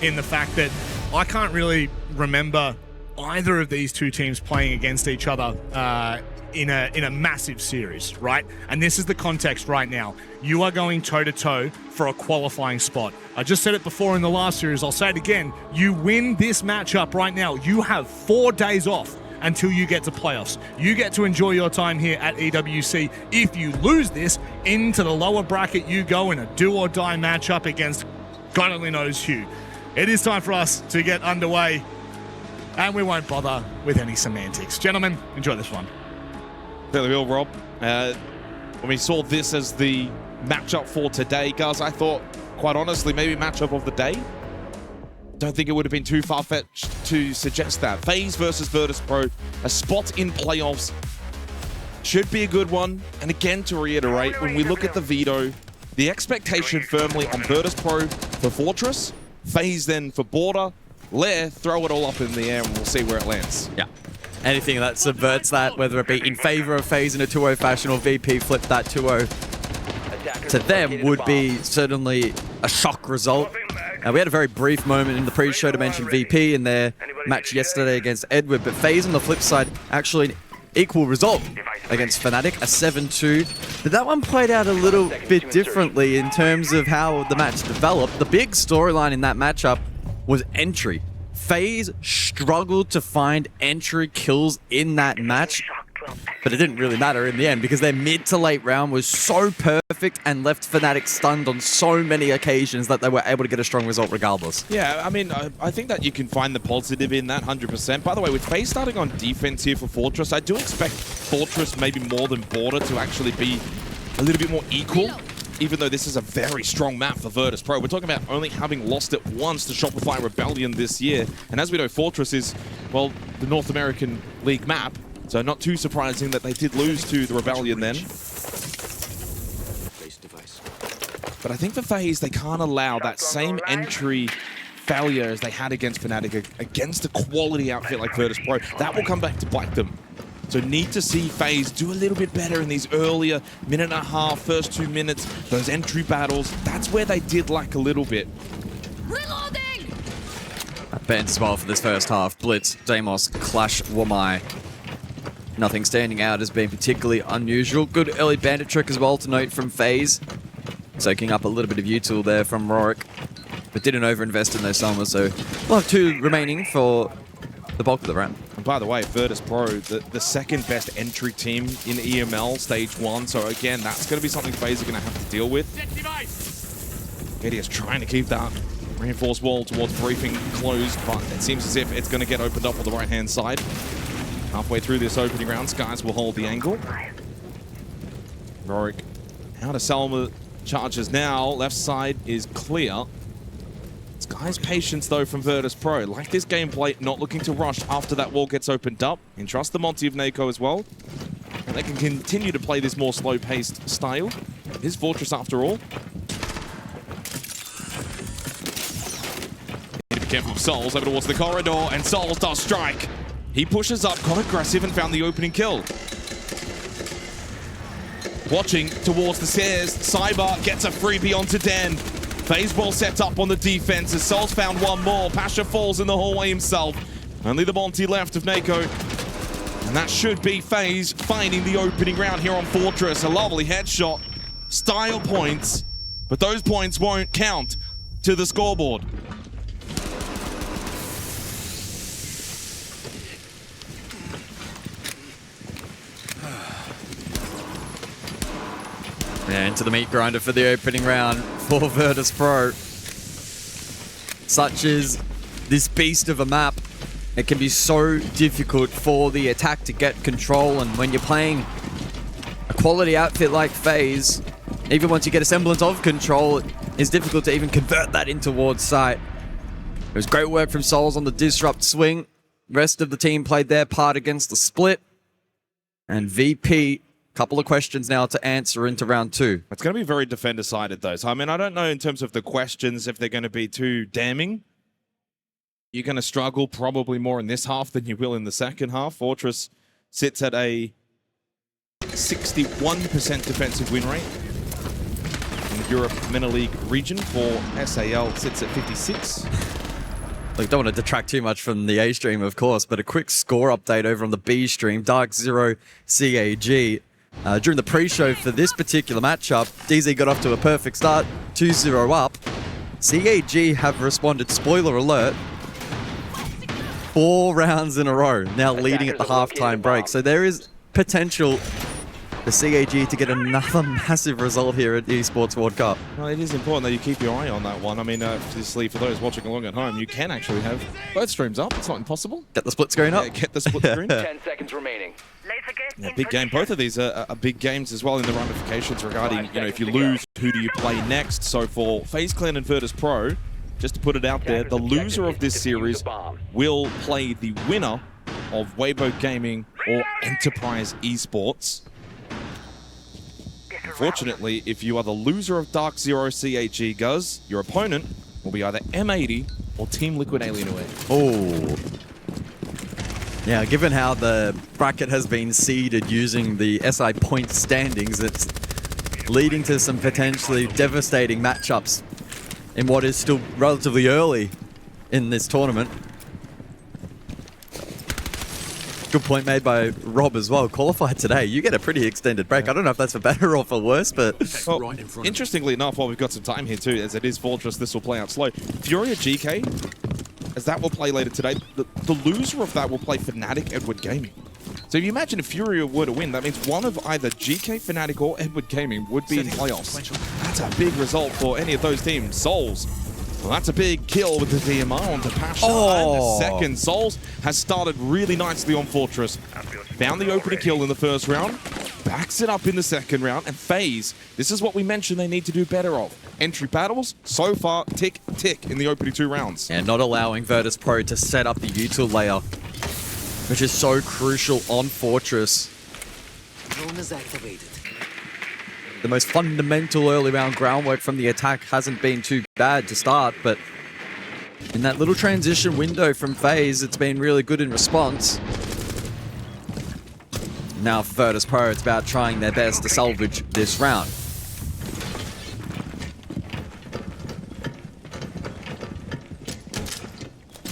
in the fact that I can't really remember either of these two teams playing against each other in a massive series, right? And this is the context right now. You are going toe-to-toe for a qualifying spot. I just said it before in the last series. I'll say it again. You win this matchup right now. You have 4 days off until you get to playoffs. You get to enjoy your time here at EWC. If you lose this, into the lower bracket you go in a do-or-die matchup against God only knows who. It is time for us to get underway, and we won't bother with any semantics. Gentlemen, enjoy this one. Fairly well, Rob. When we saw this as the matchup for today, guys, I thought, quite honestly, maybe matchup of the day. Don't think it would have been too far-fetched to suggest that. FaZe versus Virtus.pro, a spot in playoffs. Should be a good one. And again, to reiterate, when we look at the veto, the expectation firmly on Virtus.pro for Fortress, FaZe then for Border, Lair, throw it all up in the air and we'll see where it lands. Yeah. Anything that subverts that, whether it be in favor of FaZe in a 2-0 fashion or VP flip that 2-0 to them, would be certainly a shock result. We had a very brief moment in the pre-show to mention VP in their match yesterday against Edward, but FaZe on the flip side, actually an equal result against Fnatic, a 7-2. But that one played out a little bit differently in terms of how the match developed. The big storyline in that matchup was entry. FaZe struggled to find entry kills in that match, but it didn't really matter in the end because their mid to late round was so perfect and left Fnatic stunned on so many occasions that they were able to get a strong result regardless. Yeah, I mean, I think that you can find the positive in that 100%. By the way, with FaZe starting on defense here for Fortress, I do expect Fortress maybe more than Border to actually be a little bit more equal, even though this is a very strong map for Virtus.pro. We're talking about only having lost it once to Shopify Rebellion this year. And as we know, Fortress is, well, the North American League map. So not too surprising that they did lose to the Rebellion then. But I think for FaZe, they can't allow that same entry failure as they had against Fnatic, against a quality outfit like Virtus.pro. That will come back to bite them. So need to see FaZe do a little bit better in these earlier minute and a half, first 2 minutes, those entry battles. That's where they did lack a little bit. Reloading! Bent as well for this first half. Blitz, Deimos, Clash, Wamai. Nothing standing out as being particularly unusual. Good early bandit trick as well to note from FaZe. Soaking up a little bit of util there from Rorik, but didn't overinvest in those summers, so we'll have 2 remaining for the bulk of the round. And by the way, Virtus.pro, the second best entry team in EML Stage 1, so again, that's going to be something FaZe are going to have to deal with. Getty is trying to keep that reinforced wall towards briefing closed, but it seems as if it's going to get opened up on the right-hand side. Halfway through this opening round, Skies will hold the angle. Rorik out of Selma charges now. Left side is clear. Skies' patience, though, from Virtus.pro. Like this gameplay, not looking to rush after that wall gets opened up. And trust the Monty of Nako as well. And they can continue to play this more slow-paced style. It is Fortress after all. Need to be careful of Souls over towards the corridor, and Souls does strike. He pushes up, got aggressive, and found the opening kill. Watching towards the stairs, Cyber gets a freebie onto Den. FaZe ball set up on the defense as Souls found one more. Pasha falls in the hallway himself. Only the Monty left of Nako. And that should be FaZe finding the opening round here on Fortress. A lovely headshot. Style points, but those points won't count to the scoreboard. Yeah, into the meat grinder for the opening round for Virtus.pro. Such as this beast of a map, it can be so difficult for the attack to get control, and when you're playing a quality outfit like FaZe, even once you get a semblance of control, it's difficult to even convert that into ward sight. It was great work from Souls on the disrupt swing. Rest of the team played their part against the split. And VP, couple of questions now to answer into round 2. It's going to be very defender-sided, though. So, I mean, I don't know in terms of the questions if they're going to be too damning. You're going to struggle probably more in this half than you will in the second half. Fortress sits at a 61% defensive win rate. In the Europe Minor League region for SAL, it sits at 56. Look, don't want to detract too much from the A stream, of course, but a quick score update over on the B stream. Dark Zero CAG. During the pre-show for this particular matchup, DZ got off to a perfect start, 2-0 up. CAG have responded, spoiler alert, 4 rounds in a row, now leading at the halftime break. So there is potential for CAG to get another massive result here at the Esports World Cup. Well, it is important that you keep your eye on that one. I mean, obviously, for those watching along at home, you can actually have both streams up. It's not impossible. Get the split screen up. Yeah, get the split screen. 10 seconds remaining. Yeah, big game. Both of these are big games as well in the ramifications regarding, you know, if you lose, who do you play next? So for FaZe Clan and Virtus.pro, just to put it out there, the loser of this series will play the winner of Weibo Gaming or Enterprise Esports. Unfortunately, if you are the loser of Dark Zero CAG, Guz, your opponent will be either M80 or Team Liquid Alienware. Oh. Yeah, given how the bracket has been seeded using the SI point standings, it's leading to some potentially devastating matchups in what is still relatively early in this tournament. Good point made by Rob as well. Qualified today, you get a pretty extended break. I don't know if that's for better or for worse, but... Well, interestingly enough, while we've got some time here too, as it is Fortress, this will play out slow. Furia GK, as that will play later today, the loser of that will play Fnatic Edward Gaming. So if you imagine if Furia were to win, that means one of either GK, Fnatic, or Edward Gaming would be in playoffs. That's a big result for any of those teams. Souls. Well, that's a big kill with the DMR onto Pasha. And the second. Souls has started really nicely on Fortress. Found the opening kill in the first round. Backs it up in the second round. And FaZe, this is what we mentioned they need to do better of. Entry battles, so far, tick, tick in the opening 2 rounds. And not allowing Virtus.pro to set up the util layer, which is so crucial on Fortress. Drone is activated. The most fundamental early round groundwork from the attack hasn't been too bad to start, but in that little transition window from FaZe, it's been really good in response. Now for Virtus.pro, it's about trying their best to salvage this round.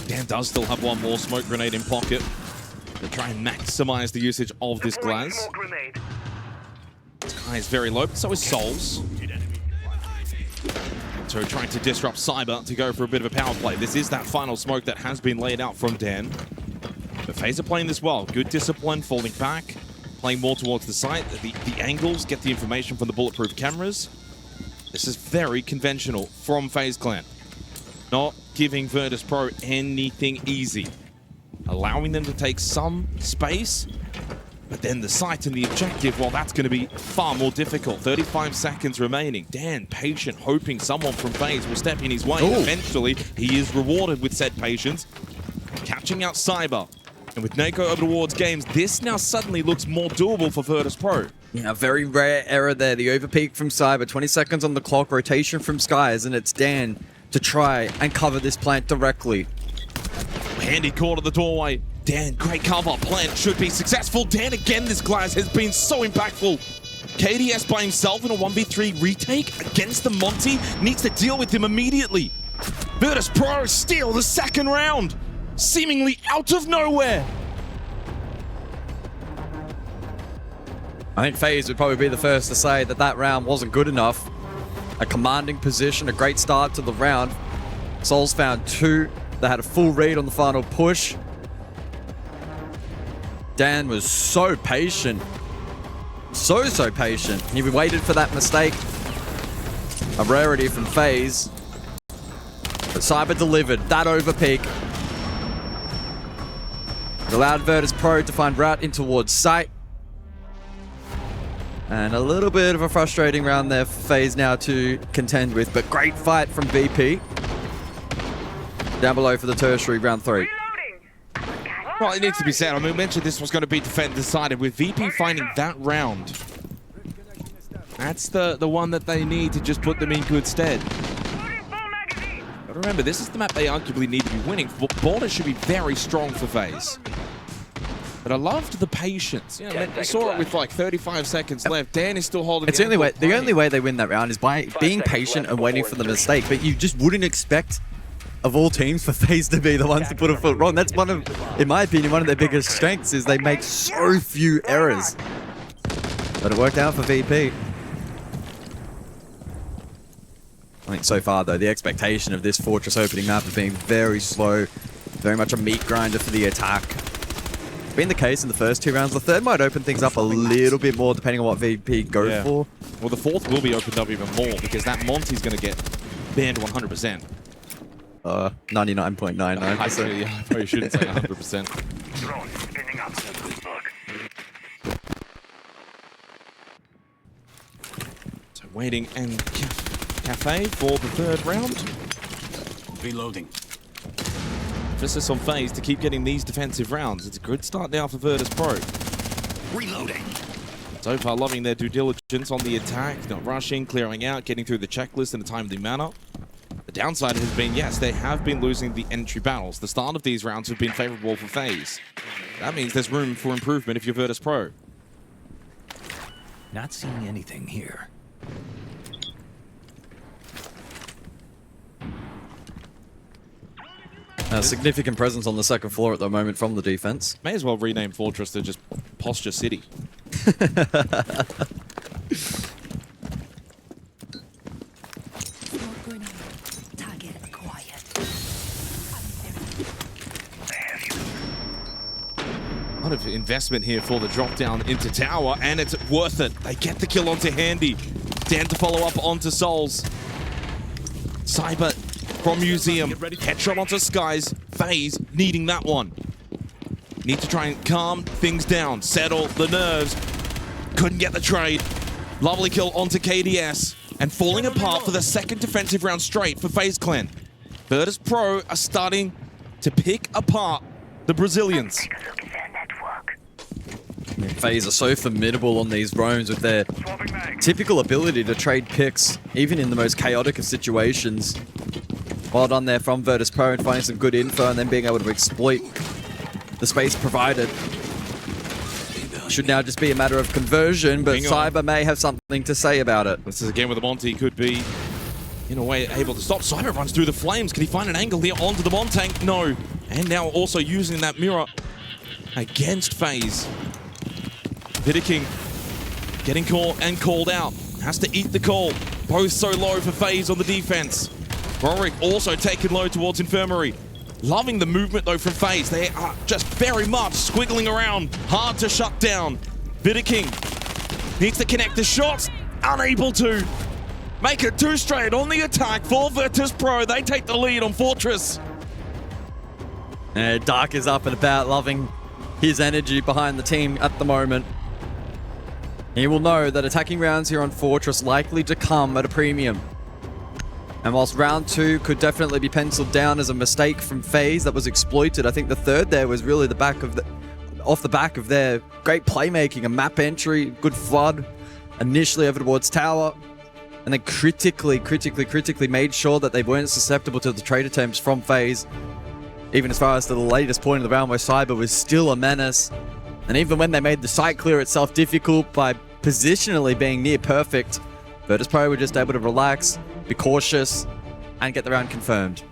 Dan does still have one more smoke grenade in pocket to try and maximize the usage of this glass. Sky is very low, but so is Souls. So trying to disrupt Cyber to go for a bit of a power play. This is that final smoke that has been laid out from Dan. But FaZe are playing this well. Good discipline, falling back, playing more towards the site. The angles, get the information from the bulletproof cameras. This is very conventional from FaZe Clan. Not giving Virtus.pro anything easy. Allowing them to take some space. But then the site and the objective, well, that's going to be far more difficult. 35 seconds remaining. Dan, patient, hoping someone from FaZe will step in his way. Eventually, he is rewarded with said patience. Catching out Cyber. And with Nako over towards Games, this now suddenly looks more doable for Virtus.pro. Yeah, very rare error there. The overpeak from Cyber, 20 seconds on the clock, rotation from Skies, and it's Dan to try and cover this plant directly. Handy caught at the doorway. Dan, great cover. Plant should be successful. Dan again, this glass has been so impactful. KDS by himself in a 1v3 retake against the Monty. Needs to deal with him immediately. Virtus.pro steal the second round. Seemingly out of nowhere. I think FaZe would probably be the first to say that that round wasn't good enough. A commanding position, a great start to the round. Souls found 2. They had a full read on the final push. Dan was so patient. So patient. He waited for that mistake. A rarity from FaZe. But Cyber delivered that overpeak. It allowed Virtus.pro to find route in towards site. And a little bit of a frustrating round there for FaZe now to contend with. But great fight from VP. Down below for the tertiary round 3. Well, it needs to be said. I mean, we mentioned this was going to be defend decided with VP finding that round. That's the one that they need to just put them in good stead. But remember, this is the map they arguably need to be winning. Porte should be very strong for FaZe. But I loved the patience. You know, I saw it with like 35 seconds left. Dan is still holding. It's the only way they win that round is by being patient and waiting for the mistake. But you just wouldn't expect of all teams, for FaZe to be the ones to put a foot wrong. That's one of, in my opinion, one of their biggest strengths is they make so few errors. But it worked out for VP. I think so far, though, the expectation of this Fortress opening map of being very slow, very much a meat grinder for the attack. Been the case in the first 2 rounds. The third might open things up a little bit more, depending on what VP go for. Well, the fourth will be opened up even more because that Monty's going to get banned 100%. 99.99%. I probably shouldn't say 100%. So waiting and Cafe for the third round. Reloading. Emphasis on FaZe to keep getting these defensive rounds. It's a good start now for Virtus.pro. Reloading. So far, loving their due diligence on the attack, not rushing, clearing out, getting through the checklist in a timely manner. The downside has been, yes, they have been losing the entry battles. The start of these rounds have been favorable for FaZe. That means there's room for improvement if you're Virtus.pro. Not seeing anything here. Significant presence on the second floor at the moment from the defense. May as well rename Fortress to just Posture City. Target acquired. A lot of investment here for the drop down into tower, and it's worth it. They get the kill onto Handy. Dan to follow up onto Souls. Cyber from Museum. Headshot onto Skies. FaZe needing that one. Need to try and calm things down. Settle the nerves. Couldn't get the trade. Lovely kill onto KDS. And falling apart for the second defensive round straight for FaZe Clan. Virtus.pro are starting to pick apart the Brazilians. FaZe are so formidable on these roams with their typical ability to trade picks, even in the most chaotic of situations. Well done there from Virtus.pro and finding some good info and then being able to exploit the space provided. Should now just be a matter of conversion, but Cyber may have something to say about it. This is again where the Monty could be, in a way, able to stop. Cyber runs through the flames. Can he find an angle here onto the bomb tank? No. And now also using that mirror against FaZe. Vidiking getting caught and called out. Has to eat the call. Both so low for FaZe on the defense. Rorik also taken low towards Infirmary. Loving the movement though from FaZe. They are just very much squiggling around. Hard to shut down. Vidiking needs to connect the shots. Unable to. Make it 2 straight on the attack for Virtus.pro. They take the lead on Fortress. Dark is up and about, loving his energy behind the team at the moment. He will know that attacking rounds here on Fortress likely to come at a premium. And whilst round 2 could definitely be penciled down as a mistake from FaZe that was exploited, I think the third there was really off the back of their great playmaking, a map entry, good flood, initially over towards tower, and then critically made sure that they weren't susceptible to the trade attempts from FaZe, even as far as to the latest point of the round where Cyber was still a menace. And even when they made the site clear itself difficult by positionally being near perfect, Virtus.pro were just able to relax, be cautious, and get the round confirmed.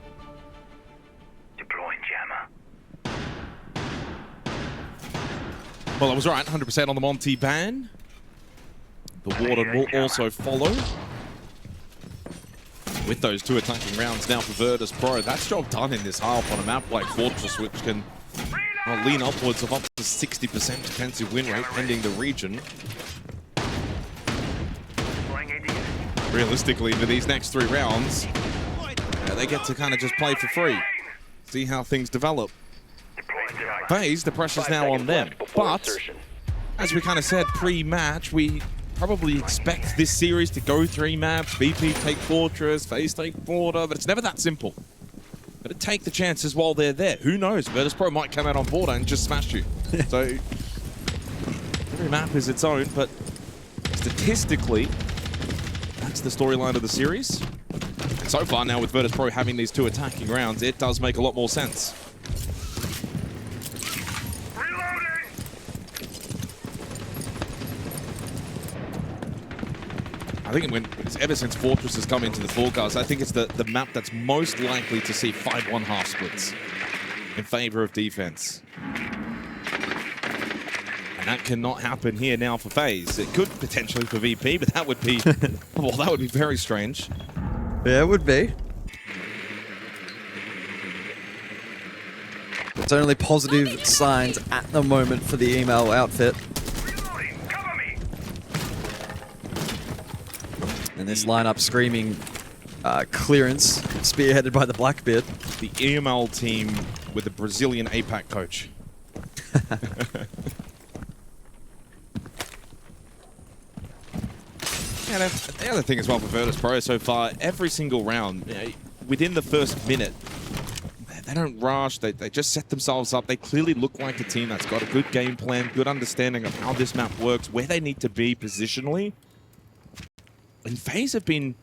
Deploying jammer. Well, I was right, 100% on the Monty ban. The Warden will also follow. With those 2 attacking rounds now for Virtus.pro, that's job done in this half on a map like Fortress, which can lean upwards of up to 60% defensive win rate, pending the region. Realistically, for these next 3 rounds, they get to kind of just play for free. See how things develop. FaZe, the pressure's now on them. But, as we kind of said pre-match, we probably expect this series to go 3 maps. VP take Fortress, FaZe take Porte, but it's never that simple. But to take the chances while they're there. Who knows? Virtus.pro might come out on Porte and just smash you. So, every map is its own, but statistically, that's the storyline of the series. And so far now with Virtus.pro having these 2 attacking rounds, it does make a lot more sense. I think ever since Fortress has come into the forecast, I think it's the map that's most likely to see 5-1 half splits in favor of defense. And that cannot happen here now for FaZe. It could potentially for VP, but that would be, well, that would be very strange. Yeah, it would be. It's only positive signs at the moment for the email outfit. And this lineup screaming clearance, spearheaded by the Blackbeard. The EML team with the Brazilian APAC coach. Yeah, the other thing as well for Virtus.pro so far, every single round, you know, within the first minute, they don't rush, they just set themselves up. They clearly look like a team that's got a good game plan, good understanding of how this map works, where they need to be positionally. And FaZe have been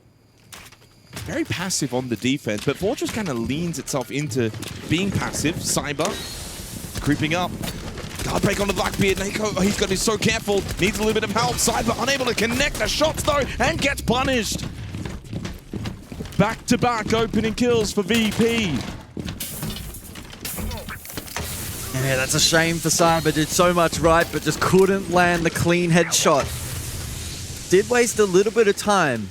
very passive on the defense, but Fortress kind of leans itself into being passive. Cyber creeping up. Guard break on the Blackbeard. Nako, oh, he's got to be so careful. Needs a little bit of help. Cyber unable to connect the shots though, and gets punished. Back-to-back opening kills for VP. Yeah, that's a shame for Cyber. Did so much right, but just couldn't land the clean headshot. Did waste a little bit of time.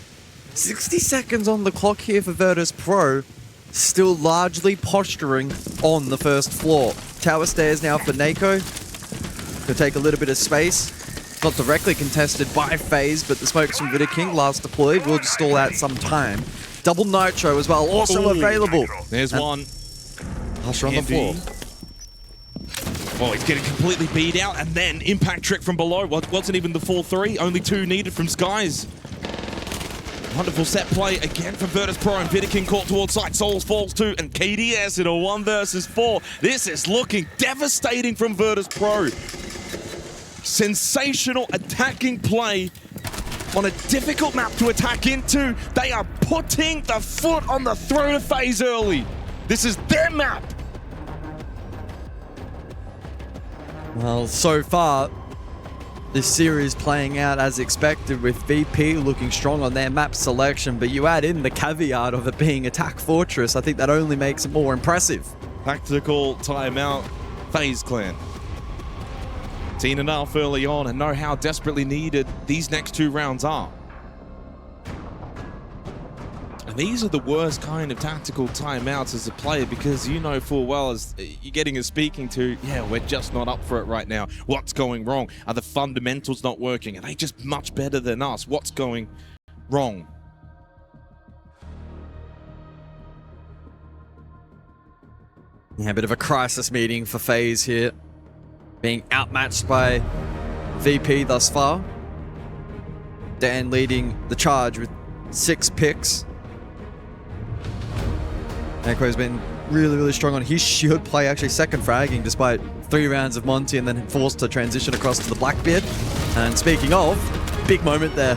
60 seconds on the clock here for Virtus.pro. Still largely posturing on the first floor. Tower stairs now for Nako. Could take a little bit of space. Not directly contested by FaZe, but the smokes from Viking last deployed will just stall out some time. Double Nitro as well, also available. There's one. Usher on the floor. Oh, he's getting completely beat out, and then impact trick from below. Wasn't even the full 3, only 2 needed from Skies. Wonderful set play again from Virtus.pro, and Viking caught towards side. Souls falls 2, and KDS in a 1 versus 4. This is looking devastating from Virtus.pro. Sensational attacking play on a difficult map to attack into. They are putting the foot on the throat of FaZe early. This is their map. Well, so far, this series playing out as expected with VP looking strong on their map selection, but you add in the caveat of it being Attack Fortress, I think that only makes it more impressive. Tactical timeout, FaZe clan. Seen enough early on and know how desperately needed these next 2 rounds are. And these are the worst kind of tactical timeouts as a player, because you know full well as you're getting a speaking to, yeah, we're just not up for it right now. What's going wrong? Are the fundamentals not working? Are they just much better than us? What's going wrong? Yeah, a bit of a crisis meeting for FaZe here. Being outmatched by VP thus far. Dan leading the charge with 6 picks. Nako's been really, really strong on his shield play, actually second fragging despite 3 rounds of Monty and then forced to transition across to the Blackbeard. And speaking of, big moment there.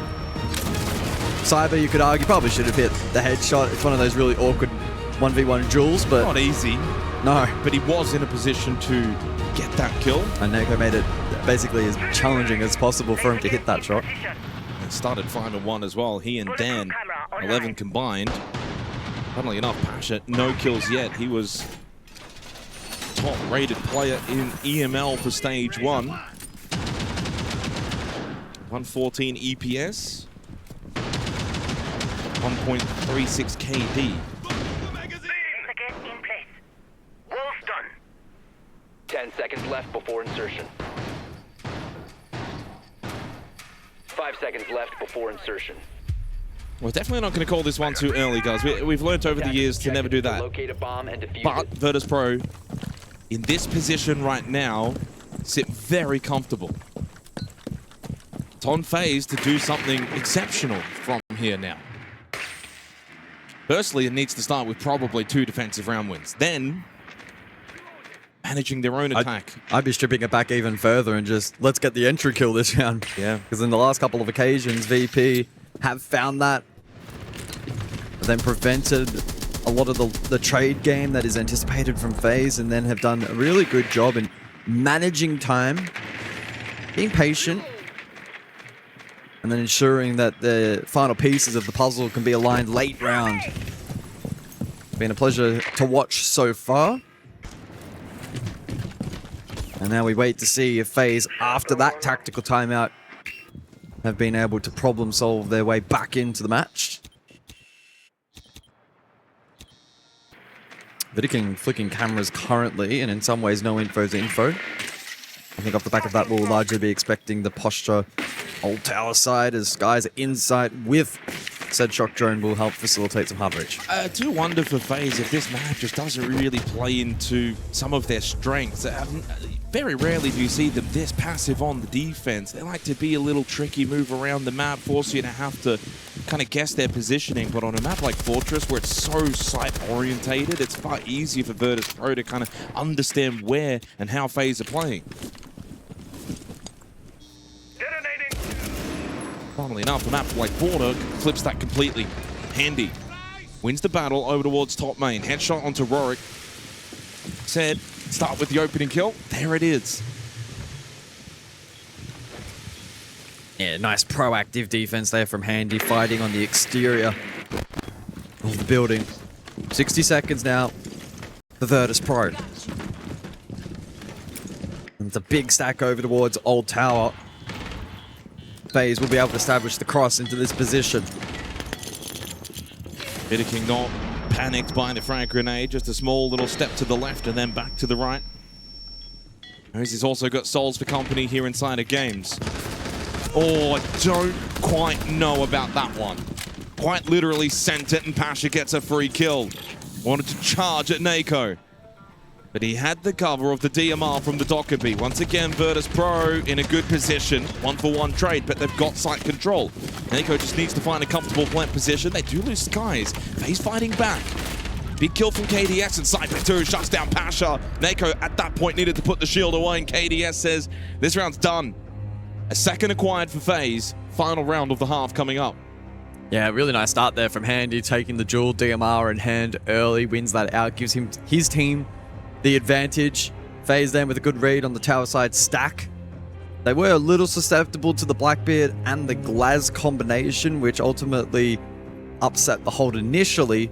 Cyber, you could argue, probably should have hit the headshot. It's one of those really awkward 1v1 duels, but... Not easy. No. But he was in a position to get that kill. And Nako made it basically as challenging as possible for him to hit that shot. It started 5-1 as well. He and Dan, 11 combined. Funnily enough, Pasha, no kills yet. He was top-rated player in EML for stage 1. 114 EPS. 1.36 KD. 10 seconds left before insertion. 5 seconds left before insertion. We're definitely not going to call this one too early, guys. We've learned over the years to never do that. Locate a bomb and defuse But it. Virtus.pro, in this position right now, sit very comfortable. It's on FaZe to do something exceptional from here now. Firstly, it needs to start with probably 2 defensive round wins. Then, managing their own attack. I'd be stripping it back even further and just, let's get the entry kill this round. Yeah. Because in the last couple of occasions, VP have found that, but then prevented a lot of the trade game that is anticipated from FaZe, and then have done a really good job in managing time, being patient, and then ensuring that the final pieces of the puzzle can be aligned late round. It's been a pleasure to watch so far. And now we wait to see if FaZe, after that tactical timeout, have been able to problem solve their way back into the match. Vidiking flicking cameras currently, and in some ways no info's info. I think off the back of that, we'll largely be expecting the posture old tower side as guys are inside with said shock drone will help facilitate some coverage. I do wonder for FaZe if this map just doesn't really play into some of their strengths. Very rarely do you see them this passive on the defense. They like to be a little tricky, move around the map, force you to have to kind of guess their positioning. But on a map like Fortress, where it's so site-orientated, it's far easier for Virtus.pro to kind of understand where and how FaZe are playing. Funnily enough, the map like Porte flips that completely. Handy wins the battle over towards top main. Headshot onto Rorik. Said, start with the opening kill. There it is. Yeah, nice proactive defense there from Handy, fighting on the exterior of the building. 60 seconds now for Virtus.pro. And it's a big stack over towards Old Tower. FaZe will be able to establish the cross into this position. Vidiking not panicked by the frag grenade, just a small little step to the left and then back to the right. He's also got souls for company here inside of games. Oh, I don't quite know about that one. Quite literally sent it and Pasha gets a free kill. Wanted to charge at Nako, but he had the cover of the DMR from the Dockerby. Once again, Virtus.pro in a good position. 1-for-1 trade, but they've got site control. Nako just needs to find a comfortable plant position. They do lose skies. FaZe fighting back. Big kill from KDS and Cypher 2 shuts down Pasha. Nako at that point needed to put the shield away, and KDS says this round's done. A second acquired for FaZe. Final round of the half coming up. Yeah, really nice start there from Handy, taking the dual DMR in hand early, wins that out, gives him his team the advantage. FaZe then with a good read on the tower side stack. They were a little susceptible to the Blackbeard and the Glaz combination, which ultimately upset the hold initially,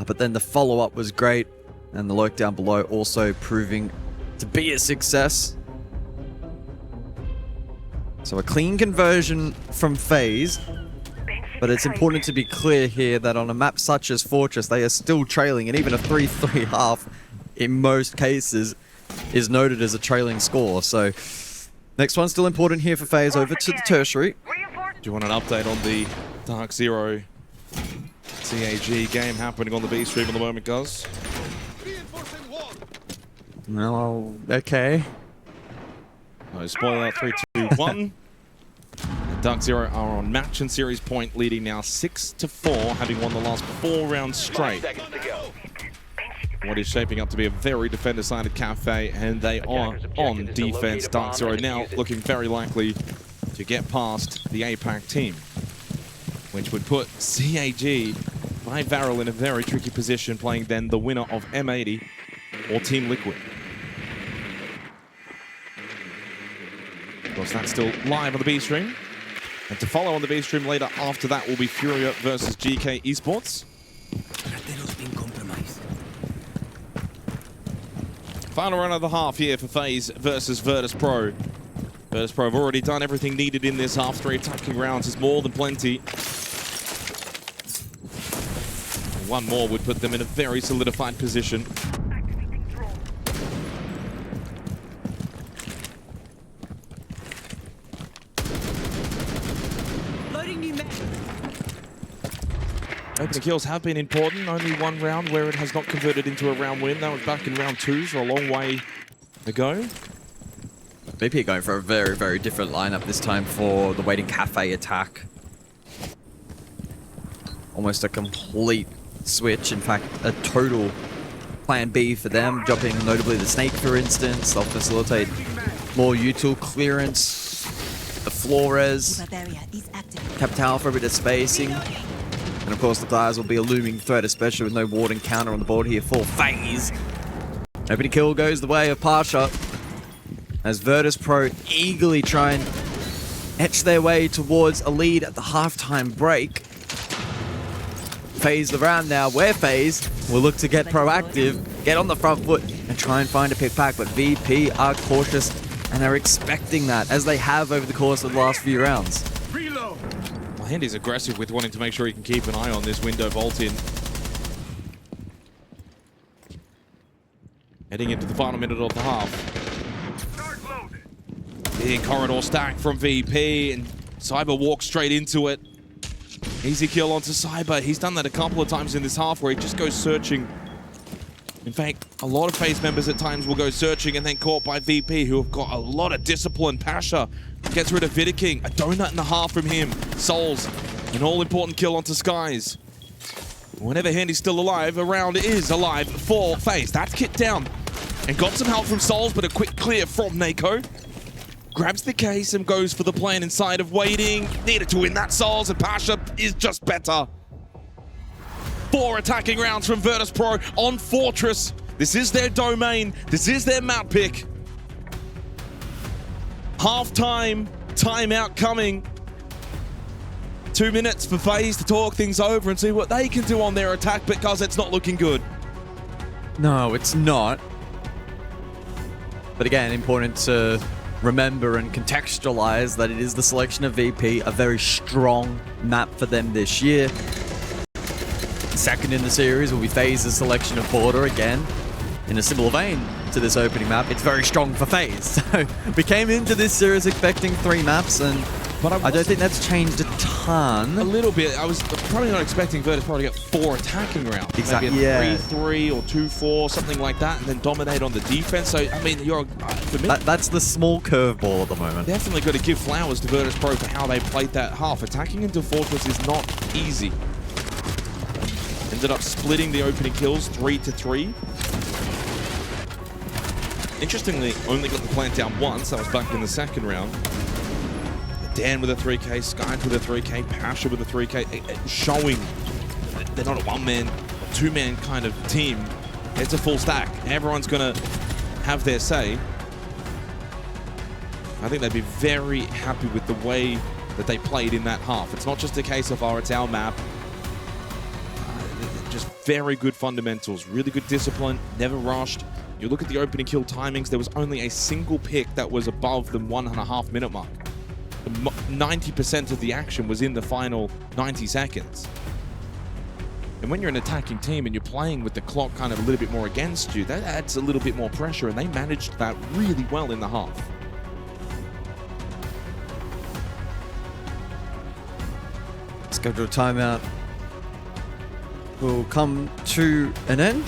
but then the follow-up was great, and the lurk down below also proving to be a success. So a clean conversion from FaZe, but it's important to be clear here that on a map such as Fortress, they are still trailing, and even a 3-3 half in most cases is noted as a trailing score. So next one still important here for FaZe, over to the tertiary. Do you want an update on the Dark Zero CAG game happening on the B stream at the moment, Gus? No, okay. No spoiler, 3, 2, 1. Dark Zero are on match and series point, leading now 6-4, having won the last 4 rounds straight. 5 seconds to go. What is shaping up to be a very defender-sided cafe, and they are on defense. Dark Zero now looking very likely to get past the APAC team, which would put CAG by Varel in a very tricky position, playing then the winner of M80 or Team Liquid. Of course, that's still live on the B stream. And to follow on the B stream later after that will be Furia versus GK Esports. Final round of the half here for FaZe versus Virtus.pro. Virtus.pro have already done everything needed in this half. 3 attacking rounds is more than plenty. One more would put them in a very solidified position. Opening kills have been important. Only one round where it has not converted into a round win. That was back in round 2, so a long way to go. BP going for a very, very different lineup this time for the Waiting Cafe attack. Almost a complete switch. In fact, a total plan B for them. Dropping notably the Snake, for instance. They'll facilitate more util clearance. The Flores. Capital for a bit of spacing. And of course the Glaz will be a looming threat, especially with no ward and counter on the board here for FaZe. Opening kill goes the way of Pasha, as Virtus.pro eagerly try and etch their way towards a lead at the halftime break. FaZe around now, where FaZe will look to get proactive, get on the front foot, and try and find a pick back, but VP are cautious and are expecting that, as they have over the course of the last few rounds. Well, Handy's aggressive with wanting to make sure he can keep an eye on this window vault in. Heading into the final minute of the half. Big corridor stack from VP, and Cyber walks straight into it. Easy kill onto Cyber. He's done that a couple of times in this half where he just goes searching. In fact, a lot of FaZe members at times will go searching and then caught by VP, who have got a lot of discipline. Pasha gets rid of Vidaking. A donut and a half from him. Souls, an all-important kill onto Skies. Whenever Handy's still alive, a round is alive for FaZe. That's Kit down. And got some help from Souls, but a quick clear from Nako. Grabs the case and goes for the plan inside of waiting. Needed to win that Souls, and Pasha is just better. 4 attacking rounds from Virtus.pro on Fortress. This is their domain. This is their map pick. Half-time, timeout coming. 2 minutes for FaZe to talk things over and see what they can do on their attack, because it's not looking good. No, it's not. But again, important to remember and contextualize that it is the selection of VP, a very strong map for them this year. Second in the series will be FaZe's selection of Porte, again, in a similar vein to this opening map. It's very strong for FaZe. So we came into this series expecting 3 maps, and I don't think that's changed a ton. A little bit. I was probably not expecting Virtus.pro to get 4 attacking rounds. Exactly. Maybe Yeah. a 3-3 or 2-4, something like that, and then dominate on the defense. So, I mean, for me, That's the small curveball at the moment. definitely got to give flowers to Virtus.pro for how they played that half. Attacking into Fortress is not easy. Ended up splitting the opening kills 3-3. Interestingly, only got the plant down once. That was back in the second round. Dan with a 3K, Sky with a 3K, Pasha with a 3K, showing they're not a one-man, two-man kind of team. It's a full stack. Everyone's going to have their say. I think they'd be very happy with the way that they played in that half. It's not just a case of, oh, it's our map. Just very good fundamentals, really good discipline, never rushed. You look at the opening kill timings, there was only a single pick that was above the 1.5 minute mark. 90% of the action was in the final 90 seconds. And when you're an attacking team and you're playing with the clock kind of a little bit more against you, that adds a little bit more pressure, and they managed that really well in the half. Scheduled timeout will come to an end.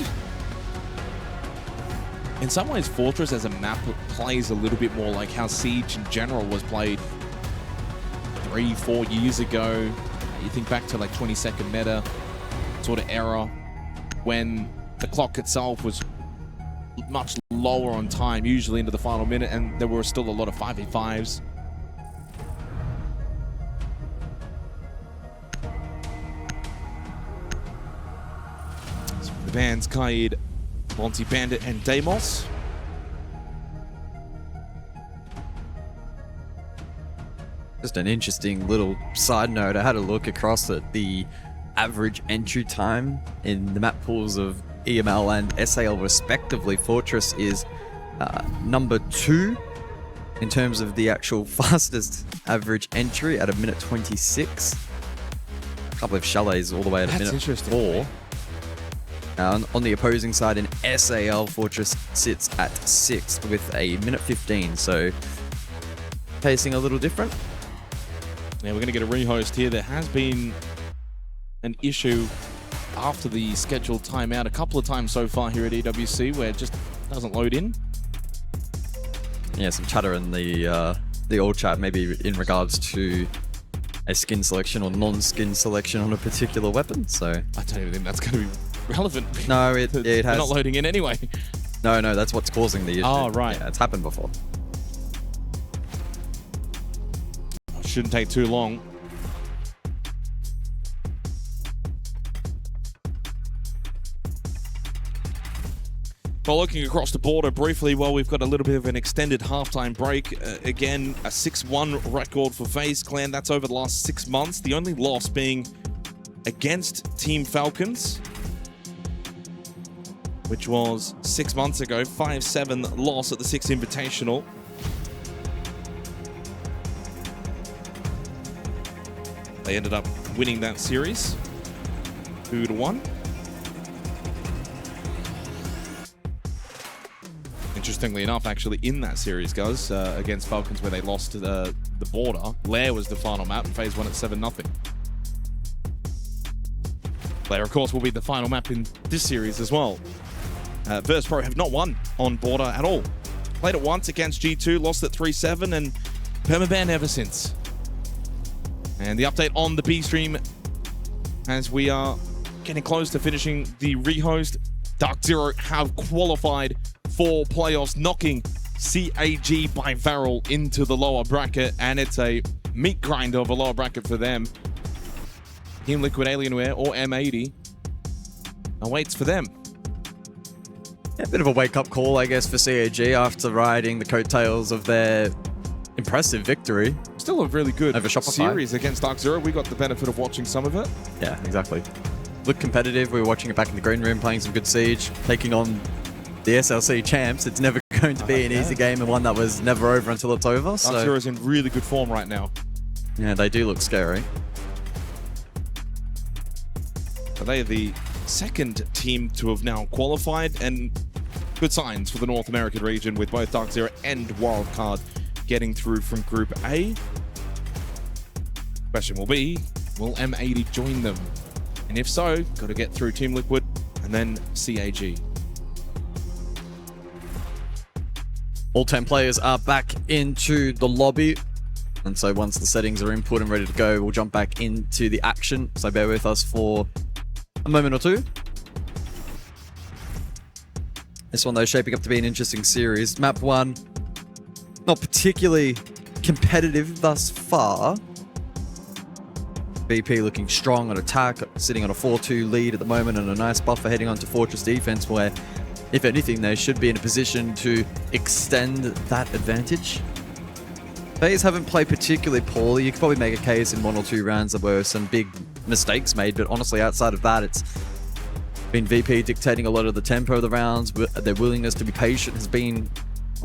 In some ways, Fortress as a map plays a little bit more like how Siege in general was played 3-4 years ago. You think back to like 20-second meta sort of era when the clock itself was much lower on time, usually into the final minute, and there were still a lot of 5v5s. So the bands Kaid, Monty Bandit, and Deimos. Just an interesting little side note. I had a look across at the average entry time in the map pools of EML and SAL respectively. Fortress is number 2 in terms of the actual fastest average entry at 1:26. A couple of chalets all the way at That's 1:04. On the opposing side in SAL, Fortress sits at 6th with 1:15. So pacing a little different. Yeah, we're going to get a rehost here. There has been an issue after the scheduled timeout a couple of times so far here at EWC where it just doesn't load in. Yeah, some chatter in the old chat, maybe in regards to a skin selection or non-skin selection on a particular weapon. So I don't even think that's going to be relevant. No, it They're has. not loading in anyway. No, that's what's causing the issue. Oh, right. Yeah, it's happened before. Shouldn't take too long. Well, looking across the border briefly, well, we've got a little bit of an extended halftime break. Again, a 6-1 record for FaZe Clan. That's over the last 6 months. The only loss being against Team Falcons, which was 6 months ago. 5-7 loss at the 6th Invitational. They ended up winning that series 2-1. Interestingly enough, actually, in that series, guys, against Falcons, where they lost to the border, Lair was the final map, and FaZe won at 7-0. Lair, of course, will be the final map in this series as well. Virtus.pro have not won on border at all. Played it once against G2, lost at 3-7, and permaban ever since. And the update on the B stream, as we are getting close to finishing the rehost, Dark Zero have qualified for playoffs, knocking CAG by Varel into the lower bracket, and it's a meat grinder of a lower bracket for them. Team Liquid Alienware, or M80, awaits for them. Yeah, a bit of a wake-up call, I guess, for CAG after riding the coattails of their impressive victory. Still a really good over Shopify series against Dark Zero. We got the benefit of watching some of it. Yeah, exactly. Looked competitive. We were watching it back in the green room, playing some good Siege, taking on the SLC champs. It's never going to be an easy game, and one that was never over until it's over. Dark Zero's in really good form right now. Yeah, they do look scary. So they are the second team to have now qualified, and good signs for the North American region, with both Dark Zero and Wildcard getting through from Group A. Question will be, will M80 join them? And if so, got to get through Team Liquid and then CAG. All 10 players are back into the lobby. And so once the settings are input and ready to go, we'll jump back into the action. So bear with us for a moment or two. This one, though, shaping up to be an interesting series. Map 1, not particularly competitive thus far. VP looking strong on attack, sitting on a 4-2 lead at the moment, and a nice buffer heading onto Fortress defense, where, if anything, they should be in a position to extend that advantage. FaZe haven't played particularly poorly. You could probably make a case in 1 or 2 rounds there were some big mistakes made, but honestly, outside of that, it's been VP dictating a lot of the tempo of the rounds. Their willingness to be patient has been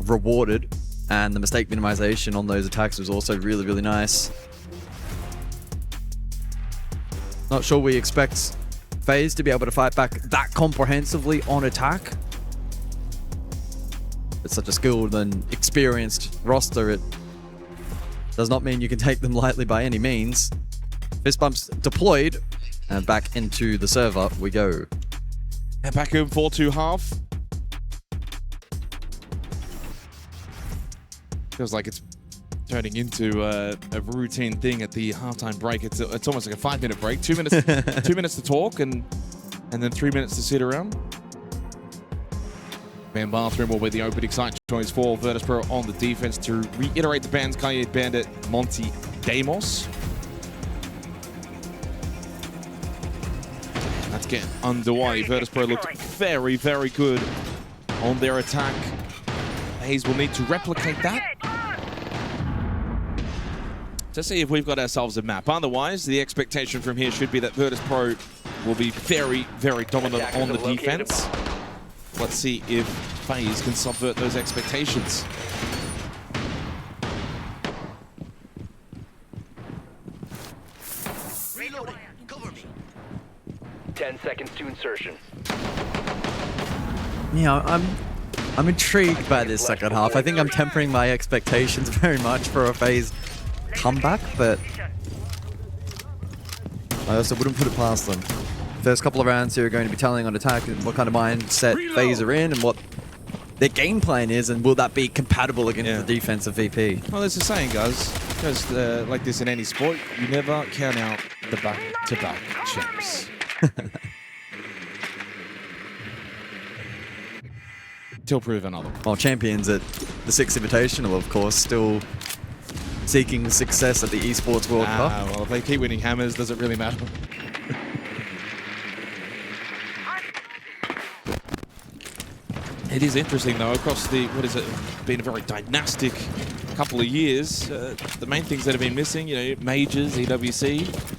rewarded, and the mistake minimization on those attacks was also really, really nice. Not sure we expect FaZe to be able to fight back that comprehensively on attack. It's such a skilled and experienced roster. It does not mean you can take them lightly by any means. Fist bumps deployed, and back into the server we go. And back in 4-2 half. Feels like it's turning into a routine thing at the halftime break. It's almost like a 5-minute break. 2 minutes, 2 minutes to talk, and then 3 minutes to sit around. Man Bathroom will be the opening site choice for Virtus.pro on the defense. To reiterate the bans, Kaye Bandit, Monty Damos. Let's get underway. Virtus.pro looked very, very good on their attack. FaZe will need to replicate that to see if we've got ourselves a map. Otherwise, the expectation from here should be that Virtus.pro will be very, very dominant on the defense. Let's see if FaZe can subvert those expectations. Reloading. Cover me. 10 seconds to insertion. Yeah, I'm intrigued by this second half. I think I'm tempering my expectations very much for a FaZe comeback, but I also wouldn't put it past them. First couple of rounds here are going to be telling on attack and what kind of mindset FaZe are in and what their game plan is, and will that be compatible against the defense of VP? Well, there's a saying, guys, just like this in any sport, you never count out the back-to-back champs. Till proven otherwise. Well, champions at the 6th Invitational, of course, still seeking success at the Esports World Cup. Well, if they keep winning hammers, does it really matter? It is interesting, though, across the, what is it, been a very dynastic couple of years. The main things that have been missing, you know, majors, EWC.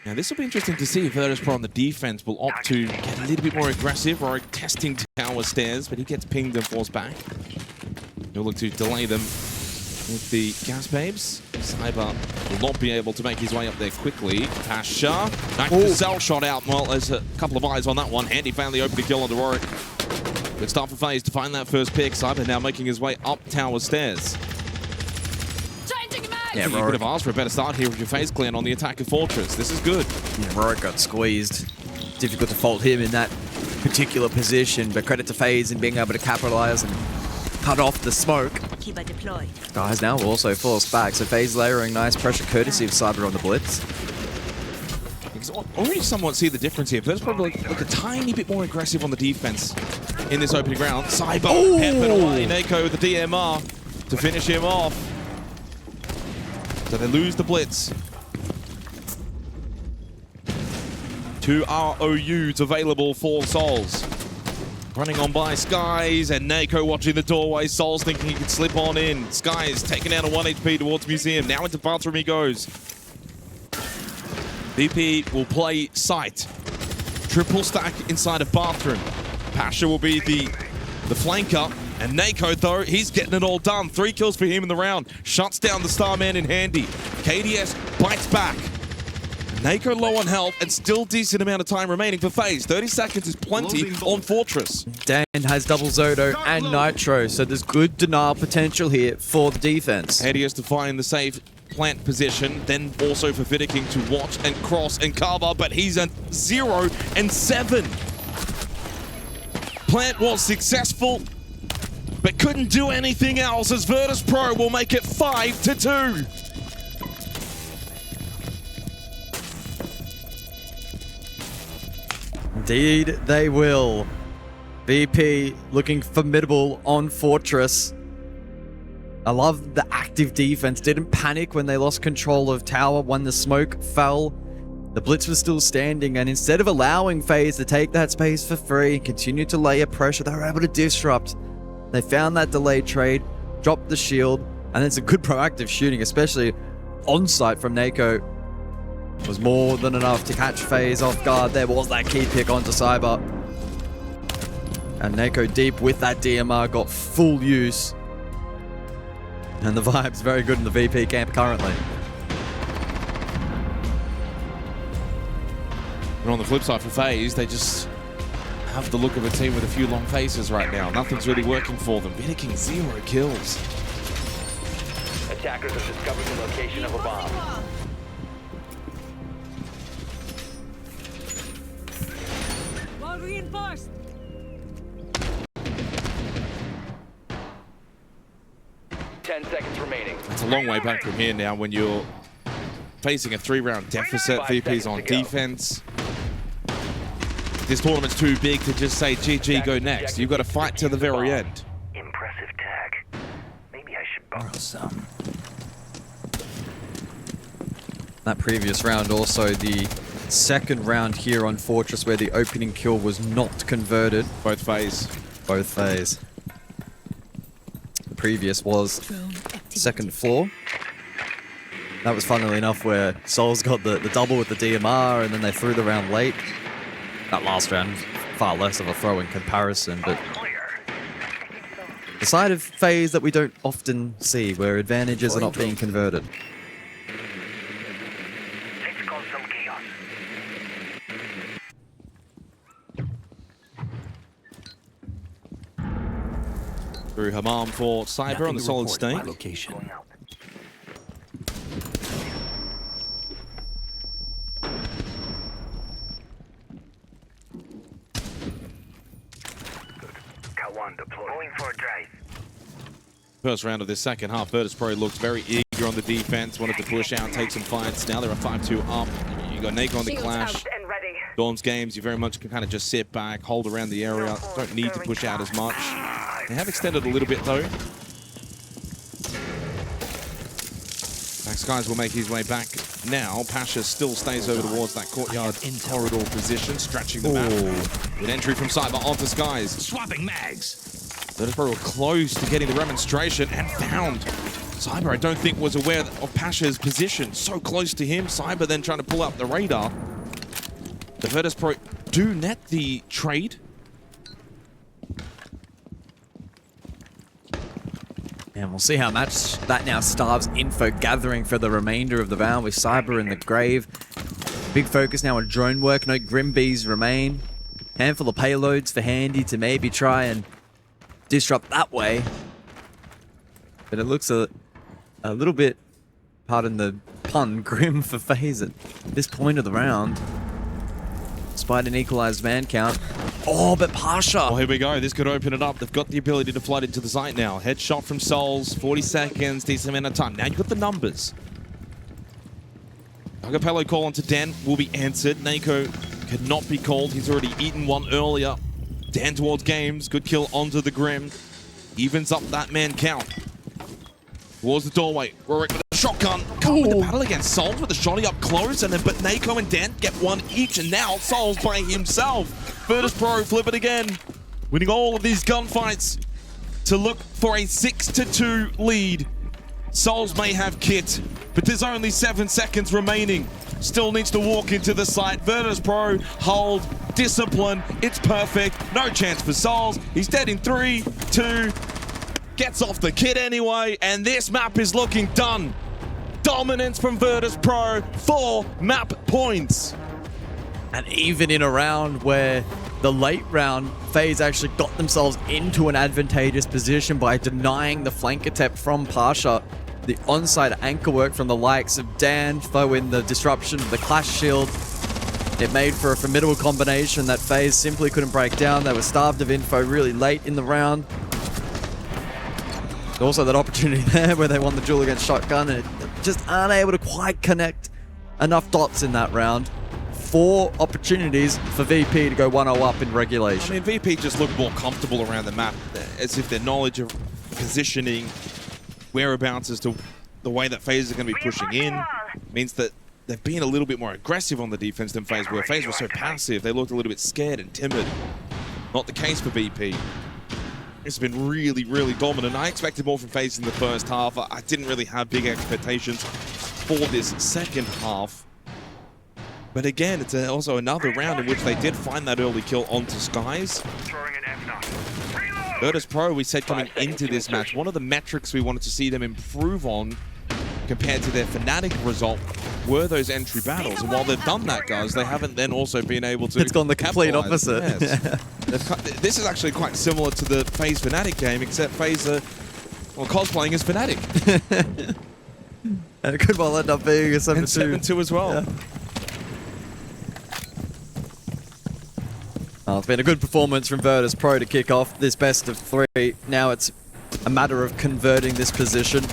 Now, this will be interesting to see if Virtus.pro on the defense will opt to get a little bit more aggressive or testing tower stairs, but he gets pinged and forced back. He'll look to delay them with the gas babes. Cyber will not be able to make his way up there quickly. Pasha, nice Versailles shot out. Well, there's a couple of eyes on that one. Handy found the opening kill on the Rorik. Good start for FaZe to find that first pick. Cyber now making his way up tower stairs. Yeah, you could have asked for a better start here with your FaZe clan on the attack of Fortress. This is good. Yeah, Rorik got squeezed. Difficult to fault him in that particular position, but credit to FaZe in being able to capitalize and cut off the smoke. Keep it deployed. Guys now also forced back, so FaZe layering nice pressure courtesy of Cyber on the blitz. You can already somewhat see the difference here. Virtus probably look a tiny bit more aggressive on the defense in this opening round. Cyber peppered away. Nako with the DMR to finish him off. So they lose the blitz. 2 ROUs available for Souls. Running on by Skies and Nako watching the doorway. Souls thinking he could slip on in. Skies taken out of 1 HP towards Museum. Now into bathroom he goes. VP will play site. Triple stack inside of bathroom. Pasha will be the flanker. And Nako, though, he's getting it all done. 3 kills for him in the round. Shuts down the Starman in handy. KDS bites back. Nako low on health and still decent amount of time remaining for FaZe. 30 seconds is plenty on Fortress. Dan has double Zodo and Nitro, so there's good denial potential here for the defense. KDS to find the safe plant position, then also for Vidiking to watch and cross and cover, but he's at 0 and 7. Plant was successful, but couldn't do anything else as Virtus.pro will make it 5-2. Indeed, they will. VP looking formidable on Fortress. I love the active defense. Didn't panic when they lost control of tower when the smoke fell. The blitz was still standing, and instead of allowing FaZe to take that space for free and continue to layer pressure, they were able to disrupt. They found that delayed trade, dropped the shield, and it's a good proactive shooting, especially on-site from Nako. Was more than enough to catch FaZe off guard. There was that key pick onto Cyber. And Nako deep with that DMR got full use. And the vibe's very good in the VP camp currently. And on the flip side for FaZe, they just have the look of a team with a few long faces right now. Nothing's really working for them. Vidiking 0 kills. Attackers have discovered the location of a bomb. Wall reinforced. Ten seconds remaining. It's a long way back from here now when you're facing a 3-round deficit. 5 VP's seconds on to go. defense. This tournament's too big to just say GG, go next. You've got to fight to the very end. Impressive tag. Maybe I should borrow some. That previous round, also the second round here on Fortress, where the opening kill was not converted. Both FaZe. Both FaZe. The previous was second floor. That was funnily enough where Souls got the double with the DMR, and then they threw the round late. That last round, far less of a throw in comparison, but the side of FaZe that we don't often see, where advantages are not being converted. Let's cause some chaos. Through Hamam for Cyber on the solid state. Location. Going for a drive. First round of this second half, Virtus.pro looked very eager on the defense, wanted to push out, take some fights. Now they're a 5-2 up. You got Nako on the clash. Dorms games, you very much can kind of just sit back, hold around the area. Don't need to push out as much. They have extended a little bit though. Max Skies will make his way back now. Pasha still stays over towards that courtyard corridor position, stretching the map. With entry from Cyber onto Skies. Swapping mags. Virtus.pro were close to getting the remonstration and found. Cyber, I don't think, was aware of Pasha's position. So close to him. Cyber then trying to pull up the radar. The Virtus.pro do net the trade. And we'll see how much that now starves info gathering for the remainder of the round with Cyber in the grave. Big focus now on drone work. No Grimbees remain. Handful of payloads for Handy to maybe try and disrupt that way. But it looks a little bit, pardon the pun, grim for FaZe at this point of the round. Despite an equalized man count. Oh, but Pasha! Well, here we go. This could open it up. They've got the ability to flood into the site now. Headshot from Souls, 40 seconds, decent amount of time. Now you've got the numbers. Agapello call onto Dan will be answered. Nako cannot be called. He's already eaten one earlier. Dan towards games. Good kill onto the Grim. Evens up that man count. Towards the doorway. Rorik with a shotgun. Caught with the battle against Souls with a shotty up close. And then, but Nako and Dan get one each. And now Souls by himself. Virtus.pro flip it again. Winning all of these gunfights to look for a 6-2 lead. Souls may have kit, but there's only 7 seconds remaining. Still needs to walk into the site. Virtus.pro, hold, discipline. It's perfect. No chance for Souls. He's dead in 3, 2, gets off the kit anyway, and this map is looking done. Dominance from Virtus.pro, 4 map points. And even in a round where the late round, FaZe actually got themselves into an advantageous position by denying the flank attempt from Pasha. The onside anchor work from the likes of Dan, throw in the disruption of the Clash Shield. It made for a formidable combination that FaZe simply couldn't break down. They were starved of info really late in the round. Also that opportunity there where they won the duel against Shotgun and just aren't able to quite connect enough dots in that round. 4 opportunities for VP to go 1-0 up in regulation. I mean, VP just look more comfortable around the map, as if their knowledge of positioning, whereabouts as to the way that FaZe are going to be pushing in, means that they've been a little bit more aggressive on the defense than FaZe were. FaZe were so passive, they looked a little bit scared and timid. Not the case for VP. It's been really, really dominant. I expected more from FaZe in the first half. I didn't really have big expectations for this second half. But again, it's also another round in which they did find that early kill onto Skies. Virtus.pro, we said coming into this match, one of the metrics we wanted to see them improve on compared to their Fnatic result were those entry battles. And while they've done that, guys, they haven't then also been able to... It's gone the complete opposite. Yes. This is actually quite similar to the FaZe Fnatic game, except FaZe are, well, cosplaying as Fnatic. And it could well end up being a 7-2. And 7-2 as well. Yeah. Well, it's been a good performance from Virtus.pro to kick off this best of 3. Now it's a matter of converting this position.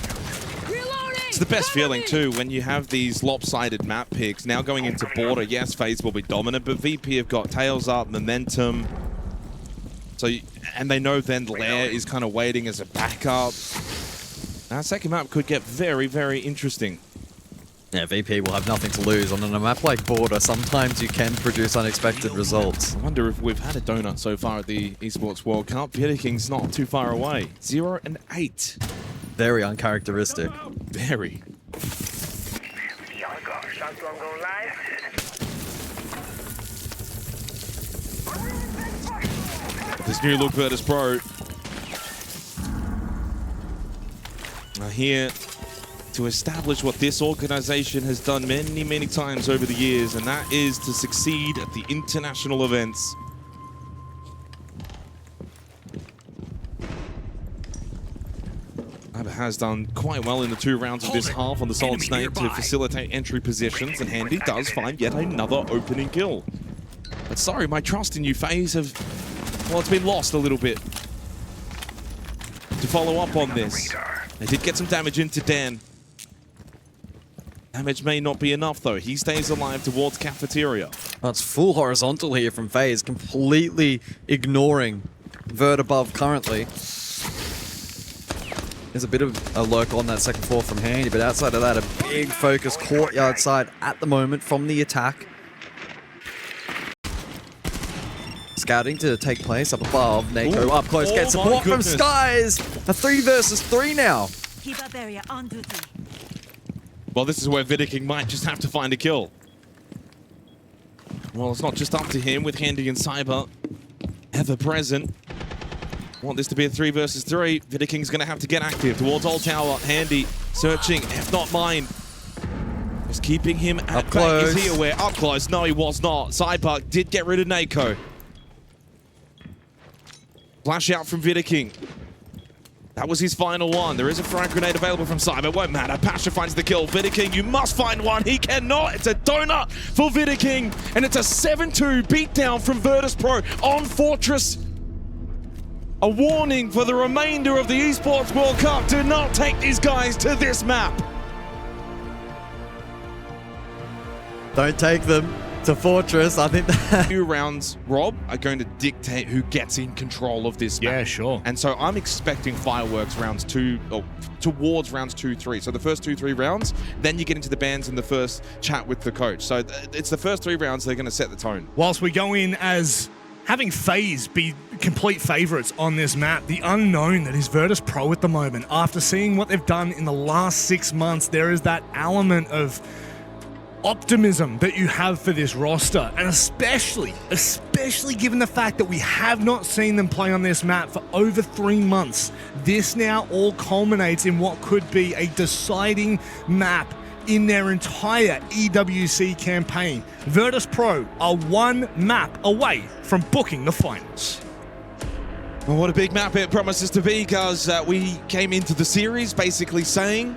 It's the best feeling too when you have these lopsided map picks. Now going into Porte, yes, FaZe will be dominant, but VP have got tails up, momentum. So, and they know then Lair is kind of waiting as a backup. Now, second map could get very, very interesting. Yeah, VP will have nothing to lose. On a map like Border, sometimes you can produce unexpected results. I wonder if we've had a donut so far at the Esports World Cup. King's not too far away. 0-8. Very uncharacteristic. Very. This new look Virtus.pro. Here to establish what this organization has done many, many times over the years, and that is to succeed at the international events. Abba has done quite well in the 2 rounds of this half on the Solid Snake to facilitate entry positions, and Handy does find yet another opening kill. But sorry, my trust in you, FaZe, have, well, it's been lost a little bit. To follow up on this, they did get some damage into Dan. Damage may not be enough, though. He stays alive towards Cafeteria. Well, it's full horizontal here from FaZe, completely ignoring Vert above currently. There's a bit of a lurk on that second floor from Handy, but outside of that, a big focus courtyard side at the moment from the attack. Scouting to take place up above. Nako up close, gets support from Skies. A 3 versus 3 now. Keep up area on duty. Well, this is where Vidiking might just have to find a kill. Well, it's not just up to him with Handy and Cyber ever present. Want this to be a 3 versus 3. Vidiking's going to have to get active towards Old Tower. Handy searching, if not mine. Just keeping him at Up bay. close. Is he aware? Up close. No, he was not. Cyber did get rid of Nako. Flash out from Vidiking. That was his final one. There is a frag grenade available from Cyber. Won't matter. Pasha finds the kill. Vidiking, you must find one. He cannot. It's a donut for Vidiking. And it's a 7-2 beatdown from Virtus.pro on Fortress. A warning for the remainder of the Esports World Cup. Do not take these guys to this map. Don't take them to Fortress. I think that... Few rounds, Rob, are going to dictate who gets in control of this map. Yeah, sure. And so I'm expecting fireworks rounds 2, or towards rounds 2, 3. So the first 2, 3 rounds, then you get into the bands in the first chat with the coach. So it's the first 3 rounds that are going to set the tone. Whilst we go in as having FaZe be complete favourites on this map, the unknown that is Virtus.pro at the moment, after seeing what they've done in the last 6 months, there is that element of optimism that you have for this roster, and especially given the fact that we have not seen them play on this map for over 3 months. This now all culminates in what could be a deciding map in their entire EWC campaign. Virtus.pro are 1 map away from booking the finals. Well, what a big map it promises to be, because we came into the series basically saying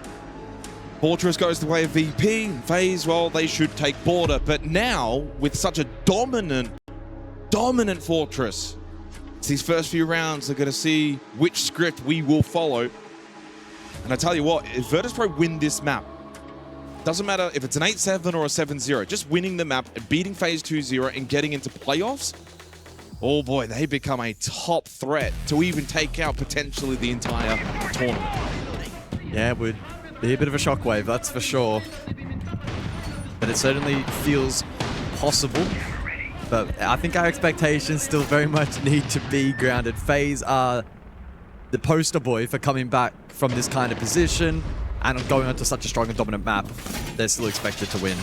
Fortress goes the way of VP, and FaZe, well, they should take Porte. But now, with such a dominant Fortress, it's these first few rounds, they're going to see which script we will follow. And I tell you what, if Virtus.pro win this map, doesn't matter if it's an 8-7 or a 7-0, just winning the map and beating FaZe 2-0 and getting into playoffs, oh boy, they become a top threat to even take out potentially the entire tournament. Yeah, it would be a bit of a shockwave, that's for sure. But it certainly feels possible. But I think our expectations still very much need to be grounded. FaZe are the poster boy for coming back from this kind of position and going onto such a strong and dominant map. They're still expected to win.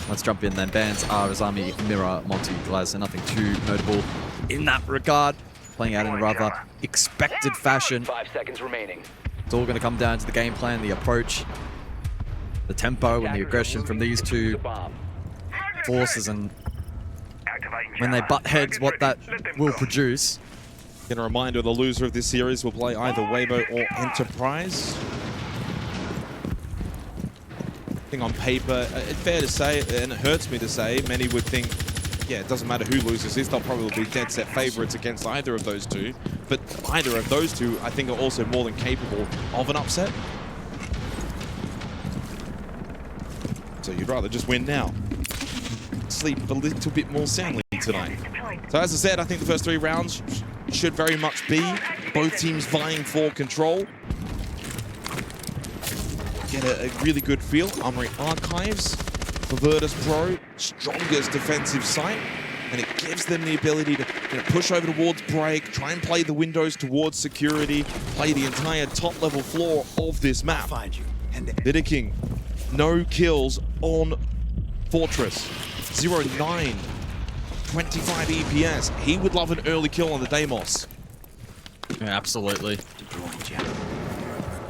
Let's jump in then. Bans are Azami, Mirror, Monty, Glazer. Nothing too notable in that regard. Playing out in a rather expected fashion. 5 seconds remaining. It's all going to come down to the game plan, the approach, the tempo, and the aggression from these two forces, and when they butt heads, what that will produce. Again, a reminder, the loser of this series will play either Weibo or Enterprise. I think on paper, it's fair to say, and it hurts me to say, many would think, yeah, it doesn't matter who loses this, they'll probably be dead set favorites against either of those two. But either of those two, I think, are also more than capable of an upset. So you'd rather just win now. Sleep a little bit more soundly tonight. So as I said, I think the first 3 rounds should very much be both teams vying for control. Get a really good feel. Armory Archives for Virtus.pro, strongest defensive site, and it gives them the ability to push over towards break, try and play the windows towards security, play the entire top level floor of this map. Vidiking, no kills on Fortress. 0-9, 25 EPS. He would love an early kill on the Deimos. Yeah, absolutely.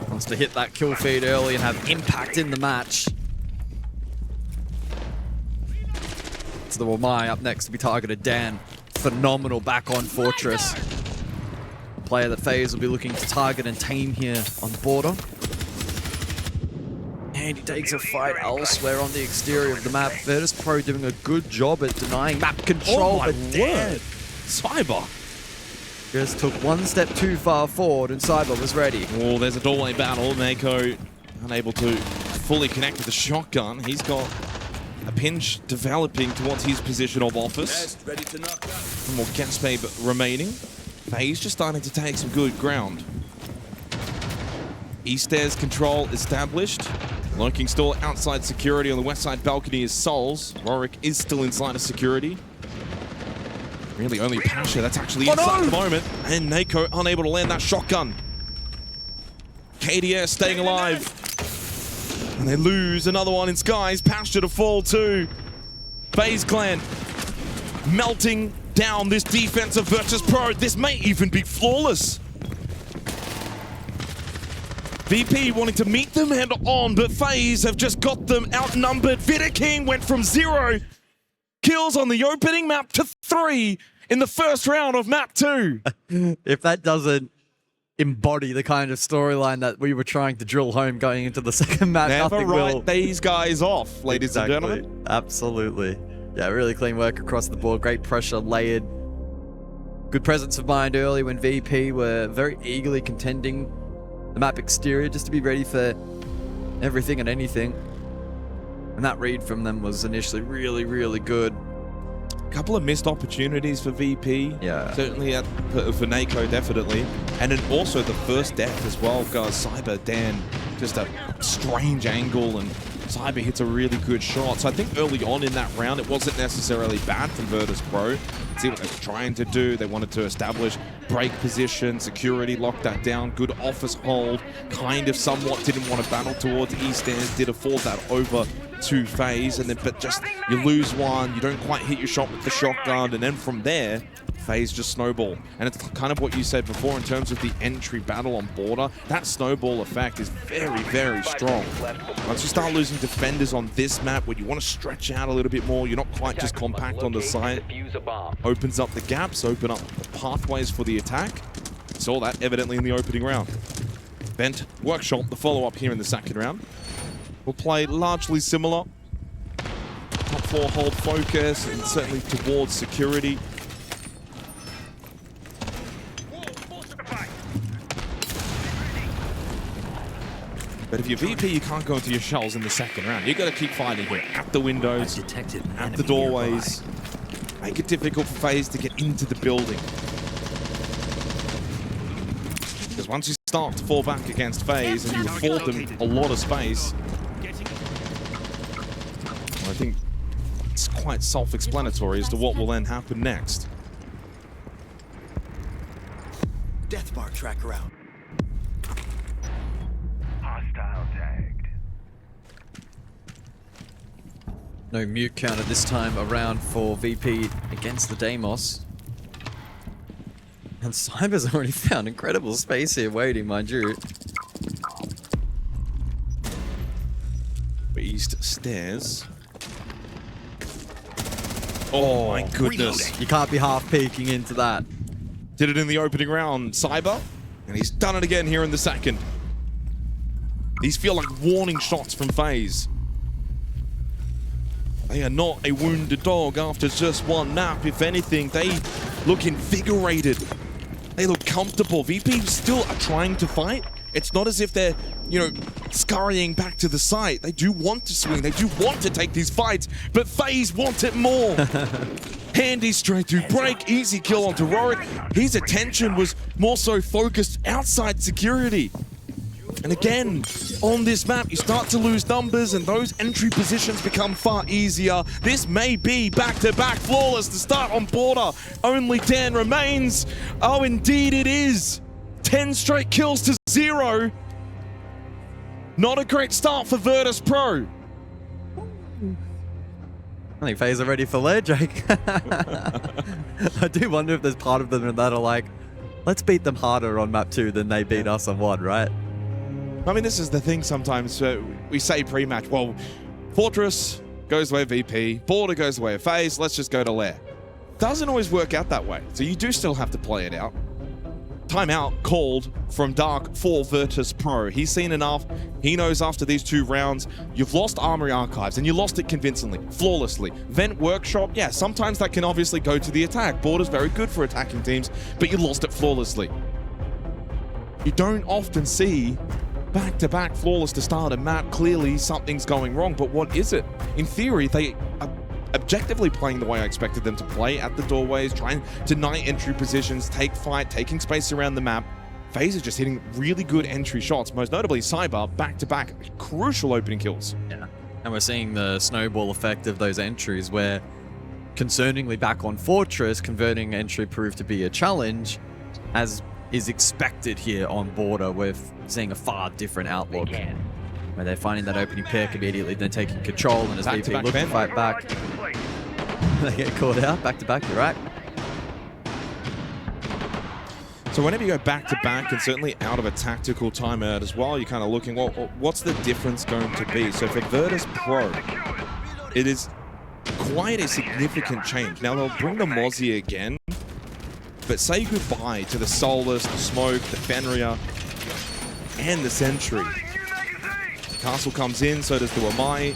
Wants to hit that kill feed early and have impact in the match. It's the Wamai up next to be targeted. Dan, phenomenal back on Fortress. Player that FaZe will be looking to target and tame here on the border. And he takes a fight elsewhere on the exterior of the map. Virtus.pro doing a good job at denying map control, but Dan, Cyber just took 1 step too far forward and Cyber was ready. Oh, there's a doorway battle. Nako unable to fully connect with the shotgun. He's got a pinch developing towards his position of office. Some more gas babe remaining. FaZe just starting to take some good ground. East stairs control established. Lurking still outside security on the west side balcony is Souls. Rorik is still inside of security. Really only Pasha that's actually inside at the moment. And Nako unable to land that shotgun. KDS staying alive. And they lose another one in Skies. Pasha to fall too. FaZe Clan melting down this defense of Virtus.pro. This may even be flawless. VP wanting to meet them head on, but FaZe have just got them outnumbered. King went from 0 kills on the opening map to 3 in the first round of map 2. If that doesn't embody the kind of storyline that we were trying to drill home going into the second map, Never nothing write will. these guys off, ladies and gentlemen. Absolutely. Yeah, really clean work across the board. Great pressure layered. Good presence of mind early when VP were very eagerly contending the map exterior just to be ready for everything and anything. And that read from them was initially really, really good. A couple of missed opportunities for VP. Yeah. Certainly for Nako, definitely. And then also the first death as well, guys. Cyber Dan, just a strange angle, and Cyber hits a really good shot. So I think early on in that round, it wasn't necessarily bad from Virtus.pro. See what they were trying to do. They wanted to establish break position, security, lock that down, good office hold, kind of somewhat didn't want to battle towards East Stairs, did afford that over to FaZe, and then but just you lose one, you don't quite hit your shot with the shotgun, and then from there, FaZe just snowball. And it's kind of what you said before in terms of the entry battle on border. That snowball effect is very, very strong. Once you start losing defenders on this map, where you want to stretch out a little bit more, you're not quite just compact on the site, opens up the gaps, open up the pathways for the attack. Saw that evidently in the opening round. Vent, Workshop, the follow-up here in the second round. Will play largely similar. Top 4 hold focus, and certainly towards security. But if you're VP, you can't go into your shells in the second round. You got to keep fighting here at the windows, at the doorways. Make it difficult for FaZe to get into the building. Because once you start to fall back against FaZe and you afford them a lot of space, I think it's quite self-explanatory as to what will then happen next. Death bar tracker out. Hostile tagged. No mute counter this time around for VP against the Deimos. And Cyber's already found incredible space here waiting, mind you. East stairs. Oh my goodness. You can't be half peeking into that. Did it in the opening round, Cyber. And he's done it again here in the second. These feel like warning shots from FaZe. They are not a wounded dog after just one nap. If anything, they look invigorated. They look comfortable. VP still are trying to fight. It's not as if they're, you know, scurrying back to the site. They do want to swing. They do want to take these fights, but FaZe want it more. Handy straight through break. Easy kill onto Rorik. His attention was more so focused outside security. And again, on this map, you start to lose numbers and those entry positions become far easier. This may be back-to-back flawless to start on border. Only 10 remains. Oh, indeed it is. 10 straight kills to 0. Not a great start for Virtus.pro. I think FaZe are ready for lair, Jake. I do wonder if there's part of them that are like, let's beat them harder on map 2 than they beat us on 1, right? I mean, this is the thing sometimes. We say pre-match, well, Fortress goes away VP, Border goes away FaZe, let's just go to lair. Doesn't always work out that way, so you do still have to play it out. Timeout called from Dark for Virtus.pro. He's seen enough. He knows after these 2 rounds, you've lost Armory Archives, and you lost it convincingly, flawlessly. Vent Workshop, yeah, sometimes that can obviously go to the attack. Border's very good for attacking teams, but you lost it flawlessly. You don't often see back-to-back flawless to start a map. Clearly, something's going wrong, but what is it? In theory, they are objectively playing the way I expected them to play, at the doorways, trying to night entry positions, take fight, taking space around the map. FaZe is just hitting really good entry shots, most notably Cyber, back-to-back crucial opening kills. Yeah. And we're seeing the snowball effect of those entries where, concerningly back on Fortress, converting entry proved to be a challenge, as is expected here on Border. We're seeing a far different outlook, where they're finding that opening pick immediately, then taking control, and as VP look to fight back, they get caught out. Back-to-back, you're right. So whenever you go back-to-back, and certainly out of a tactical timeout as well, you're kind of looking, well, what's the difference going to be? So for Virtus.pro, it is quite a significant change. Now, they'll bring the Mozzie again, but say goodbye to the Solus, the Smoke, the Fenrir, and the Sentry. Castle comes in, so does the Wamai,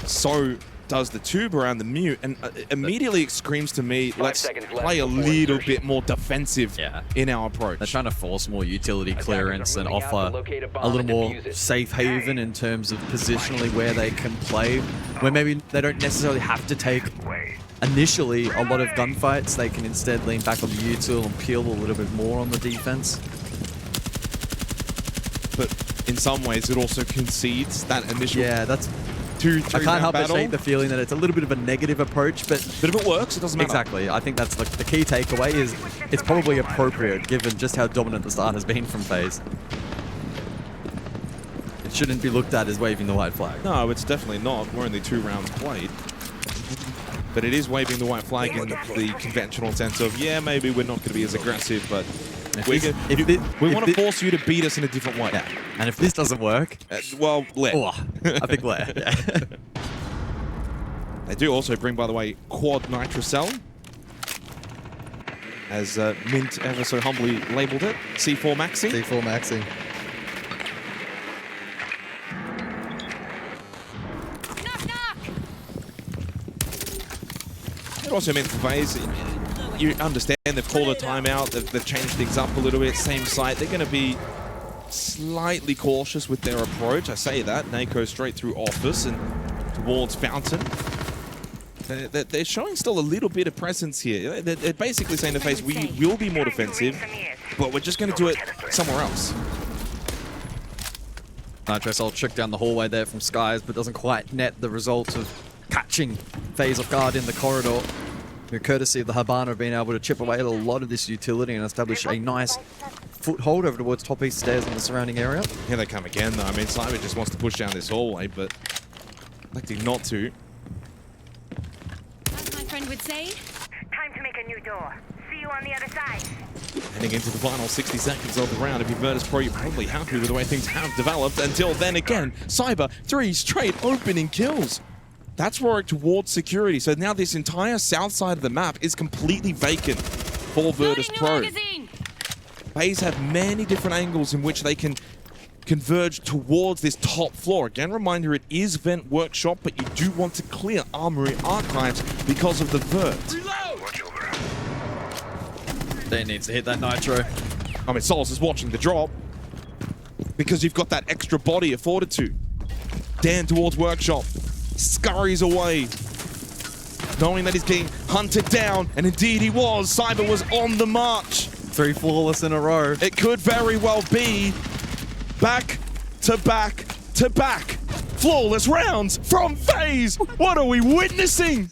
so does the Tube around the Mute, and immediately it screams to me, let's play a little bit more defensive in our approach. They're trying to force more utility clearance and offer a little more safe haven in terms of positionally where they can play, where maybe they don't necessarily have to take initially a lot of gunfights. They can instead lean back on the util and peel a little bit more on the defense. But in some ways, it also concedes that initial that's I can't help but shake the feeling that it's a little bit of a negative approach, but if it works, it doesn't matter. Exactly. I think that's the key takeaway is it's probably appropriate given just how dominant the start has been from FaZe. It shouldn't be looked at as waving the white flag. No, it's definitely not. We're only 2 rounds played. But it is waving the white flag in the conventional sense of, yeah, maybe we're not going to be as aggressive, but we want to force you to beat us in a different way. Yeah. And if this doesn't work... well, let. Oh, I think let. Yeah. They do also bring, by the way, Quad Nitrocell, as Mint ever so humbly labeled it. C4 Maxi. C4 Maxi. It also meant for FaZe, you understand they've called a timeout, they've changed things up a little bit, same site. They're going to be slightly cautious with their approach. I say that. Nako straight through Office and towards Fountain. They're showing still a little bit of presence here. They're basically saying to FaZe, we will be more defensive, but we're just going to do it somewhere else. Nitrocell trick down the hallway there from Skies, but doesn't quite net the result of catching FaZe off guard in the corridor. Courtesy of the Habana being able to chip away at a lot of this utility and establish a nice foothold over towards top east stairs in the surrounding area. Here they come again, though. I mean, Cyber just wants to push down this hallway, but electing not to. As my friend would say, Time to make a new door. See you on the other side. Heading into the final 60 seconds of the round. If you're Virtus.pro, you're probably happy with the way things have developed. Until then, again, Cyber, 3 straight opening kills. That's roaring towards security. So now this entire south side of the map is completely vacant for Virtus.pro. FaZe have many different angles in which they can converge towards this top floor. Again, reminder, it is Vent Workshop, but you do want to clear Armory Archives because of the Vert. They needs to hit that Nitro. I mean, Solus is watching the drop because you've got that extra body of Fortitude. Dan towards Workshop. Scurries away, knowing that he's getting hunted down, and indeed he was. Cyber was on the march. 3 flawless in a row. It could very well be back to back to back flawless rounds from FaZe. What are we witnessing?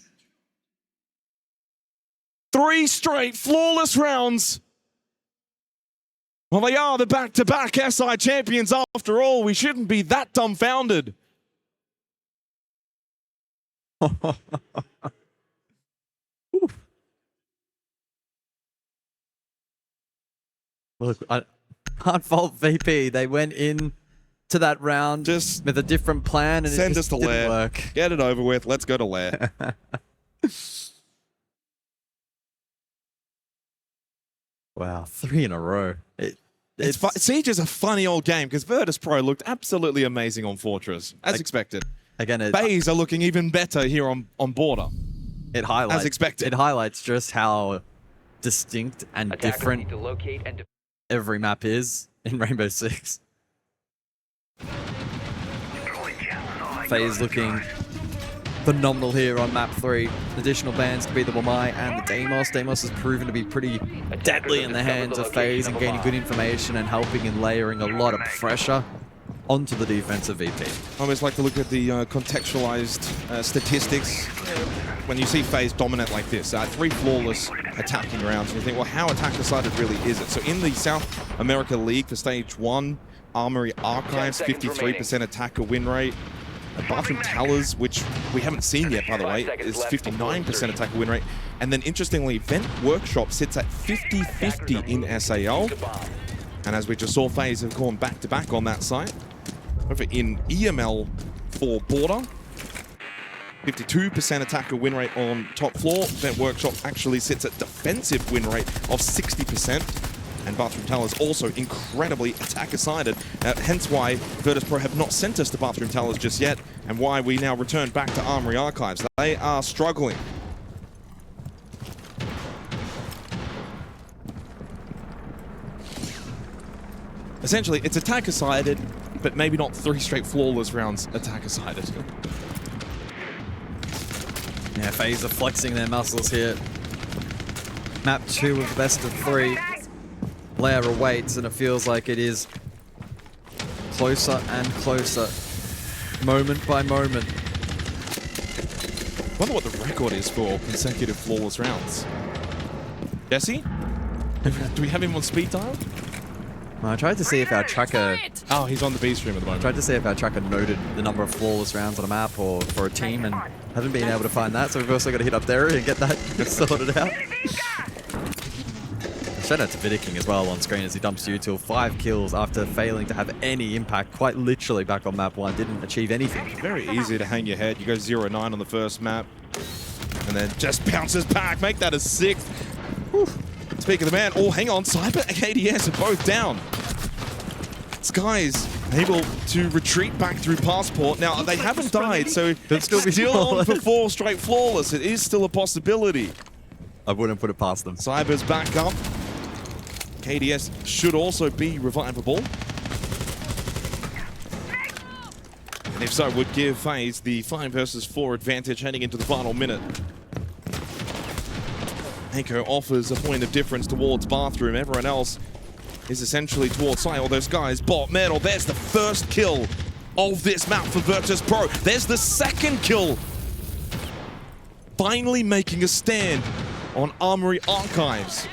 3 straight flawless rounds. Well, they are the back-to-back SI champions after all. We shouldn't be that dumbfounded. Look, I can't fault VP. They went in to that round just with a different plan, and send it us just to didn't Lair. work. Get it over with. Let's go to Lair. Wow, 3 in a row. Siege is a funny old game because Virtus.pro looked absolutely amazing on Fortress, as expected. Again, FaZe are looking even better here on Border. It highlights, as expected. It highlights just how distinct and different every map is in Rainbow Six. FaZe looking phenomenal here on map 3. Additional bans to be the Wamai and the Deimos. Deimos has proven to be pretty deadly in the hands of FaZe and gaining good information and helping and layering a lot of pressure onto the defensive VP. I always like to look at the contextualized statistics. When you see FaZe dominate like this, 3 flawless attacking rounds, and you think, well, how attack-decided really is it? So in the South America League for Stage 1, Armory Archives, 53% attacker win rate. Bathroom Towers, which we haven't seen yet, by the way, is 59% attacker win rate. And then, interestingly, Vent Workshop sits at 50-50 in SAL. And as we just saw, FaZe have gone back-to-back on that site. Over in EML for Porte, 52% attacker win rate on top floor. Vent Workshop actually sits at defensive win rate of 60%. And Bathroom Towers also incredibly attacker-sided, hence why Virtus.pro have not sent us to Bathroom Towers just yet, and why we now return back to Armory Archives. They are struggling. Essentially, it's attacker-sided, but maybe not 3 straight flawless rounds attacker-sided. Yeah, FaZe are flexing their muscles here. Map 2 of the best of 3. Layer awaits, and it feels like it is closer and closer, moment by moment. I wonder what the record is for consecutive flawless rounds. Jesse? Do we have him on speed dial? I tried to see if our tracker... Oh, he's on the B stream at the moment. Tried to see if our tracker noted the number of flawless rounds on a map or for a team, and haven't been able to find that, so we've also got to hit up there and get that sorted out. Shout out to Vidiking as well on screen as he dumps util 5 kills after failing to have any impact, quite literally back on map 1, didn't achieve anything. Very easy to hang your head. You go 0-9 on the first map, and then just bounces back. Make that a 6th. Whew. Speak of the man. Oh, hang on. Cyber and ADS are both down. Sky's able to retreat back through Passport. Now, they haven't died, so they're still on for 4 straight flawless. It is still a possibility. I wouldn't put it past them. Cyber's back up. KDS should also be revivable. And if so, would give FaZe the 5 versus 4 advantage heading into the final minute. Echo offers a point of difference towards Bathroom. Everyone else is essentially towards side. All those guys, bot metal. There's the first kill of this map for Virtus.pro. There's the second kill. Finally making a stand on Armory Archives.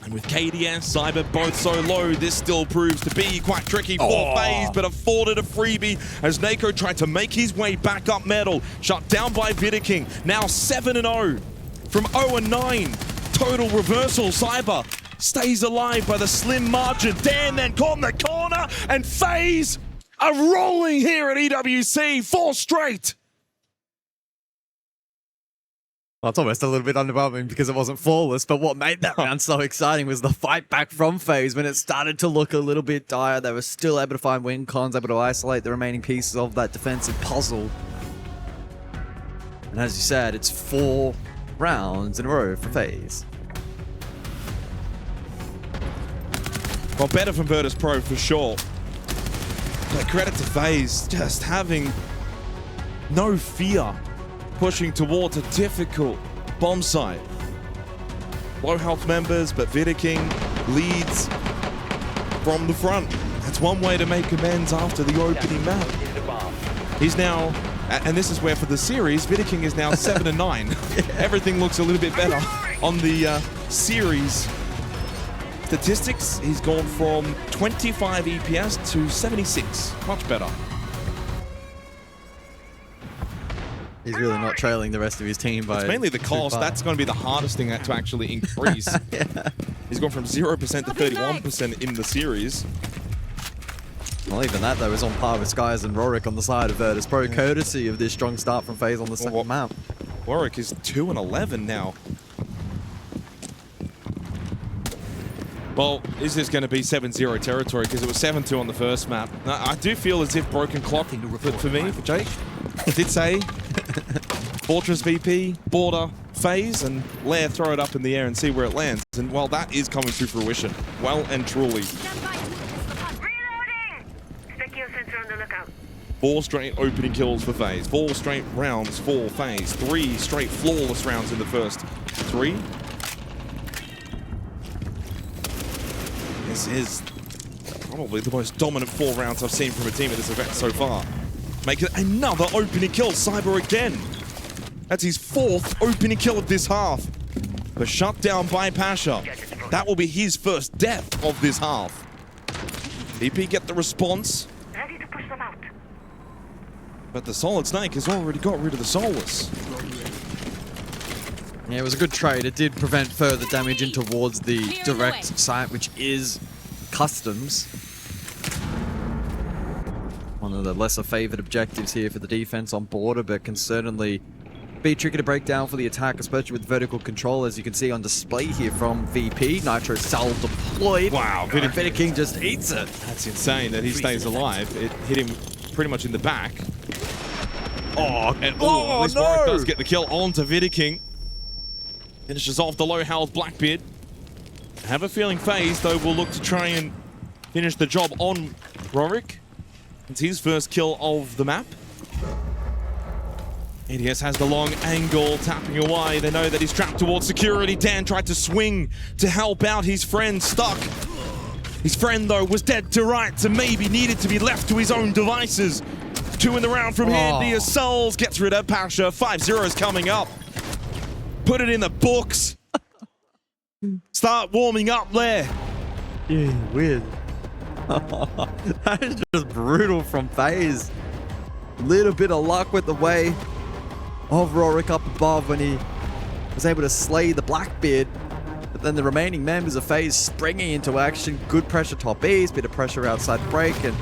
And with KDS, Cyber both so low, this still proves to be quite tricky for FaZe, but afforded a freebie as Nako tried to make his way back up metal. Shut down by Vidiking. Now 7-0 from 0-9. Total reversal. Cyber stays alive by the slim margin. Dan then caught in the corner, and FaZe are rolling here at EWC. 4 straight. Well, it's almost a little bit underwhelming because it wasn't flawless, but what made that round so exciting was the fight back from FaZe. When it started to look a little bit dire, they were still able to find win cons, able to isolate the remaining pieces of that defensive puzzle. And as you said, it's 4 rounds in a row for FaZe. Well, better from Virtus.pro for sure. But credit to FaZe, just having no fear, pushing towards a difficult bomb site. Low health members, but Vidiking leads from the front. That's one way to make amends after the opening map. He's now, and this is where for the series, Vidiking is now 7-9. Everything looks a little bit better on the series statistics. He's gone from 25 EPS to 76. Much better. He's really not trailing the rest of his team by... It's mainly the cost. That's going to be the hardest thing to actually increase. Yeah. He's gone from 0% to 31% in the series. Well, even that, though, is on par with Skies and Rorik on the side of Virtus.pro, courtesy of this strong start from FaZe on the second map. Warwick is 2-11 now. Well, is this going to be 7-0 territory? Because it was 7-2 on the first map. I do feel as if broken clock for me, for Jake. I did say Fortress VP, Border, FaZe, and Lair throw it up in the air and see where it lands. And, well, that is coming to fruition. Well and truly. Reloading! Secure sensor on the lookout. 4 straight opening kills for FaZe. 4 straight rounds for FaZe. 3 straight flawless rounds in the first 3. This is probably the most dominant 4 rounds I've seen from a team at this event so far. Make it another opening kill. Cyber again. That's his 4th opening kill of this half. But shut down by Pasha. That will be his first death of this half. VP get the response. Ready to push them out. But the Solid Snake has already got rid of the Soulless. Yeah, it was a good trade. It did prevent further damage in towards the direct site, which is Customs. One of the lesser favored objectives here for the defense on Porte, but can certainly be tricky to break down for the attack, especially with vertical control, as you can see on display here from VP. Nitro Cell deployed. Wow, Vidiking just eats it. That's insane that he stays alive. It hit him pretty much in the back. Oh, And oh this no! Warwick does get the kill onto Vidiking. Finishes off the low health Blackbeard. I have a feeling FaZe, though, will look to try and finish the job on Warwick. It's his first kill of the map. ADS has the long angle, tapping away. They know that he's trapped towards security. Dan tried to swing to help out his friend, stuck. His friend, though, was dead to rights and maybe needed to be left to his own devices. 2 in the round from Handy. Souls gets rid of Pasha. 5-0's coming up. Put it in the books. Start warming up there. Yeah, weird. That is just brutal from FaZe. Little bit of luck with the way of Rorik up above when he was able to slay the Blackbeard. But then the remaining members of FaZe springing into action. Good pressure top east, bit of pressure outside break, and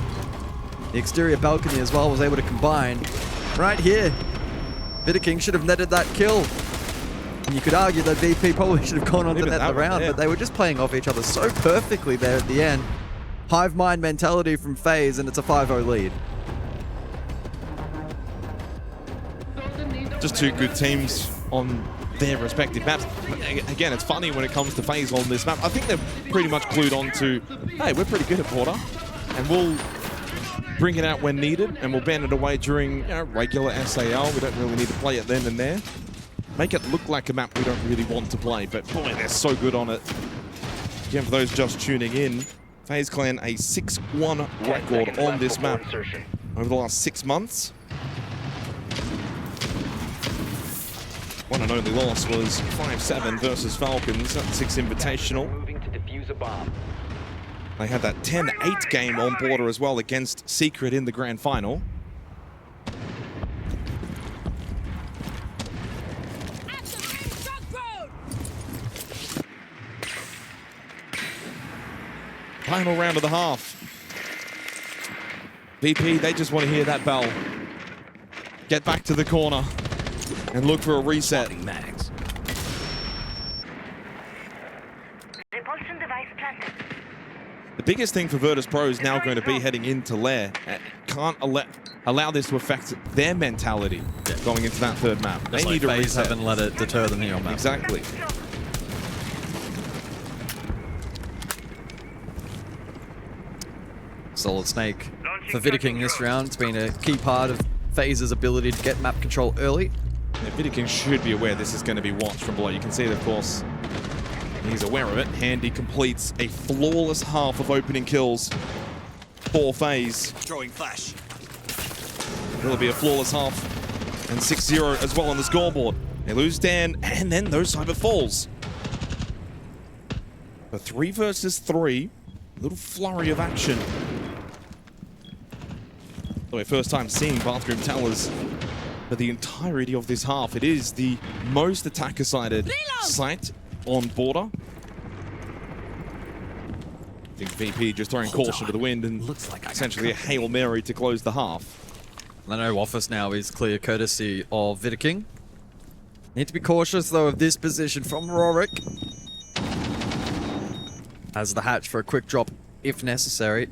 the exterior balcony as well was able to combine. Right here, Vidiking should have netted that kill. And you could argue that VP probably should have gone on to net the round, but they were just playing off each other so perfectly there at the end. Hive mind mentality from FaZe, and it's a 5-0 lead. Just 2 good teams on their respective maps. Again, it's funny when it comes to FaZe on this map. I think they're pretty much glued on to, hey, we're pretty good at Porte, and we'll bring it out when needed, and we'll ban it away during regular SAL. We don't really need to play it then and there. Make it look like a map we don't really want to play, but boy, they're so good on it. Again, for those just tuning in, FaZe Clan a 6-1 record on this map over the last 6 months. One and only loss was 5-7 versus Falcons at 6 Invitational. Moving to defuse a bomb. They had that 10-8 game on Porte as well against Secret in the grand final. Final round of the half. VP, they just want to hear that bell. Get back to the corner and look for a reset. Mags. Repulsion device planted. The biggest thing for Virtus.pro is now going to be heading into Lair. Can't allow this to affect their mentality going into that 3rd map. They need a reset. Haven't let it deter them here on map. Exactly. Solid Snake for Vidiking this round. It's been a key part of FaZe's ability to get map control early. Yeah, Vidiking should be aware this is going to be watched from below. You can see it, of course. He's aware of it. Handy completes a flawless half of opening kills for FaZe. Throwing flash. It'll be a flawless half. And 6-0 as well on the scoreboard. They lose Dan, and then those Cyber falls. A 3 versus 3. A little flurry of action. So first time seeing Bathroom Towers for the entirety of this half. It is the most attacker-sided site on Porte. I think VP just throwing caution to the wind and Looks like essentially a Hail Mary to close the half. Leno office now is clear courtesy of Vidiking. Need to be cautious though of this position from Rorik. Has the hatch for a quick drop if necessary.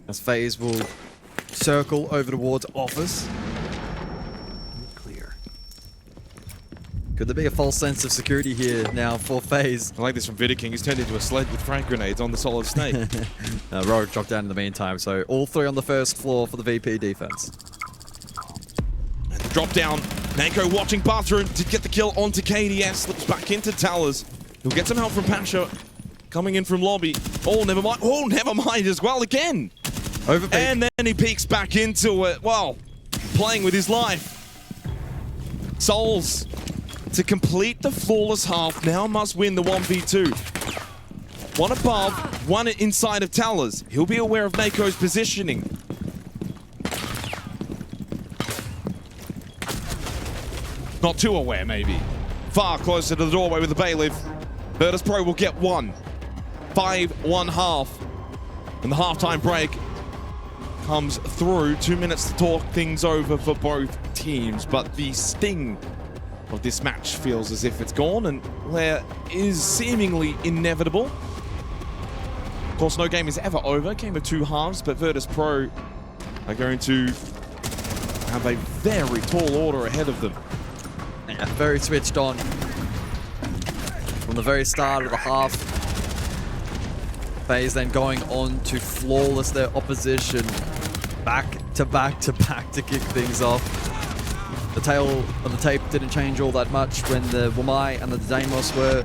As FaZe will circle over towards office. Clear. Could there be a false sense of security here now for FaZe? I like this from Vidiking. He's turned into a sled with frag grenades on the solid snake. Rogue dropped down in the meantime, so all three on the first floor for the VP defense. And the drop down. Nanko watching bathroom to get the kill onto KDS. Slips back into Towers. He'll get some help from Pasha. Coming in from lobby. Oh, never mind. Oh, never mind as well again. Overpeak. And then he peeks back into it. Well, playing with his life. Souls, to complete the flawless half, now must win the 1v2. One above, one inside of Towers. He'll be aware of Nako's positioning. Not too aware, maybe. Far closer to the doorway with the Bailiff. Virtus.pro will get one. 5-1 half. And the halftime break comes through. 2 minutes to talk things over for both teams. But the sting of this match feels as if it's gone, and Lair is seemingly inevitable. Of course, no game is ever over. Game of two halves, but Virtus.pro are going to have a very tall order ahead of them. Yeah, very switched on from the very start of the half. FaZe then going on to flawless their opposition back to back to back to kick things off. The tail of the tape didn't change all that much when the Wamai and the Deimos were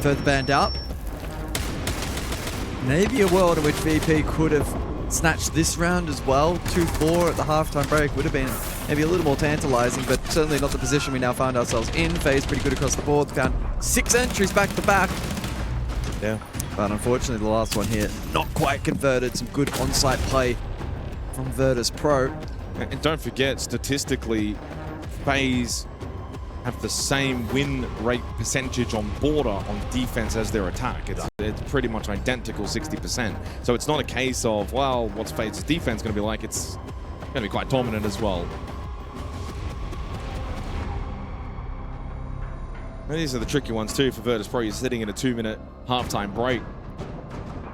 further banned out. Maybe a world in which VP could have snatched this round as well. 2-4 at the halftime break would have been maybe a little more tantalizing, but certainly not the position we now find ourselves in. FaZe pretty good across the board. Found 6 entries back to back. Yeah. But unfortunately, the last one here, not quite converted. Some good on-site play from Virtus.pro. And don't forget, statistically, FaZe have the same win rate percentage on border on defense as their attack. It's pretty much identical, 60%. So it's not a case of, well, what's FaZe's defense going to be like? It's going to be quite dominant as well. And these are the tricky ones too for Virtus.pro. You're sitting in a 2-minute halftime break,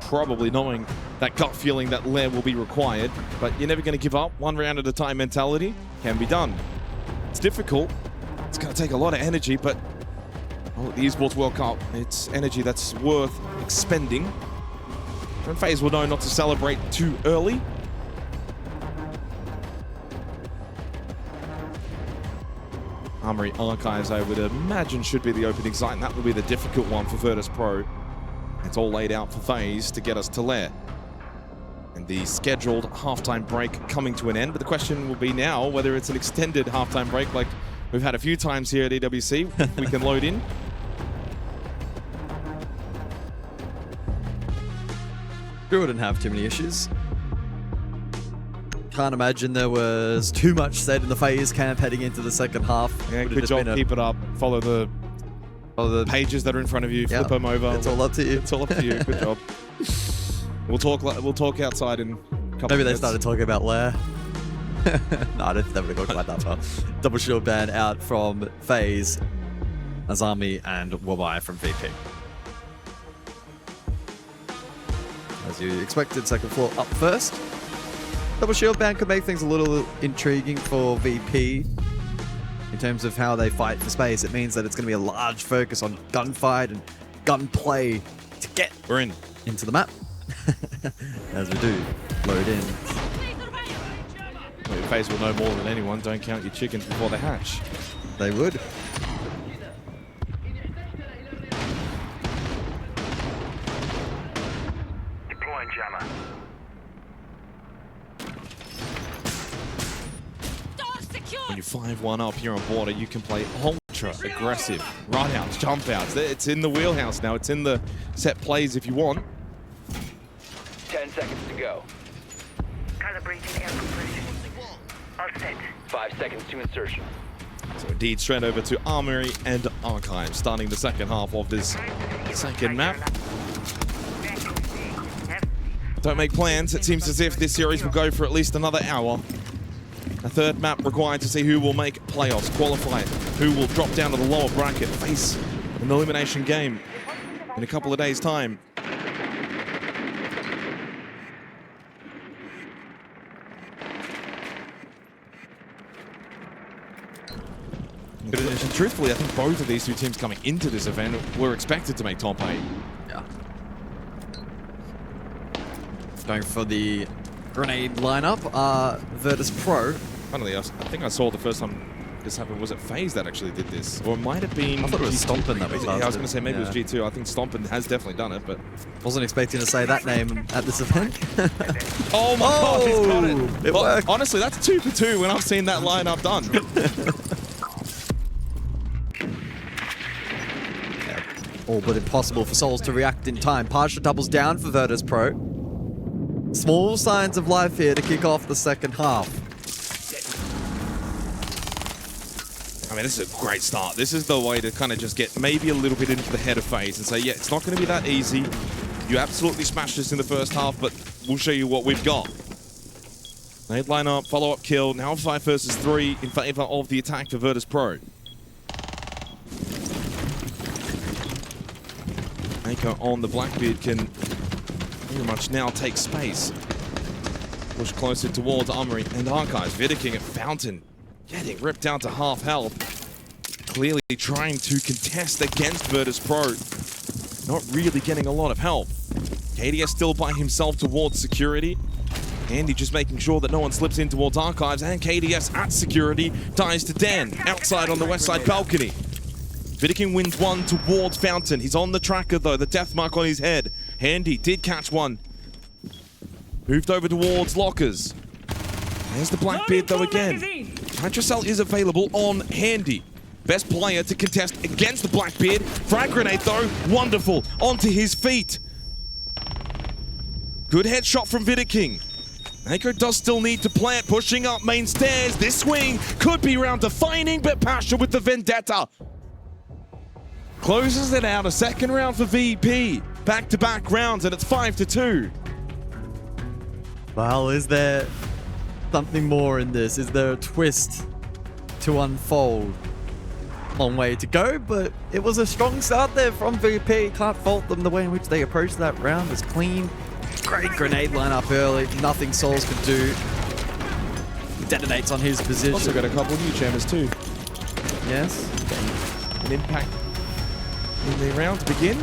probably knowing that gut feeling that Lair will be required, but you're never going to give up. One round at a time mentality can be done. It's difficult. It's going to take a lot of energy, but well, at the Esports World Cup, it's energy that's worth expending. And FaZe will know not to celebrate too early. Armory Archives, I would imagine, should be the opening site, and that will be the difficult one for Virtus.pro. It's all laid out for FaZe to get us to Lair. And the scheduled halftime break coming to an end, but the question will be now whether it's an extended halftime break like we've had a few times here at EWC. We can load in. We wouldn't have too many issues. Can't imagine there was too much said in the FaZe camp heading into the second half. Yeah, good job. Keep it up. Follow the pages that are in front of you. Yep. Flip them over. It's all up to you. It's all up to you. Good job. We'll talk outside in a couple Maybe of minutes. they started talking about Lair. No, I don't think they would have gone quite that far. Double shield ban out from FaZe, Azami, and Wamai from VP. As you expected, second floor up first. Double shield ban could make things a little intriguing for VP in terms of how they fight for space. It means that it's going to be a large focus on gunfight and gunplay to get into the map. As we do load in. Well, FaZe will know more than anyone. Don't count your chickens before they hatch. They would. Deploying jammer. When you're 5-1 up here on border, you can play ultra aggressive run outs, jump outs. It's in the wheelhouse now. It's in the set plays if you want. 10 seconds to go. Calibrating air compression. All set. 5 seconds to insertion. So indeed, straight over to Armory and Archive, starting the second half of this second map. Don't make plans. It seems as if this series will go for at least another hour. A third map required to see who will make playoffs, qualify, who will drop down to the lower bracket, face an elimination game in a couple of days' time. But truthfully, I think both of these two teams coming into this event were expected to make top 8. Yeah. Going for the grenade lineup, Virtus.pro. Funnily, I think I saw the first time this happened, was it FaZe that actually did this? Or it might have been... I thought it was G2. Stompin that we Yeah, I was going to say maybe yeah. it was G2. I think Stompin has definitely done it, but... Wasn't expecting to say that name at this event. Oh my god, he's got it! It worked. Honestly, that's 2 for 2 when I've seen that lineup done. All but impossible for Souls to react in time. Pasha doubles down for Virtus.pro. Small signs of life here to kick off the second half. I mean, this is a great start. This is the way to kind of just get maybe a little bit into the head of FaZe and say, yeah, it's not going to be that easy. You absolutely smashed this in the first half, but we'll show you what we've got. Nade lineup, follow-up kill. Now 5 versus 3 in favor of the attack for Virtus.pro. Mako on the Blackbeard can pretty much now take space. Push closer towards Armory and Archives. Vidiking at Fountain, getting ripped down to half health. Clearly trying to contest against Virtus.pro. Not really getting a lot of help. KDS still by himself towards security. Andy just making sure that no one slips in towards Archives, and KDS at security dies to Dan outside on the west side balcony. Vidiking wins one towards Fountain. He's on the tracker though, the death mark on his head. Handy did catch one. Moved over towards Lockers. There's the Blackbeard though again. Nitrocell is available on Handy. Best player to contest against the Blackbeard. Frag grenade though, wonderful. Onto his feet. Good headshot from Vidiking. Mako does still need to plant, pushing up main stairs. This swing could be round defining, but Pasha with the vendetta. Closes it out, a second round for VP. Back-to-back rounds, and it's 5-2. Well, is there something more in this? Is there a twist to unfold? Long way to go, but it was a strong start there from VP. Can't fault them. The way in which they approached that round was clean. Great grenade lineup early. Nothing Souls could do. Detonates on his position. Also got a couple of new jammers too. Yes. An impact in the round to begin.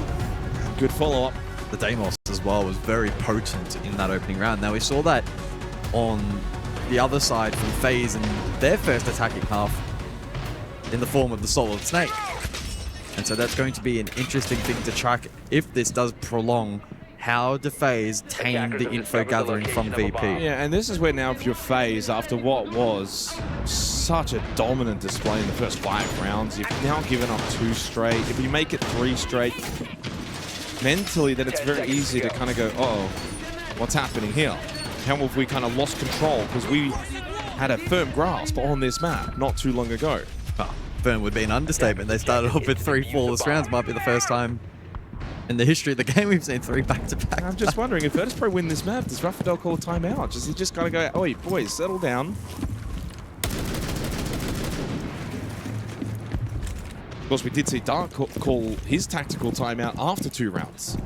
Good follow-up. The Deimos as well was very potent in that opening round. Now we saw that on the other side from FaZe in their first attacking half in the form of the Solid Snake. And so that's going to be an interesting thing to track if this does prolong. How do FaZe tame the info gathering from VP? Yeah, and this is where now if you're FaZe, after what was such a dominant display in the first 5 rounds, you've now given up 2 straight. If you make it 3 straight, mentally then it's very easy to kind of go, uh-oh, what's happening here? How have we kind of lost control? Because we had a firm grasp on this map not too long ago. Oh, firm would be an understatement. They started off with 3 flawless rounds. Might be the first time in the history of the game we've seen 3 back-to-back. I'm just wondering, if Virtus.pro win this map, does Raffadel call a timeout? Does he just kind of go, oh, boys, settle down? Of course, we did see Dark call his tactical timeout after 2 rounds.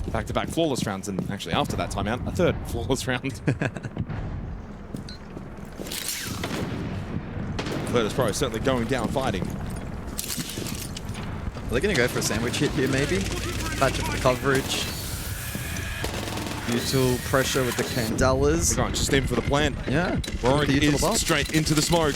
Back-to-back flawless rounds, and actually after that timeout, a 3rd flawless round. Virtus.pro certainly going down fighting. Are they going to go for a sandwich hit here, maybe? Patch up the coverage. Util pressure with the Candelas. They're going just in for the plant. Yeah. Roaring is straight into the smoke.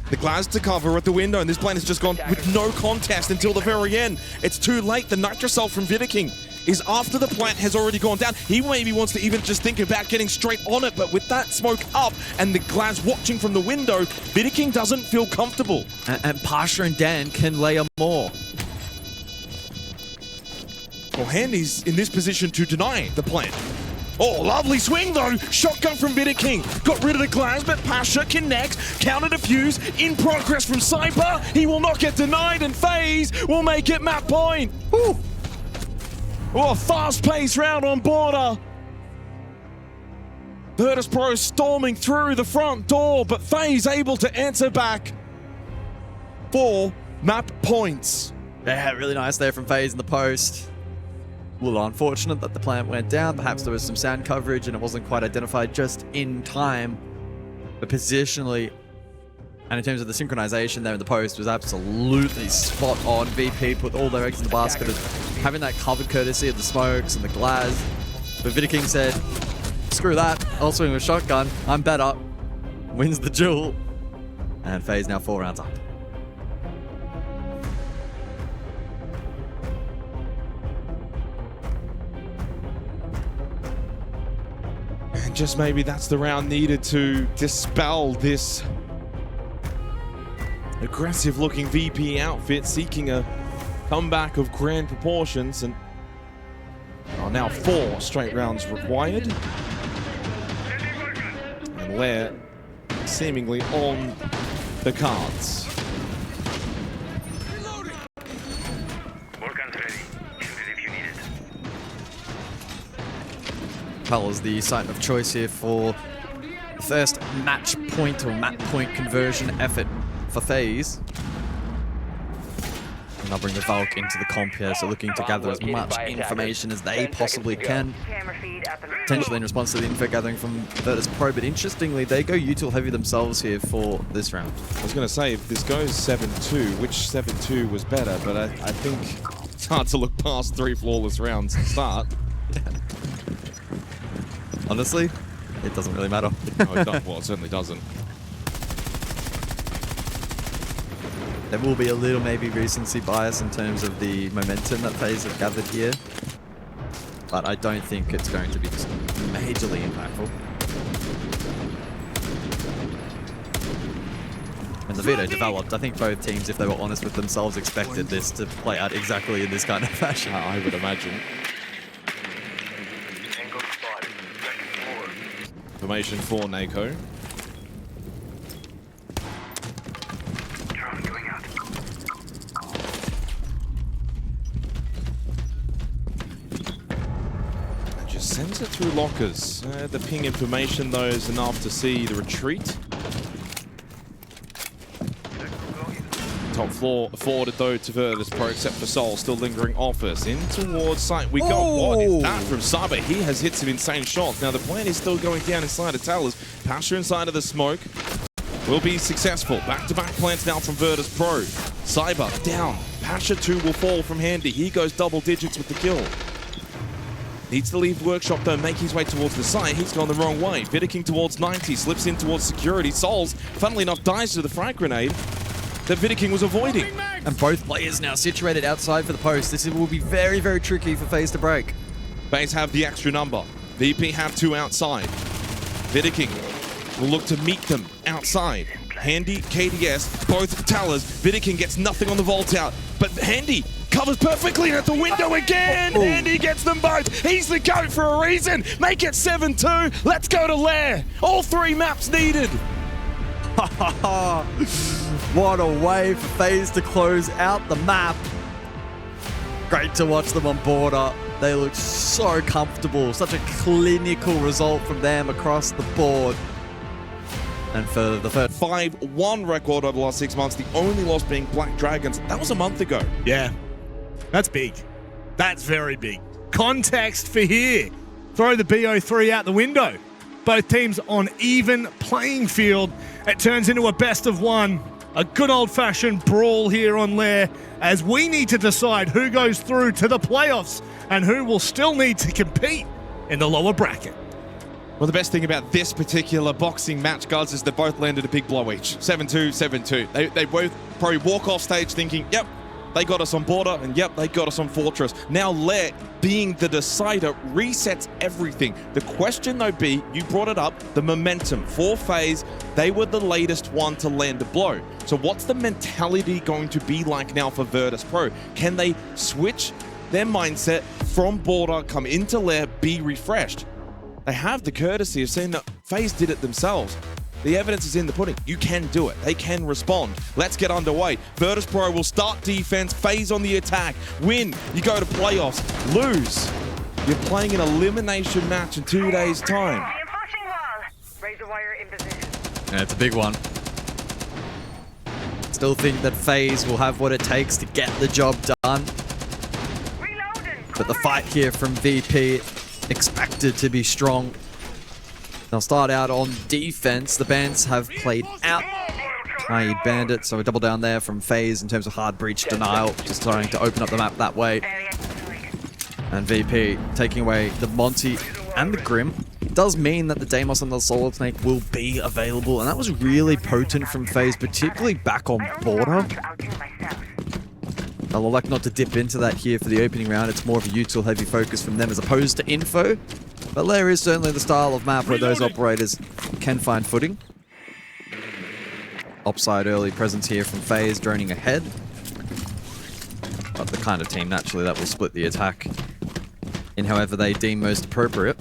The Glaz to cover at the window, and this plant has just gone with no contest until the very end. It's too late. The Nitrocell from Vidiking is after the plant has already gone down. He maybe wants to even just think about getting straight on it, but with that smoke up and the Glaz watching from the window, Vidiking doesn't feel comfortable. And Pasha and Dan can layer more. Well, Handy's in this position to deny the plant. Oh, lovely swing though. Shotgun from Vidiking. Got rid of the Glaz, but Pasha connects. Counter defuse in progress from Cypher. He will not get denied, and FaZe will make it map point. Whew. Oh, fast-paced round on Border. Virtus.pro storming through the front door, but FaZe able to answer back for map points. Yeah, really nice there from FaZe in the post. A little unfortunate that the plant went down. Perhaps there was some sound coverage and it wasn't quite identified just in time. But positionally, And in terms of the synchronization there in the post was absolutely spot on. VP put all their eggs in the basket of having that covered courtesy of the smokes and the glass. But Vidaking said, screw that, I'll swing with shotgun, I'm better. Wins the duel. And FaZe now 4 rounds up. And just maybe that's the round needed to dispel this aggressive looking VP outfit, seeking a comeback of grand proportions, and are now 4 straight rounds required. And Lair seemingly on the cards. Pal is the site of choice here for the first match point or map point conversion effort for FaZe. And they'll bring the Valk into the comp here, so looking to gather as much information as they possibly can. Potentially in response to the info gathering from Virtus.pro, but interestingly, they go util heavy themselves here for this round. I was going to say, if this goes 7-2, which 7-2 was better, but I think it's hard to look past 3 flawless rounds to start. Honestly, it doesn't really matter. No, it certainly doesn't. There will be a little maybe recency bias in terms of the momentum that FaZe have gathered here. But I don't think it's going to be majorly impactful. When the veto developed, I think both teams, if they were honest with themselves, expected this to play out exactly in this kind of fashion. I would imagine. Formation for Nako. Just sends it through lockers. The ping information, though, is enough to see the retreat. Top floor forwarded, though, to Virtus.pro, except for Sol, still lingering office. In towards site. We got what is that from Saber? He has hit some insane shots. Now, the plan is still going down inside of Towers. Pasha inside of the smoke. Will be successful. Back-to-back plants now from Virtus.pro. Cyber down. Pasha 2 will fall from Handy. He goes double digits with the kill. Needs to leave workshop, though, make his way towards the site. He's gone the wrong way. Vidaking towards 90, slips in towards security. Souls, funnily enough, dies to the frag grenade that Vidaking was avoiding. And both players now situated outside for the post. This will be very, very tricky for FaZe to break. FaZe have the extra number. VP have 2 outside. Vidaking will look to meet them outside. Handy, KDS, both towers. Vidaking gets nothing on the vault out, but Handy covers perfectly at the window again. Handy gets them both. He's the GOAT for a reason. Make it 7-2. Let's go to Lair. All 3 maps needed. What a way for FaZe to close out the map. Great to watch them on Porte. They look so comfortable. Such a clinical result from them across the board. And for the first 5-1 record over the last 6 months, the only loss being Black Dragons. That was a month ago. Yeah, that's big. That's very big. Context for here. Throw the BO3 out the window. Both teams on even playing field. It turns into a best of 1. A good old-fashioned brawl here on Lair as we need to decide who goes through to the playoffs and who will still need to compete in the lower bracket. Well, the best thing about this particular boxing match, guys, is they both landed a big blow each. 7-2, 7-2. They both probably walk off stage thinking, yep, they got us on Porte, and yep, they got us on Fortress. Now Lair, being the decider, resets everything. The question, though, B, you brought it up, the momentum. For FaZe, they were the latest one to land a blow. So what's the mentality going to be like now for Virtus.pro? Can they switch their mindset from Porte, come into Lair, be refreshed? They have the courtesy of seeing that FaZe did it themselves. The evidence is in the pudding. You can do it. They can respond. Let's get underway. Virtus.pro will start defense, FaZe on the attack. Win, you go to playoffs. Lose, you're playing an elimination match in 2 days' time. Yeah, it's a big one. Still think that FaZe will have what it takes to get the job done. But the fight here from VP expected to be strong. They'll start out on defense. The bands have played out i.e. Bandit, so a double down there from FaZe in terms of hard breach denial, just trying to open up the map that way. And VP taking away the Monty and the Grim. Does mean that the Deimos and the Solid Snake will be available, and that was really potent from FaZe, particularly back on Porte. I'll elect not to dip into that here for the opening round. It's more of a util heavy focus from them as opposed to info. But Lair is certainly the style of map where those operators can find footing. Upside early presence here from FaZe, droning ahead. But the kind of team naturally that will split the attack in however they deem most appropriate.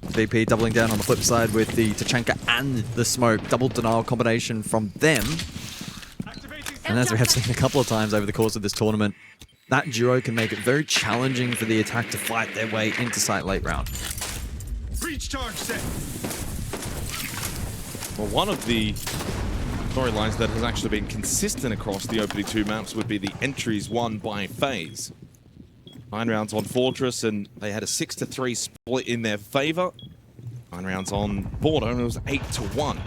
VP doubling down on the flip side with the Tachanka and the smoke. Double denial combination from them. And as we have seen a couple of times over the course of this tournament, that duo can make it very challenging for the attack to fight their way into site late round. Breach charge set. Well, one of the storylines that has actually been consistent across the opening 2 maps would be the entries won by FaZe. 9 rounds on Fortress, and they had a 6-3 split in their favor. 9 rounds on Porte, and it was 8-1.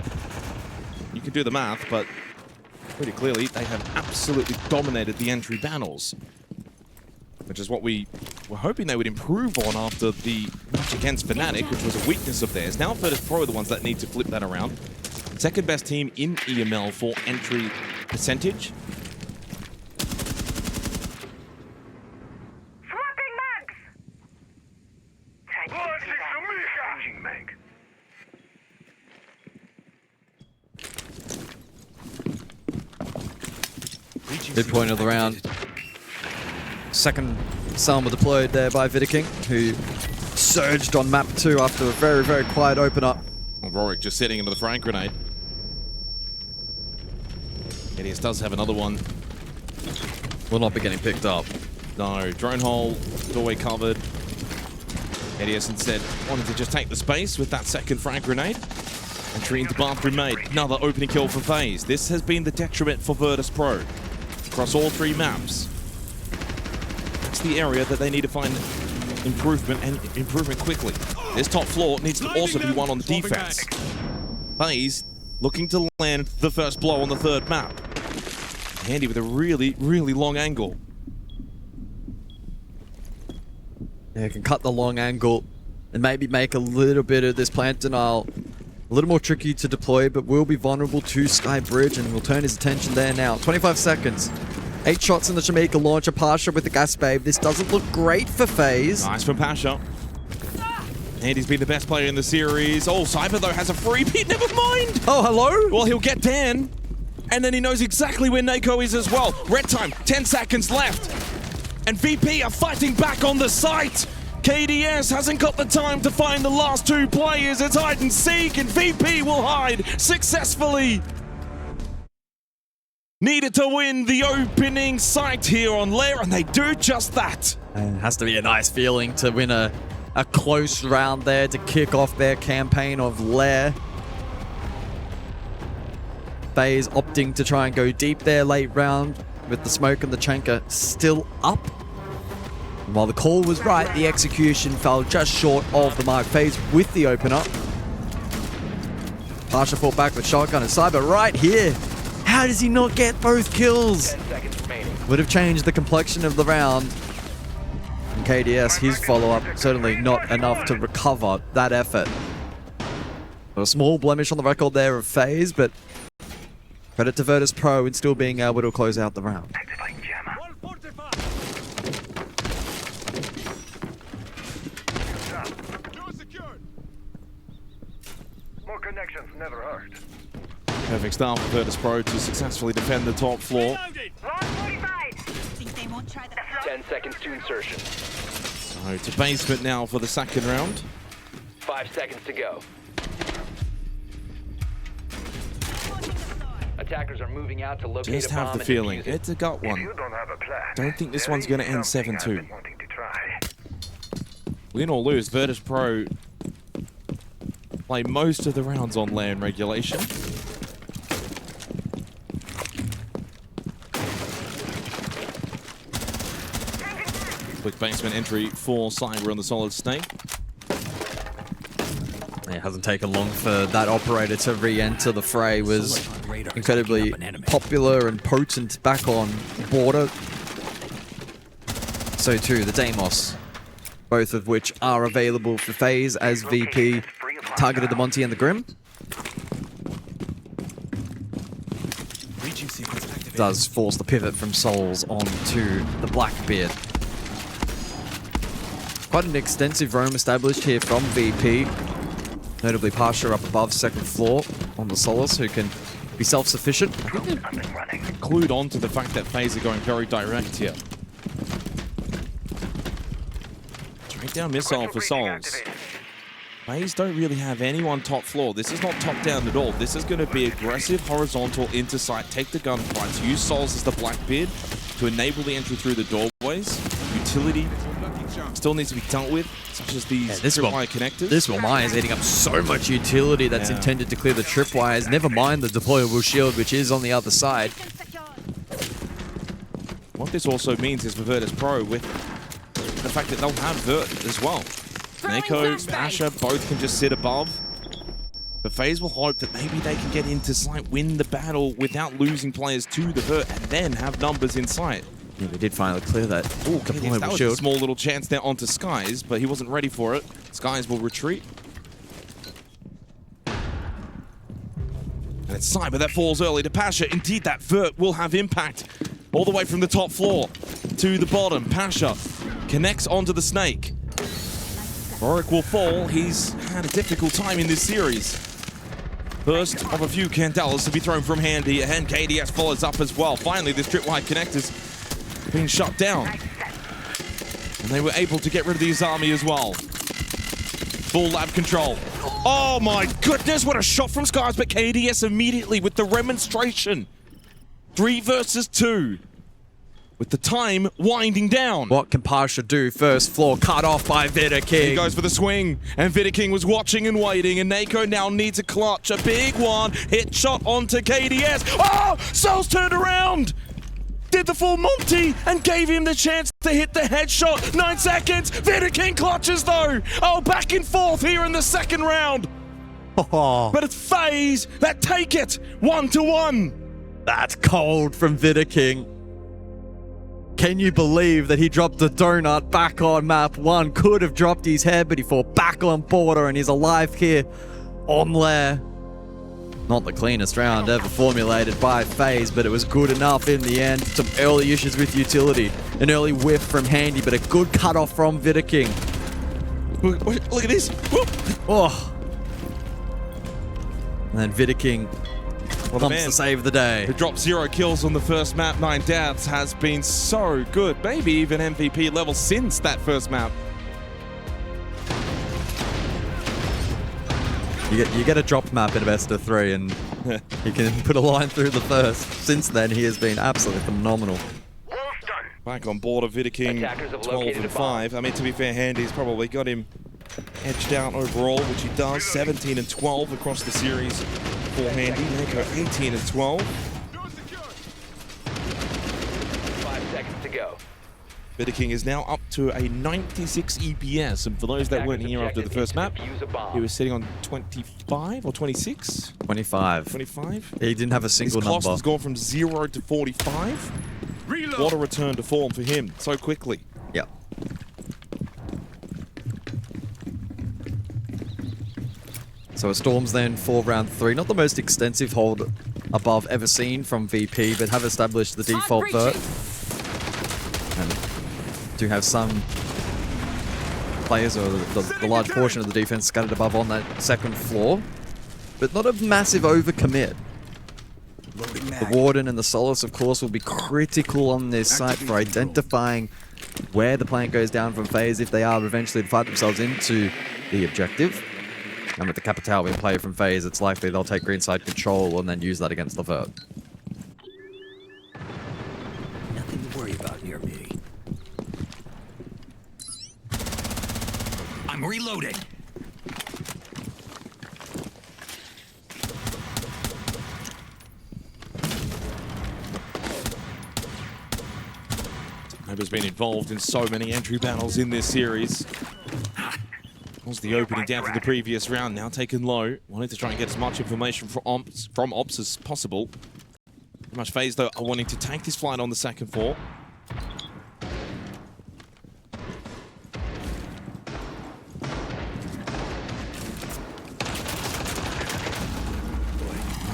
You can do the math, but pretty clearly they have absolutely dominated the entry battles, which is what we were hoping they would improve on after the match against Fnatic, which was a weakness of theirs. Now Virtus.pro are the ones that need to flip that around. Second best team in EML for entry percentage. Midpoint of the round. Second Salma deployed there by Vidiking, who surged on map 2 after a very, very quiet opener. Rorik just sitting into the frag grenade. Idius does have another one. Will not be getting picked up. No, drone hole, doorway covered. Idius instead wanted to just take the space with that second frag grenade. Entry into bathroom made. Another opening kill for FaZe. This has been the detriment for Virtus.pro across all 3 maps. That's the area that they need to find improvement, and improvement quickly. This top floor needs to also be won on the defense. FaZe looking to land the first blow on the 3rd map. Handy with a really, really long angle. Yeah, can cut the long angle and maybe make a little bit of this plant denial a little more tricky to deploy, but will be vulnerable to Sky Bridge, and will turn his attention there now. 25 seconds. 8 shots in the Jamaica launcher. Pasha with the gas babe. This doesn't look great for FaZe. Nice from Pasha. And he's been the best player in the series. Oh, Cyber, though, has a freebie. Never mind. Oh, hello? Well, he'll get Dan. And then he knows exactly where Nako is as well. Red time, 10 seconds left. And VP are fighting back on the site. KDS hasn't got the time to find the last 2 players. It's hide and seek, and VP will hide successfully. Needed to win the opening site here on Lair, and they do just that. It has to be a nice feeling to win a close round there to kick off their campaign of Lair. FaZe opting to try and go deep there late round with the smoke and the Chanka still up. And while the call was right, the execution fell just short of the mark. FaZe with the opener. Pasha fought back with shotgun and Cyber right here. How does he not get both kills? 10 seconds remaining. Would have changed the complexion of the round. And KDS, his follow-up, certainly not enough to recover that effort. A small blemish on the record there of FaZe, but credit to Virtus.pro in still being able to close out the round. Activating jammer. More connections never hurt. Perfect start for Virtus.pro to successfully defend the top floor. Think they won't try the 10 seconds to insertion. So to basement now for the 2nd round. 5 seconds to go. Attackers are moving out to locate Just a bomb have the and feeling. defuse it. It's a gut If one. you don't have a plan, Don't think this there one's is going to end something I've 7-2. been wanting to try. Win or lose, Virtus.pro play most of the rounds on land regulation. Quick basement entry for Cyber on the solid snake. It hasn't taken long for that operator to re-enter the fray. Was incredibly popular and potent back on Porte. So too the Deimos, both of which are available for FaZe as VP targeted the Monty and the Grim. Does force the pivot from Souls onto the Blackbeard. Quite an extensive roam established here from VP. Notably Pasha up above second floor on the Solace, who can be self-sufficient. Clued on to the fact that FaZe are going very direct here. Straight down missile for Souls. FaZe don't really have anyone top floor. This is not top down at all. This is going to be aggressive, horizontal, into sight, take the gunfights, use Souls as the Blackbeard to enable the entry through the doorways. Utility still needs to be dealt with, such as these tripwire connectors. This Wire is eating up so much utility that's intended to clear the tripwires. Never mind the deployable shield, which is on the other side. What this also means is for Virtus.pro, with the fact that they'll have Vert as well. Neko, Pasha, both can just sit above. But FaZe will hope that maybe they can get into sight, win the battle without losing players to the Vert, and then have numbers in sight. Yeah, we did finally clear that. Ooh, that was a small little chance there onto Skies, but he wasn't ready for it. Skies will retreat. And it's Cyber that falls early to Pasha. Indeed, that Vert will have impact all the way from the top floor to the bottom. Pasha connects onto the Snake. Warwick will fall. He's had a difficult time in this series. First of a few Candelas to be thrown from Handy, and KDS follows up as well. Finally, this tripwire connector's been shut down. And they were able to get rid of the Izami as well. Full lab control. Oh my goodness, what a shot from Skies, but KDS immediately with the remonstration. 3 versus 2. With the time winding down. What can Pasha do? First floor cut off by Vidaking. He goes for the swing, and Vidaking was watching and waiting, and Neko now needs a clutch. A big one. Hit shot onto KDS. Oh! Souls turned around! Did the full Monty and gave him the chance to hit the headshot. 9 seconds. Vidaking clutches though. Oh, back and forth here in the second round. But it's FaZe that take it 1-1. That's cold from Vidaking. Can you believe that he dropped the donut back on map 1? Could have dropped his head, but he fought back on Porte and he's alive here on Lair. Not the cleanest round ever formulated by FaZe, but it was good enough in the end. Some early issues with utility. An early whiff from Handy, but a good cutoff from Vidaking. Look at this. Whoop. Oh. And then Vidaking comes to save the day. Who dropped 0 kills on the first map, 9 deaths, has been so good. Maybe even MVP level since that first map. You get a drop map in a best of 3 and you can put a line through the first. Since then, he has been absolutely phenomenal. Back on board of Vidaking, 12 and 5. I mean, to be fair, Handy's probably got him edged out overall, which he does. 17 and 12 across the series for Handy. Neko 18 and 12. 5 seconds to go. Vidaking is now up to a 96 EPS, and for those that weren't here after the first map, he was sitting on 25 or 26? 25. 25? He didn't have a single His cost number. has gone from 0 to 45. What a return to form for him so quickly. Yep. So a Storms then for round 3. Not the most extensive hold above ever seen from VP, but have established the default vert. And do have some players, or the large portion of the defense scattered above on that second floor, but not a massive overcommit. The Warden and the Solace, of course, will be critical on this site for identifying where the plant goes down from FaZe if they are eventually to fight themselves into the objective. And with the Capital being played from FaZe, it's likely they'll take green side control and then use that against the vert. Nothing to worry about near me. I'm reloading. Has been involved in so many entry battles in this series. Was the opening down from the previous round, now taken low. Wanted to try and get as much information from Ops as possible. Pretty much FaZe, though, are wanting to take this flight on the second floor.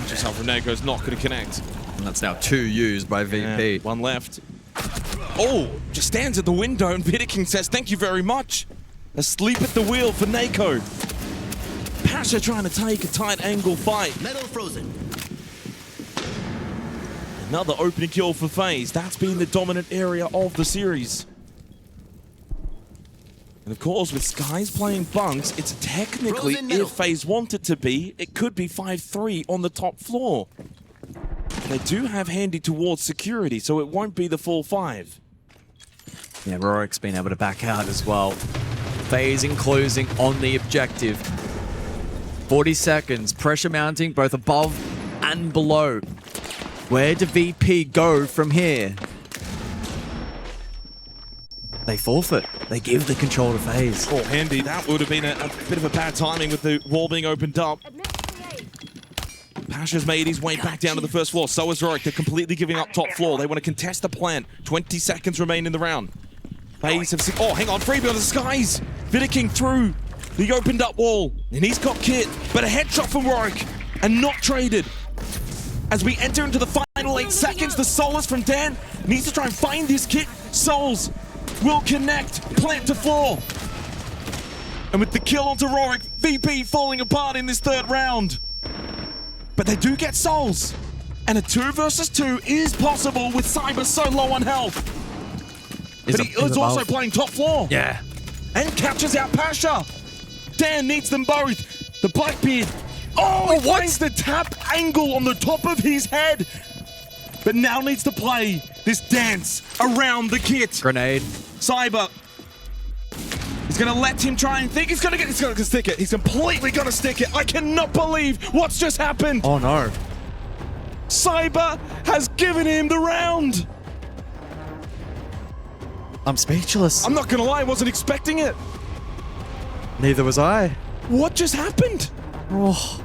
Just how Renego's not going to connect. And that's now 2 used by VP. Yeah, one left. Oh, just stands at the window and Vidiking says, thank you very much. Asleep at the wheel for Nako. Pasha trying to take a tight angle fight. Metal frozen. Another opening kill for FaZe. That's been the dominant area of the series. And of course, with Skies playing bunks, it's technically, if FaZe want it to be, it could be 5-3 on the top floor. They do have handy towards security, so it won't be the full 5. Yeah, Rorik's been able to back out as well. FaZe in closing on the objective. 40 seconds, pressure mounting both above and below. Where do VP go from here? They forfeit. They give the control to FaZe. Oh, handy. That would have been a bit of a bad timing with the wall being opened up. Pasha's made his way back down to the first floor. So is Rorik. They're completely giving up top floor. They want to contest the plant. 20 seconds remain in the round. FaZe have seen... Oh, hang on. Freebie on the Skies. Vidiking through the opened up wall. And he's got kit. But a headshot from Rorik. And not traded. As we enter into the final 8 seconds, the Solus from Dan needs to try and find his kit. Souls will connect. Plant to floor. And with the kill onto Rorik, VP falling apart in this 3rd round. But they do get Souls. And a 2 versus 2 is possible with Cyber so low on health. But he is also playing top floor. Yeah. And catches out Pasha. Dan needs them both. The Blackbeard. Oh, he finds the tap angle on the top of his head. But now needs to play this dance around the kit. Grenade. Cyber. He's going to let him try and think. He's going to stick it. He's completely going to stick it. I cannot believe what's just happened. Oh, no. Cyber has given him the round. I'm speechless. I'm not going to lie. I wasn't expecting it. Neither was I. What just happened? Oh.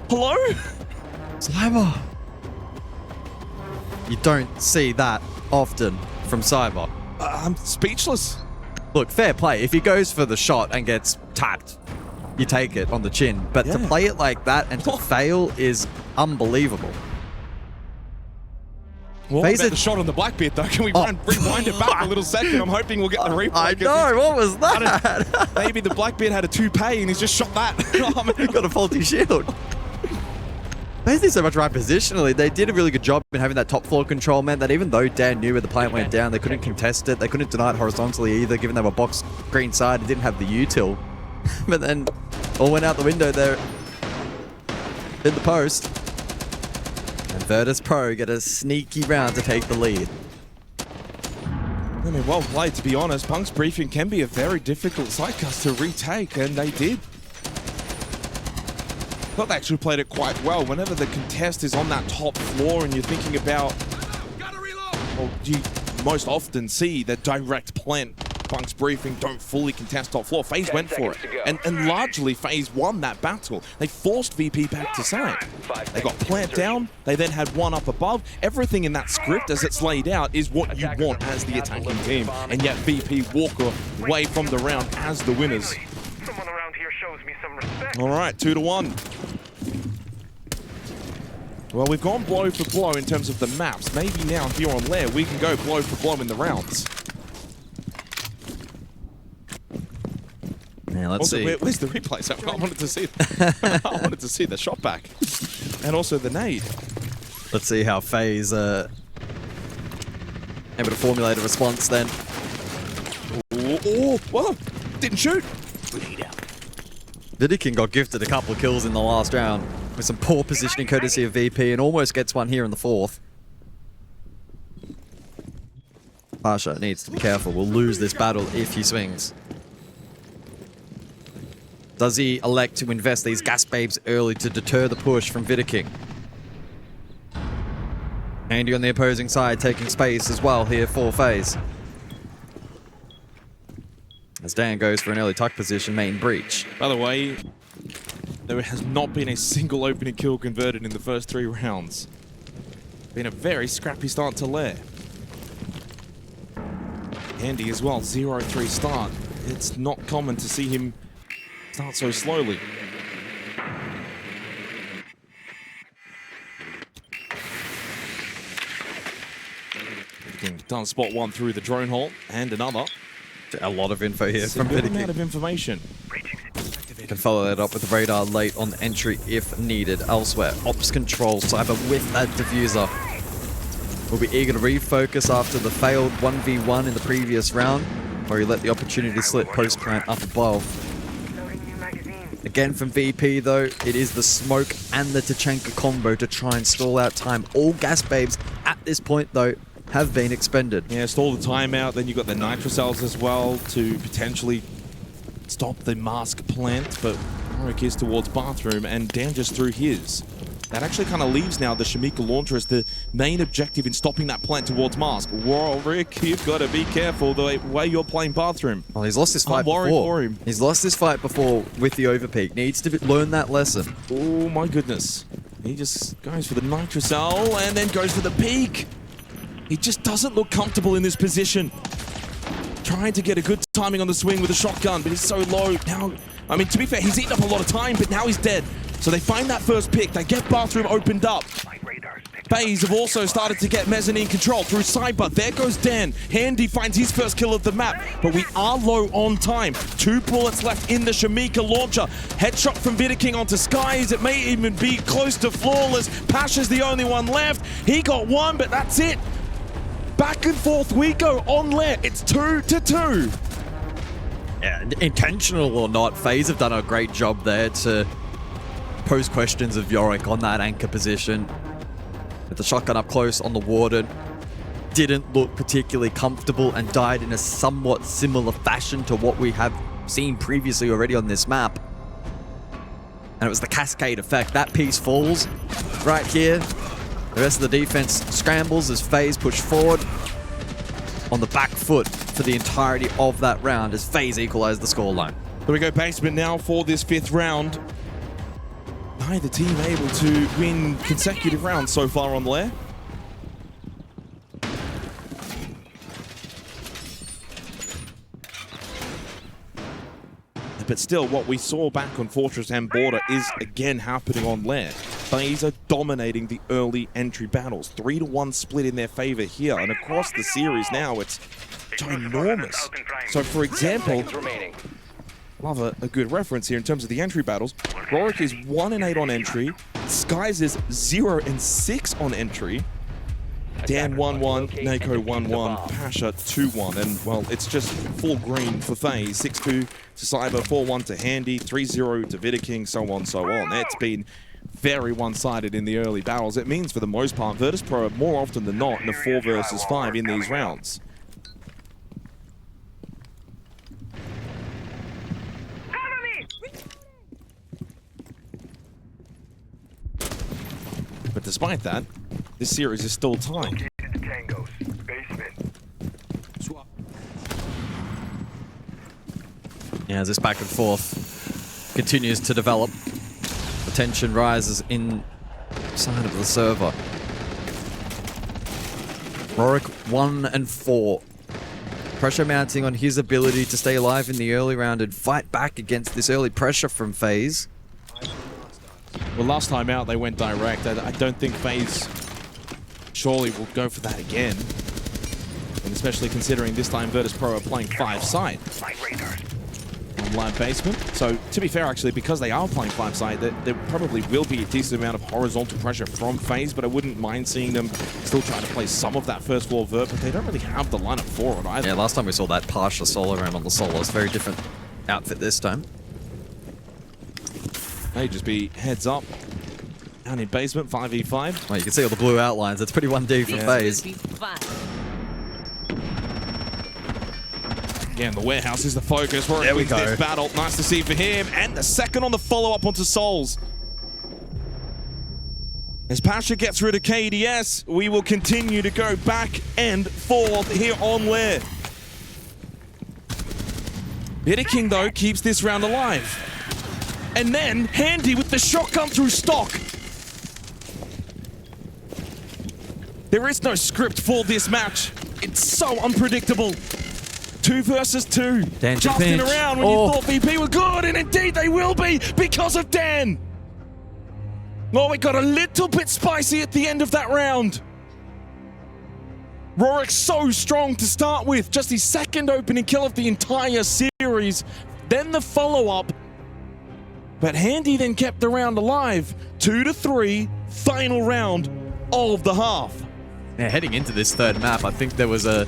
Hello? Cyber. You don't see that often from Cyber. I'm speechless. Look, fair play. If he goes for the shot and gets tapped, you take it on the chin. But to play it like that and to fail is unbelievable. What about the shot on the Blackbeard, though? Can we rewind it back a little second? I'm hoping we'll get the replay. I know. What was that? Maybe the Blackbeard had a toupee and he's just shot that. He got a faulty shield. FaZe did so much right positionally. They did a really good job in having that top floor control, man, that even though Dan knew where the plant went down, they couldn't contest it. They couldn't deny it horizontally either, given they were box green side. It didn't have the util. But then all went out the window there in the post. And Virtus.pro get a sneaky round to take the lead. I mean, well played, to be honest. Punk's briefing can be a very difficult sidecast to retake, and they did. I thought they actually played it quite well. Whenever the contest is on that top floor and you're thinking about... Well, you most often see the direct plant. Punk's briefing don't fully contest top floor. FaZe went for it. And largely, FaZe won that battle. They forced VP back to side. They got plant down. They then had one up above. Everything in that script, as it's laid out, is what you want as the attacking team. And yet VP walk away from the round as the winners. Someone around here shows me some respect. All right, 2-1. Well, we've gone blow for blow in terms of the maps. Maybe now here on Lair, we can go blow for blow in the rounds. Now let's Also, see. where's the replay? So I wanted to see. I wanted to see the shot back, and also the nade. Let's see how FaZe able to formulate a response then. Oh, well, didn't shoot. Vidiking got gifted a couple of kills in the last round with some poor positioning courtesy of VP and almost gets one here in the 4th. Pasha needs to be careful. We'll lose this battle if he swings. Does he elect to invest these gas babes early to deter the push from Vidiking? Andy on the opposing side taking space as well here for FaZe. As Dan goes for an early tuck position, main breach. By the way, there has not been a single opening kill converted in the first 3 rounds. Been a very scrappy start to Lair. Andy as well, 0-3 start. It's not common to see him start so slowly. Done spot 1 through the drone hole, and another. A lot of info here It's a from good Vidiking. amount of information. Can follow that up with radar late on entry if needed. Elsewhere, Ops Control, Cyber with that diffuser. Will be eager to refocus after the failed 1v1 in the previous round, where he let the opportunity slip post-plant up above. Again from VP though, it is the smoke and the Tachanka combo to try and stall out time. All gas babes at this point though have been expended. Yeah, stall the timeout, then you've got the nitro cells as well to potentially stop the mask plant, but Warwick is towards bathroom and Dan just threw his. That actually kind of leaves now the Shamika launcher as the main objective in stopping that plant towards mask. Warwick, you've got to be careful the way you're playing bathroom. Well, he's lost this fight I'm worried before. for him. He's lost this fight before with the overpeak. Needs to learn that lesson. Oh my goodness. He just goes for the nitro cell and then goes for the peak. He just doesn't look comfortable in this position. Trying to get a good timing on the swing with a shotgun, but he's so low. Now, I mean, to be fair, he's eaten up a lot of time, but now he's dead. So they find that first pick. They get bathroom opened up. FaZe have also started to get mezzanine control through Cyber. There goes Dan. Handy finds his first kill of the map, but we are low on time. 2 bullets left in the Shamika launcher. Headshot from Vidiking onto Skies. It may even be close to flawless. Pasha's the only one left. He got 1, but that's it. Back and forth we go on Lair. It's 2-2. Yeah, intentional or not, FaZe have done a great job there to pose questions of Yorick on that anchor position. With the shotgun up close on the Warden. Didn't look particularly comfortable and died in a somewhat similar fashion to what we have seen previously already on this map. And it was the cascade effect. That piece falls right here. The rest of the defense scrambles as FaZe push forward on the back foot for the entirety of that round as FaZe equalize the scoreline. Here we go, basement now for this 5th round. Neither team able to win consecutive rounds so far on Lair. But still, what we saw back on Fortress and Border is again happening on Lair. FaZe are dominating the early entry battles. 3-1 split in their favor here, and across the series now, it's ginormous. So, for example, love a good reference here in terms of the entry battles. Rorik is 1-8 on entry. Skies is 0-6 on entry. Dan 1-1, Nako 1-1, Pasha 2-1, and well, it's just full green for FaZe. 6-2 to Cyber, 4-1 to Handy, 3-0 to Vidiking, so on, so on. It's been very one-sided in the early battles. It means for the most part, Virtus.pro are more often than not in a 4 versus 5 in these rounds. But despite that, this series is still tied. Yeah, as this back and forth continues to develop, the tension rises inside of the server. Rorik 1-4. Pressure mounting on his ability to stay alive in the early round and fight back against this early pressure from FaZe. Well, last time out, they went direct. I don't think FaZe surely will go for that again. And especially considering this time Virtus.pro are playing 5-side on live basement. So, to be fair, actually, because they are playing 5-side, there probably will be a decent amount of horizontal pressure from FaZe, but I wouldn't mind seeing them still try to play some of that first floor vert, but they don't really have the lineup for it either. Yeah, last time we saw that Pasha solo round on the Solos. Very different outfit this time. May just be heads up. Down in basement, 5v5. Well, you can see all the blue outlines. It's pretty 1D for FaZe. Again, the warehouse is the focus. There we go. This battle. Nice to see for him. And the second on the follow-up onto Souls. As Pasha gets rid of KDS, we will continue to go back and forth here on Lair. Bitter King, though, keeps this round alive. And then Handy with the shotgun through stock. There is no script for this match. It's so unpredictable. 2 versus 2. Dan Just in pinch. around when you thought VP were good, and indeed they will be because of Dan. Oh, it got a little bit spicy at the end of that round. Rorik so strong to start with, just his second opening kill of the entire series. Then the follow-up. But Handy then kept the round alive. 2-3, final round of the half. Yeah, heading into this third map, I think there was a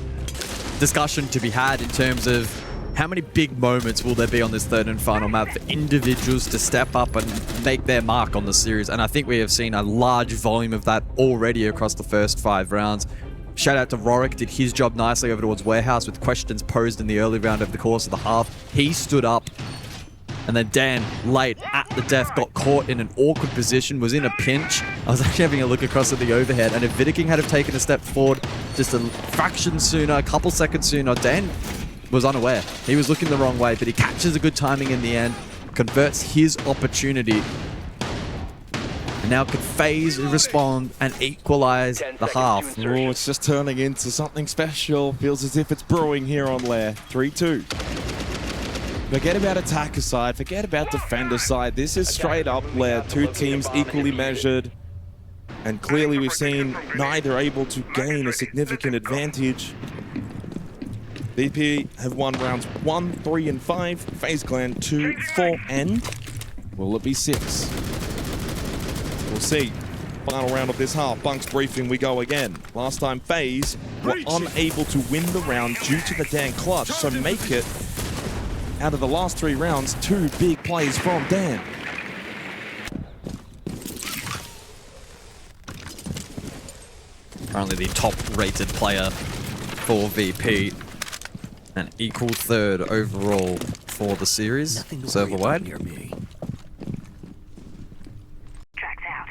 discussion to be had in terms of how many big moments will there be on this third and final map for individuals to step up and make their mark on the series. And I think we have seen a large volume of that already across the first 5 rounds. Shout out to Rorik, did his job nicely over towards Warehouse with questions posed in the early round over the course of the half. He stood up. And then Dan, late at the death, got caught in an awkward position, was in a pinch. I was actually having a look across at the overhead, and if Vidiking had have taken a step forward just a fraction sooner, a couple seconds sooner, Dan was unaware. He was looking the wrong way, but he catches a good timing in the end, converts his opportunity. And now can FaZe respond and equalize the half. Oh, it's just turning into something special. Feels as if it's brewing here on Lair. 3-2. Forget about attacker side, forget about defender side. This is straight up Lair. 2 teams equally measured. And clearly we've seen neither able to gain a significant advantage. VP have won rounds 1, 3, and 5. FaZe Clan 2, 4, and will it be 6? We'll see. Final round of this half. Bunks briefing, we go again. Last time FaZe were unable to win the round due to the Dan clutch, so make it out of the last 3 rounds, 2 big plays from Dan. Currently the top-rated player for VP. An equal third overall for the series, Nothing to worry server-wide. about near me. Tracks out.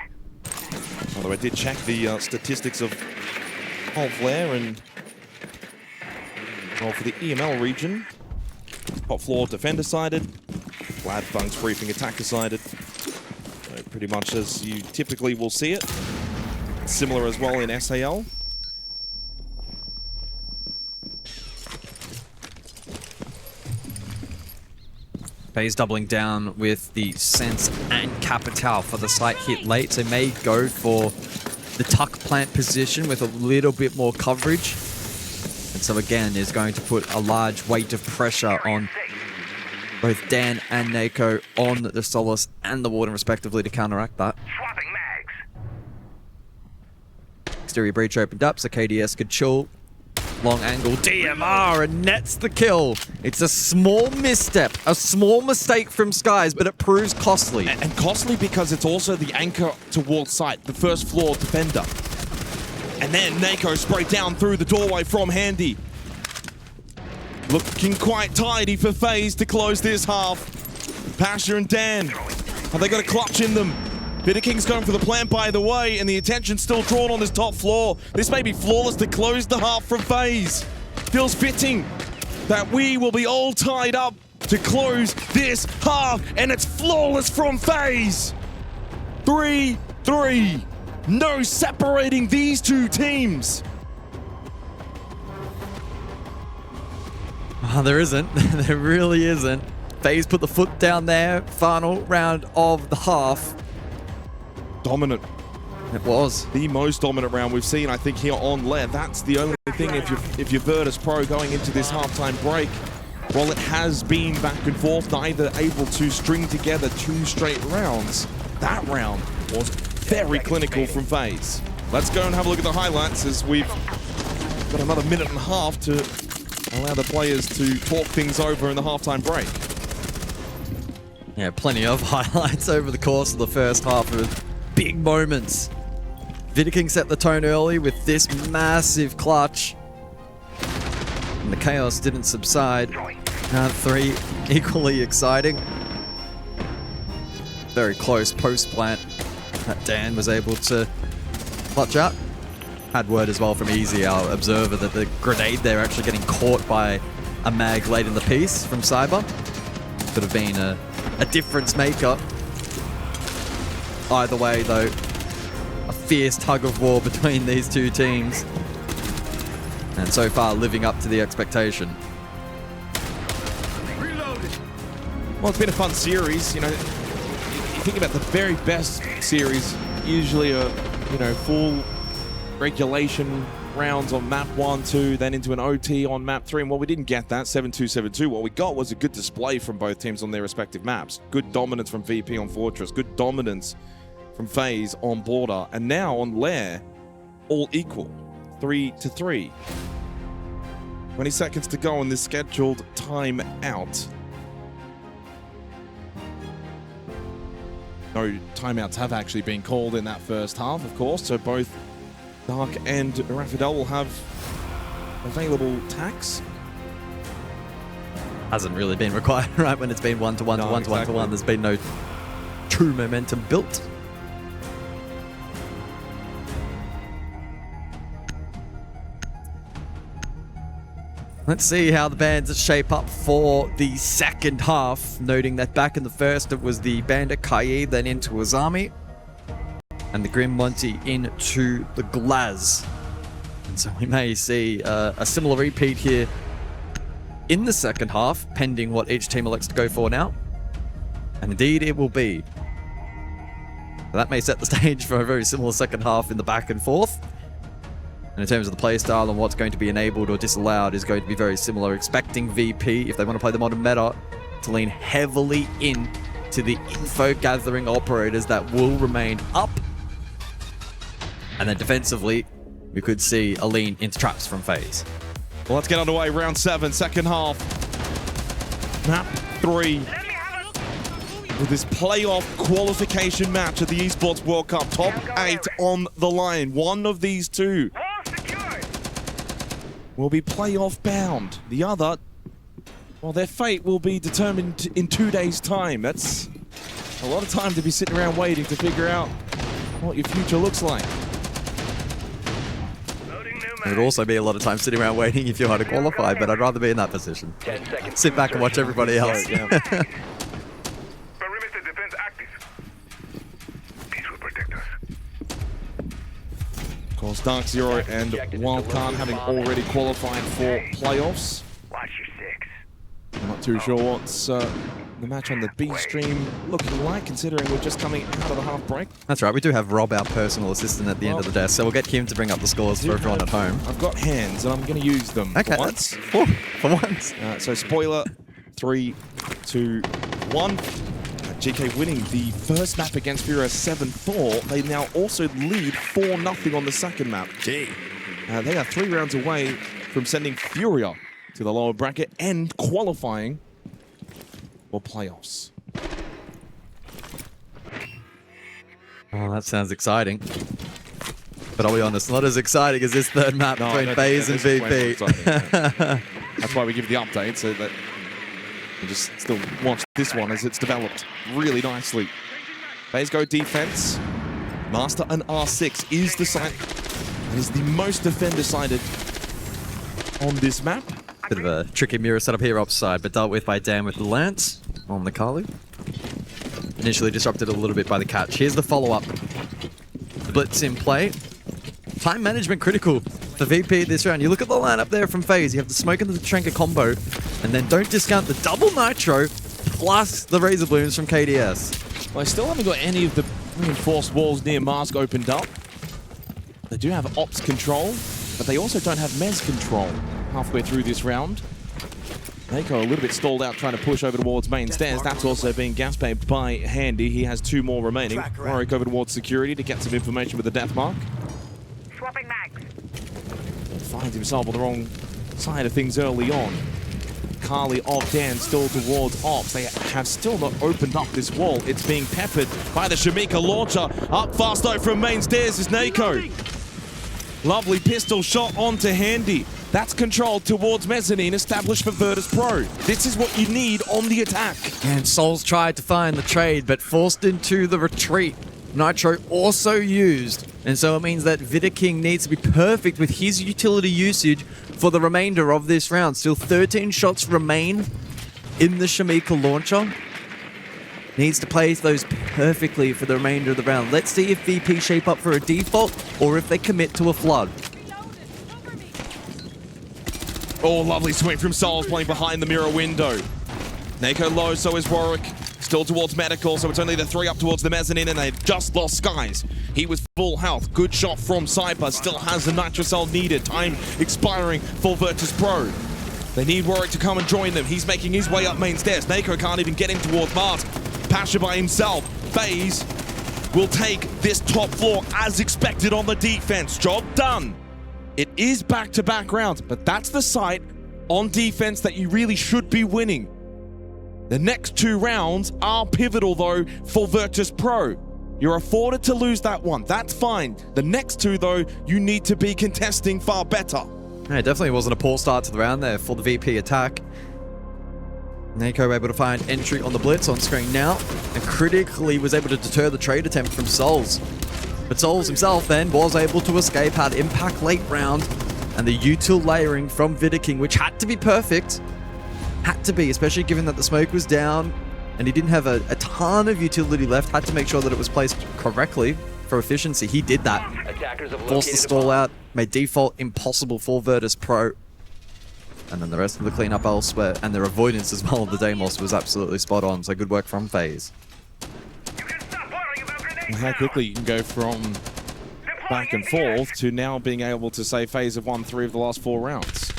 Although I did check the statistics of Lair and well, for the EML region. Top floor defender-sided, Vlad Bunks briefing attacker-sided. So pretty much as you typically will see it. Similar as well in SAL. FaZe doubling down with the Sense and Capital for the site hit late, so may go for the tuck plant position with a little bit more coverage. And so again, is going to put a large weight of pressure on both Dan and Nako on the Solace and the Warden respectively to counteract that. Swapping mags. Exterior breach opened up so KDS could chill. Long angle DMR and nets the kill. It's a small misstep, a small mistake from Skies, but it proves costly. And costly because it's also the anchor towards site, the first floor defender. And then Nako sprayed down through the doorway from Handy. Looking quite tidy for FaZe to close this half. Pasha and Dan, have they got a clutch in them? Bitter King's going for the plant, by the way, and the attention's still drawn on this top floor. This may be flawless to close the half from FaZe. Feels fitting that we will be all tied up to close this half, and it's flawless from FaZe. 3-3. No separating these 2 teams. Oh, there isn't. There really isn't. FaZe put the foot down there. Final round of the half. Dominant. It was. The most dominant round we've seen, I think, here on Lair. That's the only thing if you're Virtus.pro going into this halftime break. While it has been back and forth, neither able to string together 2 straight rounds, that round was very clinical from FaZe. Let's go and have a look at the highlights as we've got another minute and a half to allow the players to talk things over in the halftime break. Yeah, plenty of highlights over the course of the first half of big moments. Vidiking set the tone early with this massive clutch. And the chaos didn't subside. Round 3, equally exciting. Very close post-plant that Dan was able to clutch up. Had word as well from Easy, our observer, that the grenade there actually getting caught by a mag late in the piece from Cyber. Could have been a difference maker. Either way, though, a fierce tug of war between these two teams. And so far, living up to the expectation. Well, it's been a fun series. You know, you think about the very best series, usually a, you know, full regulation rounds on map 1, 2, then into an OT on map 3. And well, we didn't get that, 7-2, 7-2. What we got was a good display from both teams on their respective maps. Good dominance from VP on Fortress, good dominance from FaZe on Border, and now on Lair, all equal, 3-3. 20 seconds to go on this scheduled time out. No timeouts have actually been called in that first half, of course, so both Dark and Rafidel will have available tacks. Hasn't really been required, right? When it's been 1-1 to 1 to 1 to 1, there's been no true momentum built. Let's see how the bands shape up for the second half, noting that back in the first it was the Bandit Kai, then into Azami, and the Grim Monty into the Glaz. And so we may see a similar repeat here in the second half, pending what each team elects to go for now. And indeed it will be. So that may set the stage for a very similar second half in the back and forth. And in terms of the playstyle and what's going to be enabled or disallowed is going to be very similar. Expecting VP, if they want to play the modern meta, to lean heavily in to the info gathering operators that will remain up. And then defensively, we could see a lean into traps from FaZe. Well, let's get underway. Round 7, second half. Map 3. With this playoff qualification match at the Esports World Cup. Top 8 on the line. One of these two will be playoff bound. The other, well, their fate will be determined in 2 days' time. That's a lot of time to be sitting around waiting to figure out what your future looks like. It would also be a lot of time sitting around waiting if you want to qualify, but I'd rather be in that position. Sit back and watch everybody else. Yeah. Perimeter defense active. Peace will protect us. Of course, Dark Zero and Wildcard having already qualified for playoffs. Watch your six. I'm not too sure what's the match on the B stream looking like, considering we're just coming out of the half break. That's right, we do have Rob, our personal assistant, at the end of the desk, so we'll get him to bring up the scores for everyone at home. I've got hands, and I'm going to use them Okay, for once. For once. So spoiler, 3, 2, 1. GK winning the first map against Fura 7-4. They now also lead 4-0 on the second map. They are 3 rounds away from sending Furia to the lower bracket and qualifying for playoffs. Oh, that sounds exciting. But I'll be honest, not as exciting as this third map between FaZe and VP. That's why we give the update, so that you just still watch this one as it's developed really nicely. FaZe go defense. Master and R6 is the side that is the most defender-sided on this map. Bit of a tricky mirror setup here upside, but dealt with by Dan with the Lance on the Kalu. Initially disrupted a little bit by the catch. Here's the follow-up. The blitz in play. Time management critical for VP this round. You look at the lineup there from FaZe. You have the smoke and the Trenker combo, and then don't discount the double nitro plus the Razor Blooms from KDS. Well, I still haven't got any of the reinforced walls near Mask opened up. They do have ops control, but they also don't have Mez control halfway through this round. Mako a little bit stalled out trying to push over towards main stairs. That's also being gas-paid by Handy. He has 2 more remaining. Warwick over towards security to get some information with the death mark. Swapping mags. Finds himself on the wrong side of things early on. Carly of Dan still towards Ops. They have still not opened up this wall. It's being peppered by the Shamika launcher. Up fast though from main stairs is Nako. Lovely pistol shot onto Handy. That's controlled towards Mezzanine, established for Virtus.pro. This is what you need on the attack. And Souls tried to find the trade, but forced into the retreat Nitro also used. And so it means that Vidaking needs to be perfect with his utility usage for the remainder of this round. Still 13 shots remain in the Shamika launcher. Needs to place those perfectly for the remainder of the round. Let's see if VP shape up for a default or if they commit to a flood. Oh, lovely swing from Souls playing behind the mirror window. Nako low, so is Warwick. Still towards medical, so it's only the 3 up towards the mezzanine, and they've just lost Skies. He was full health. Good shot from Cypher. Still has the Nitrocell needed. Time expiring for Virtus.pro. They need Warwick to come and join them. He's making his way up main stairs. Nako can't even get in towards Mars. Pasha by himself. FaZe will take this top floor as expected on the defense. Job done. It is back-to-back rounds, but that's the site on defense that you really should be winning. The next 2 rounds are pivotal, though, for Virtus.pro. You're afforded to lose that one. That's fine. The next 2, though, you need to be contesting far better. Yeah, it definitely wasn't a poor start to the round there for the VP attack. Nako able to find entry on the blitz on screen now, and critically was able to deter the trade attempt from Souls. But Souls himself then was able to escape, had impact late round, and the util layering from Vidaking, which had to be perfect. Had to be, especially given that the smoke was down and he didn't have a ton of utility left. Had to make sure that it was placed correctly for efficiency. He did that. Forced the stall out, made default impossible for Virtus.pro. And then the rest of the cleanup elsewhere and their avoidance as well of the Deimos was absolutely spot on. So good work from FaZe. And how quickly you can go from back and forth to now being able to say FaZe have won 3 of the last 4 rounds.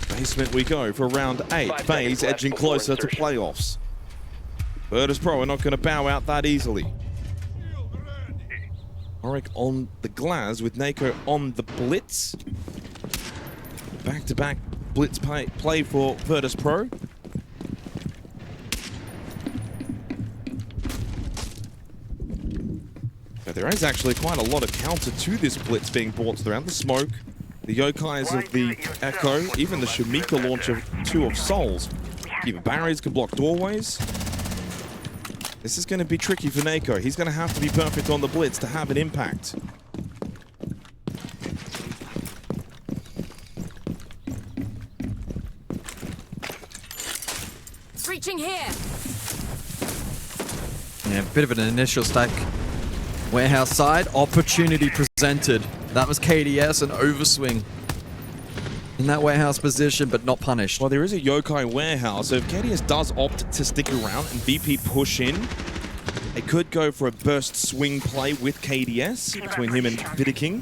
Basement we go for round 8. FaZe edging closer to playoffs. Virtus.pro are not going to bow out that easily. Auric on the glass with Nako on the blitz. Back-to-back blitz play for Virtus.pro. But there is actually quite a lot of counter to this blitz being brought to the round. The smoke, the Yokais of the Echo, even the Shamika launch of 2 of Souls. Even barriers can block doorways. This is going to be tricky for Nako. He's going to have to be perfect on the blitz to have an impact. Reaching here. Yeah, a bit of an initial stack. Warehouse side, opportunity presented. That was KDS, an overswing in that warehouse position, but not punished. Well, there is a Yokai warehouse, so if KDS does opt to stick around and VP push in, it could go for a burst swing play with KDS between him and Vidaking.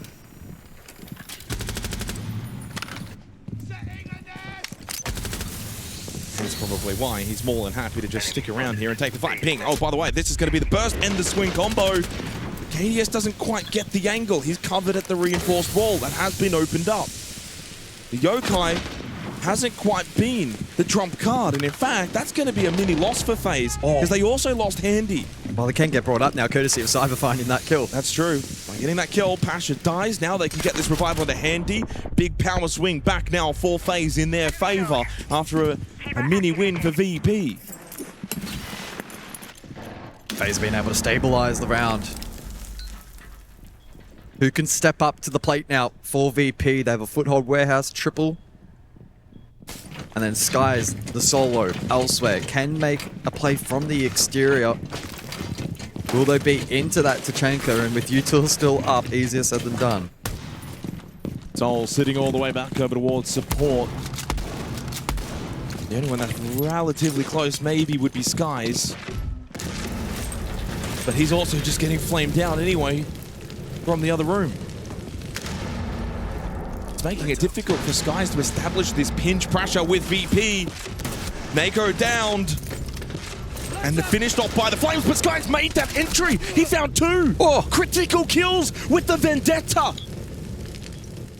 That's probably why he's more than happy to just stick around here and take the fight. Ping. Oh, by the way, this is going to be the burst and the swing combo. KDS doesn't quite get the angle. He's covered at the reinforced wall that has been opened up. The Yokai hasn't quite been the trump card, and in fact, that's going to be a mini loss for FaZe, because they also lost Handy. Well, they can get brought up now, courtesy of Cypher finding that kill. That's true. By getting that kill, Pasha dies. Now they can get this revival into Handy. Big power swing back now for FaZe in their favor after a mini win for VP. FaZe being able to stabilize the round. Who can step up to the plate now for VP? They have a foothold warehouse triple. And then Skies, the solo, elsewhere, can make a play from the exterior. Will they be into that Tachanka? And with Util still up, easier said than done. Sol sitting all the way back over towards support. The only one that's relatively close maybe would be Skies. But he's also just getting flamed out anyway from the other room. It's making it difficult for Skies to establish this pinch pressure with VP. Nako downed. And finished off by the Flames, but Skies made that entry. He found 2 critical kills with the Vendetta.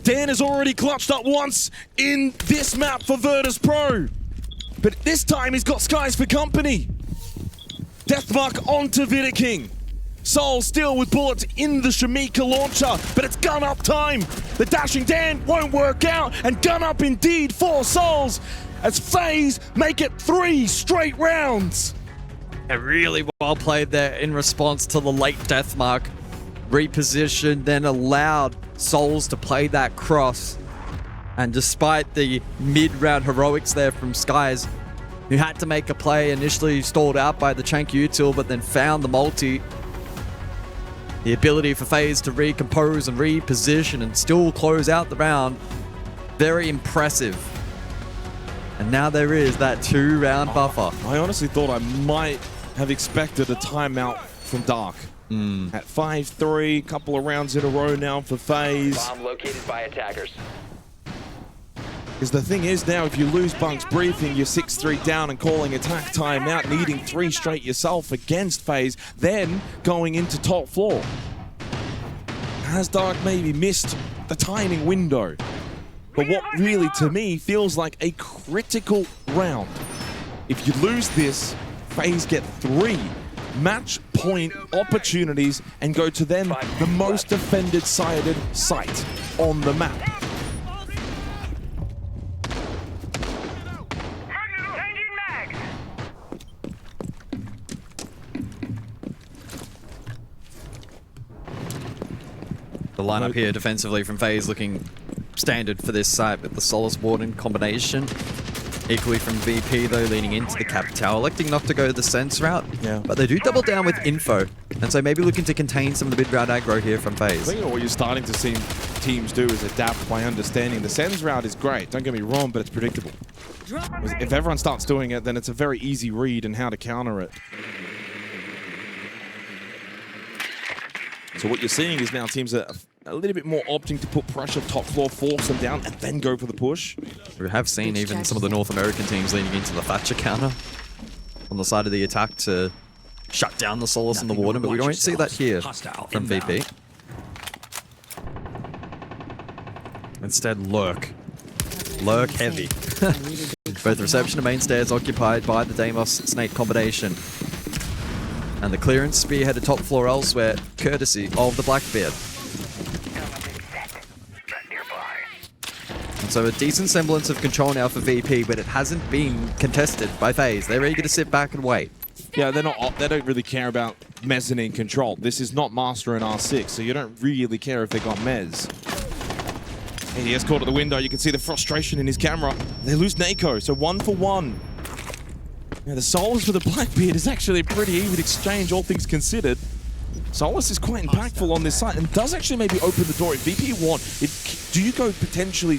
Dan has already clutched up once in this map for Virtus.pro. But this time he's got Skies for company. Deathmark onto Vidaking. Soul still with bullets in the Shamika launcher, but it's gun up time. The dashing Dan won't work out, and gun up indeed for Souls. as FaZe make it 3 straight rounds. Yeah, really well played there in response to the late death mark. Repositioned, then allowed Souls to play that cross. And despite the mid-round heroics there from Skies, who had to make a play, initially stalled out by the Chank util, but then found the multi. The ability for FaZe to recompose and reposition and still close out the round. Very impressive. And now there is that 2-round buffer. I honestly thought I might have expected a timeout from Dark. At 5-3, couple of rounds in a row now for FaZe. Bomb located by attackers. Because the thing is now, if you lose Bunk's briefing, you're 6-3 down and calling attack timeout, needing 3 straight yourself against FaZe, then going into top floor. Has Dark maybe missed the timing window? But what really, to me, feels like a critical round. If you lose this, FaZe get 3 match point opportunities and go to then the most defended-sided site on the map. Changing mags. The lineup here defensively from FaZe looking standard for this site with the Solace Warden combination. Equally from VP though, leaning into the Capital, electing not to go the Sense route. Yeah. But they do double down with info. And so maybe looking to contain some of the mid-round aggro here from I FaZe. think what you're starting to see teams do is adapt by understanding the Sens route is great, don't get me wrong, but it's predictable. If everyone starts doing it, then it's a very easy read in how to counter it. So what you're seeing is now teams are a little bit more opting to put pressure top floor, force them down, and then go for the push. We have seen even some of the North American teams leaning into the Thatcher counter on the side of the attack to shut down the Solace and the Warden, but we don't see that here from VP. Instead, Lurk. Lurk heavy. Both reception and main stairs occupied by the Deimos Snake combination. And the clearance spearheaded top floor elsewhere, courtesy of the Blackbeard. And so a decent semblance of control now for VP, but it hasn't been contested by FaZe. They're eager to sit back and wait. Yeah, they don't really care about mezzanine control. This is not Master and R6, so you don't really care if they got Mez. He has caught at the window. You can see the frustration in his camera. They lose Nako, so 1 for 1. Now the Solus for the Blackbeard is actually a pretty even exchange, all things considered. Solus is quite impactful on this site and does actually maybe open the door. If VP want, do you go potentially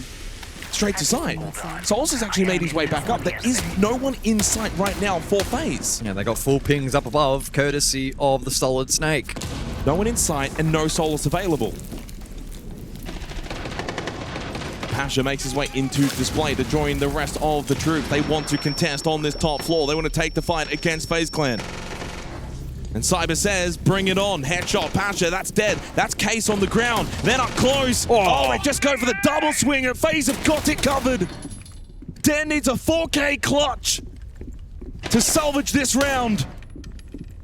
straight to side? Solus has actually made his way back up. There is no one in sight right now for FaZe. Yeah, they got full pings up above, courtesy of the Solid Snake. No one in sight and no Solus available. Pasha makes his way into display to join the rest of the troops. They want to contest on this top floor. They want to take the fight against FaZe Clan. And Cyber says, bring it on. Headshot, Pasha, that's dead. That's Case on the ground. They're not close. Oh, they just go for the double swing and FaZe have got it covered. Den needs a 4K clutch to salvage this round.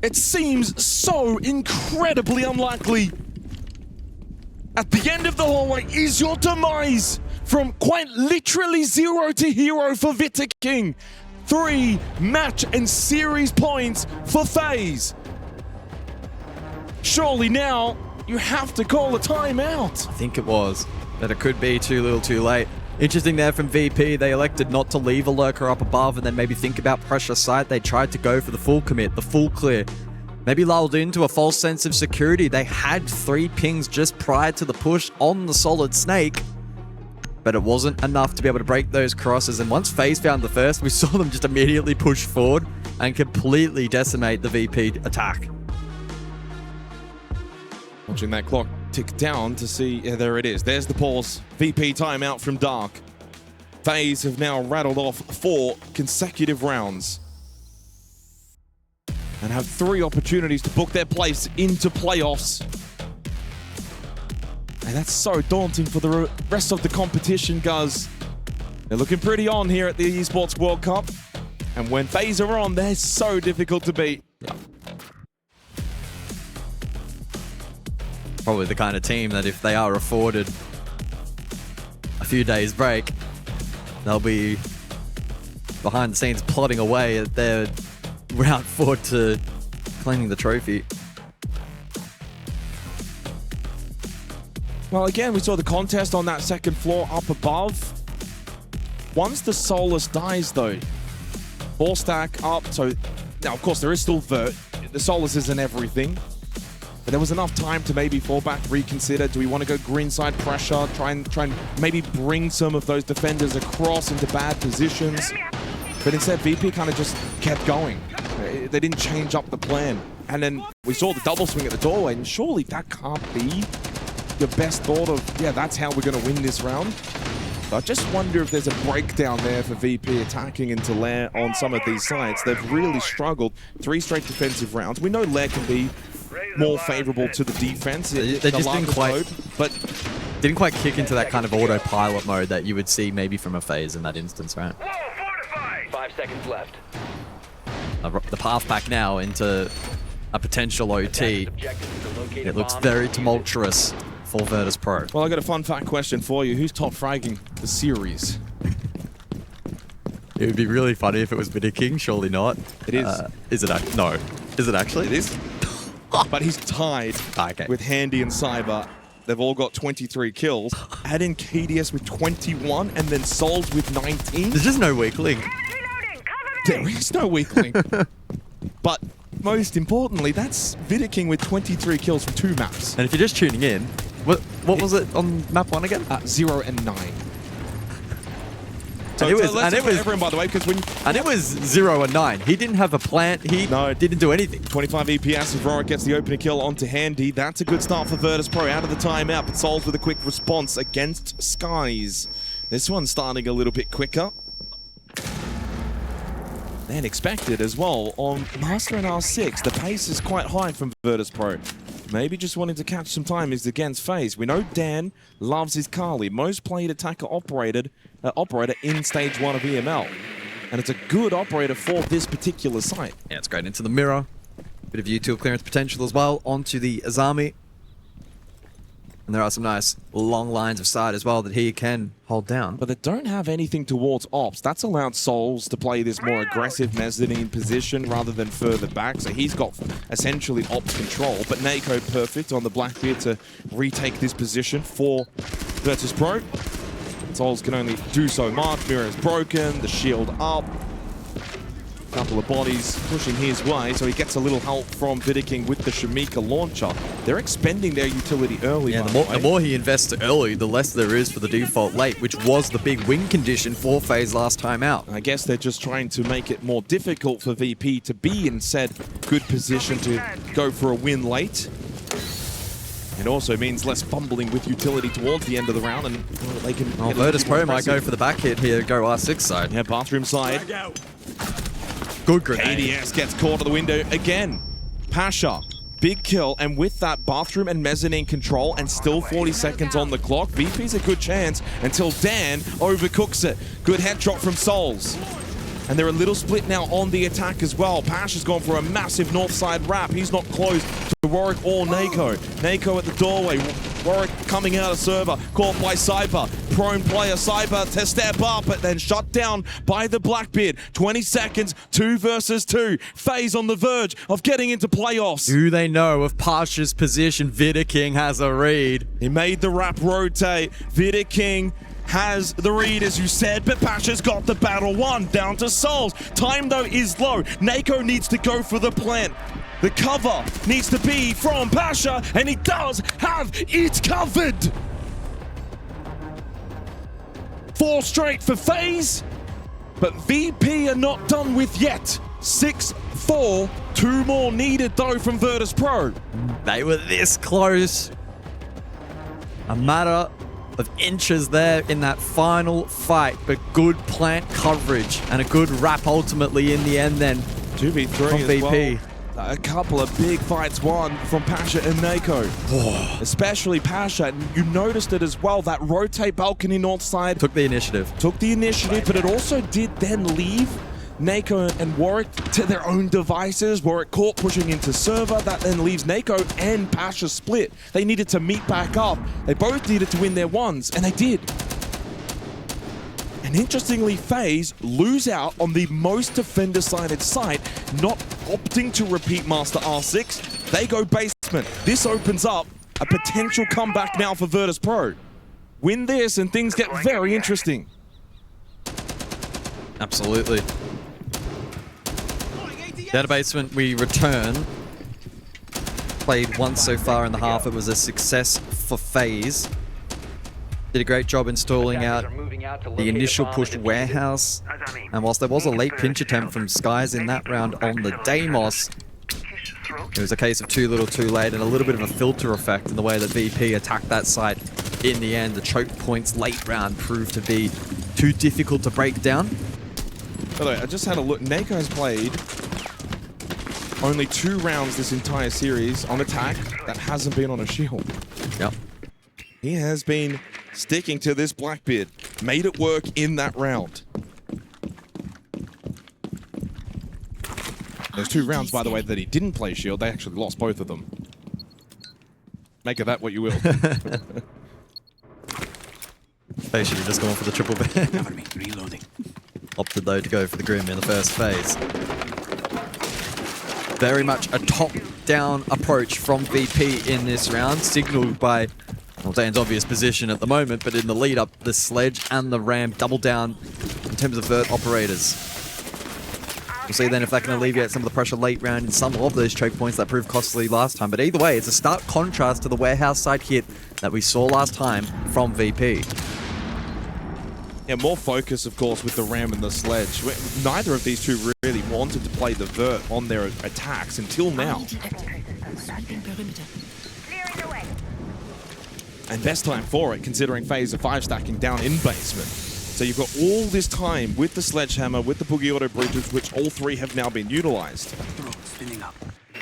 It seems so incredibly unlikely. At the end of the hallway is your demise. From quite literally 0 to hero for Vita King. 3 match and series points for FaZe. Surely now you have to call a timeout. I think it was, but it could be too little too late. Interesting there from VP. They elected not to leave a lurker up above and then maybe think about pressure site. They tried to go for the full commit, the full clear. Maybe lulled into a false sense of security. They had 3 pings just prior to the push on the Solid Snake, but it wasn't enough to be able to break those crosses. And once FaZe found the first, we saw them just immediately push forward and completely decimate the VP attack. Watching that clock tick down to see, yeah, there it is. There's the pause. VP timeout from Dark. FaZe have now rattled off 4 consecutive rounds and have 3 opportunities to book their place into playoffs. And that's so daunting for the rest of the competition, guys. They're looking pretty on here at the Esports World Cup. And when FaZe are on, they're so difficult to beat. Probably the kind of team that if they are afforded a few days break, they'll be behind the scenes plotting away at their route forward to claiming the trophy. Well, again, we saw the contest on that second floor up above. Once the Solus dies, though, 4 stack up. So now, of course, there is still Vert. The Solus isn't everything. But there was enough time to maybe fall back, reconsider. Do we want to go green side pressure? Try and maybe bring some of those defenders across into bad positions. But instead, VP kind of just kept going. They didn't change up the plan. And then we saw the double swing at the doorway, and surely that can't be your best thought of, yeah, that's how we're going to win this round. I just wonder if there's a breakdown there for VP attacking into Lair on some of these sides. They've really struggled. 3 straight defensive rounds. We know Lair can be more favorable to the defense. They just didn't quite kick into that kind of autopilot mode that you would see maybe from a FaZe in that instance, right? 5 seconds left. The path back now into a potential OT. It looks very tumultuous for Virtus.pro. Well, I got a fun fact question for you. Who's top fragging the series? It would be really funny if it was King. Surely not. It is. Is it? No. Is it actually? It is. But he's tied with Handy and Cyber. They've all got 23 kills. Add in KDS with 21 and then Souls with 19. There's just no weak link. There is no weak link. But most importantly, that's King with 23 kills from 2 maps. And if you're just tuning in, what was it on map 1 again? 0 and 9. So, and it was everyone, by the way, because it was 0 and 9. He didn't have a plant. He didn't do anything. 25 EPS as Rorik gets the opening kill onto Handy. That's a good start for Virtus.pro out of the timeout, but Souls with a quick response against Skies. This one's starting a little bit quicker than expected as well. On Master and R6, the pace is quite high from Virtus.pro. Maybe just wanting to catch some time is against FaZe. We know Dan loves his Kali, most played attacker operator in stage 1 of EML. And it's a good operator for this particular site. Yeah, it's great into the mirror. Bit of util clearance potential as well onto the Azami. And there are some nice long lines of sight as well that he can hold down. But they don't have anything towards Ops. That's allowed Souls to play this more aggressive mezzanine position rather than further back. So he's got essentially Ops control. But Nako perfect on the Blackbeard to retake this position for Virtus.pro. Souls can only do so much. Mirror is broken, the shield up. Couple of bodies pushing his way, so he gets a little help from King with the Shamika launcher. They're expending their utility early. Yeah, the more he invests early, the less there is for the default late, which was the big win condition for FaZe last time out. I guess they're just trying to make it more difficult for VP to be in said good position to go for a win late. It also means less fumbling with utility towards the end of the round, and they can. Virtus.pro might go for the back hit here, go R6 side. Yeah, bathroom side. Good grenade. ADS gets caught to the window again. Pasha, big kill, and with that bathroom and mezzanine control and still 40 seconds on the clock, VP's a good chance until Dan overcooks it. Good head drop from Souls. And they're a little split now on the attack as well. Pasha's gone for a massive north side wrap. He's not close to Rorik or Nako. Nako at the doorway. Rorik coming out of server. Caught by Cyber. Prone player Cyber to step up, but then shut down by the Blackbeard. 20 seconds, 2 versus 2. FaZe on the verge of getting into playoffs. Do they know of Pasha's position? King has a read. He made the wrap rotate. King has the read, as you said, but Pasha's got the battle won. Down to Souls. Time, though, is low. Nako needs to go for the plant. The cover needs to be from Pasha, and he does have it covered. 4 straight for FaZe, but VP are not done with yet. 6-4, 2 more needed, though, from Virtus.pro. They were this close. A matter of inches there in that final fight, but good plant coverage and a good wrap ultimately in the end then 2v3 from as VP. Well. A couple of big fights won from Pasha and Nako. Especially Pasha. And you noticed it as well, that rotate balcony north side. Took the initiative, but it also did then leave Nako and Warwick to their own devices. Warwick caught pushing into server. That then leaves Nako and Pasha split. They needed to meet back up. They both needed to win their ones, and they did. And And interestingly, FaZe lose out on the most defender-sided site, not opting to repeat Master R6. They go basement. This opens up a potential comeback now for Virtus.pro. Win this and things get very interesting. Absolutely. Down to basement, we return. Played once so far in the half. It was a success for FaZe. Did a great job installing out the initial push warehouse. And whilst there was a late pinch attempt from Skies in that round on the Deimos, it was a case of too little too late and a little bit of a filter effect in the way that VP attacked that site. In the end, the choke points late round proved to be too difficult to break down. By the way, I just had a look. Nako has played only 2 rounds this entire series on attack that hasn't been on a shield. Yep. He has been sticking to this Blackbeard. Made it work in that round. Those 2 rounds, by the way, that he didn't play shield, they actually lost both of them. Make of that what you will. They should have just gone for the triple ban. Cover me. Reloading. Opted though to go for the Grim in the first phase. Very much a top-down approach from VP in this round, signaled by, well, Dan's obvious position at the moment, but in the lead up, the Sledge and the Ram double down in terms of Vert operators. We'll see then if that can alleviate some of the pressure late round in some of those choke points that proved costly last time. But either way, it's a stark contrast to the warehouse side hit that we saw last time from VP. Yeah, more focus, of course, with the Ram and the Sledge. Neither of these two really wanted to play the Vert on their attacks until now. And best time for it, considering FaZe are 5-stacking down in basement. So you've got all this time with the Sledgehammer, with the Boogie Auto Breaches, which all 3 have now been utilized.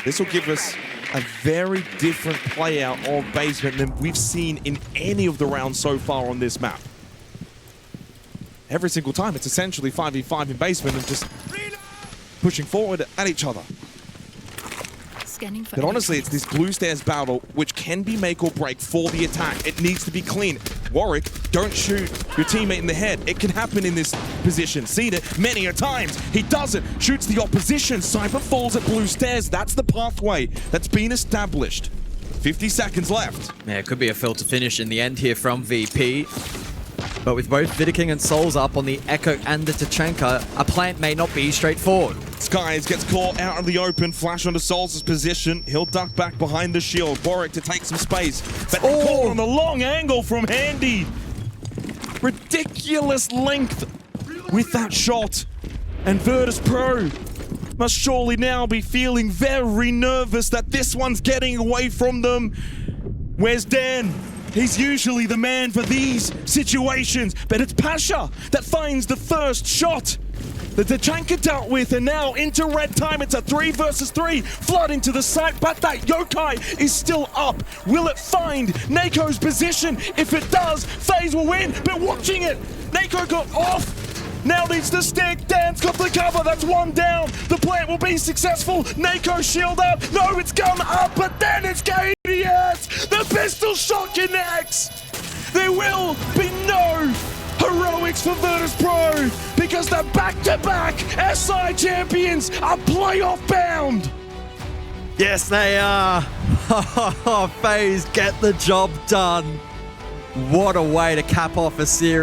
This will give us a very different play out of basement than we've seen in any of the rounds so far on this map. Every single time, it's essentially 5v5 in basement and just pushing forward at each other. But honestly, it's this blue stairs battle which can be make or break for the attack. It needs to be clean. Warwick, don't shoot your teammate in the head. It can happen in this position. Seen it many a times. He doesn't. Shoots the opposition. Cypher falls at blue stairs. That's the pathway that's been established. 50 seconds left. Yeah, it could be a filter finish in the end here from VP. But with both Vidiking and Souls up on the Echo and the Tachanka, a plant may not be straightforward. Skies gets caught out in the open, flash onto Souls' position. He'll duck back behind the shield. Warwick to take some space. But caught on the long angle from Handy. Ridiculous length with that shot. And Virtus.pro must surely now be feeling very nervous that this one's getting away from them. Where's Dan? He's usually the man for these situations, but it's Pasha that finds the first shot. The Tachanka dealt with, and now into red time. It's a 3 versus 3. Flood into the site, but that Yokai is still up. Will it find Nako's position? If it does, FaZe will win, but watching it. Nako got off. Now needs to stick. Dan's got the cover. That's 1 down. The plant will be successful. Nako shield up. No, it's gone up, but then it's KDS. The pistol shot connects. There will be no heroics for Virtus.pro because the back-to-back SI champions are playoff bound. Yes, they are. FaZe get the job done. What a way to cap off a series.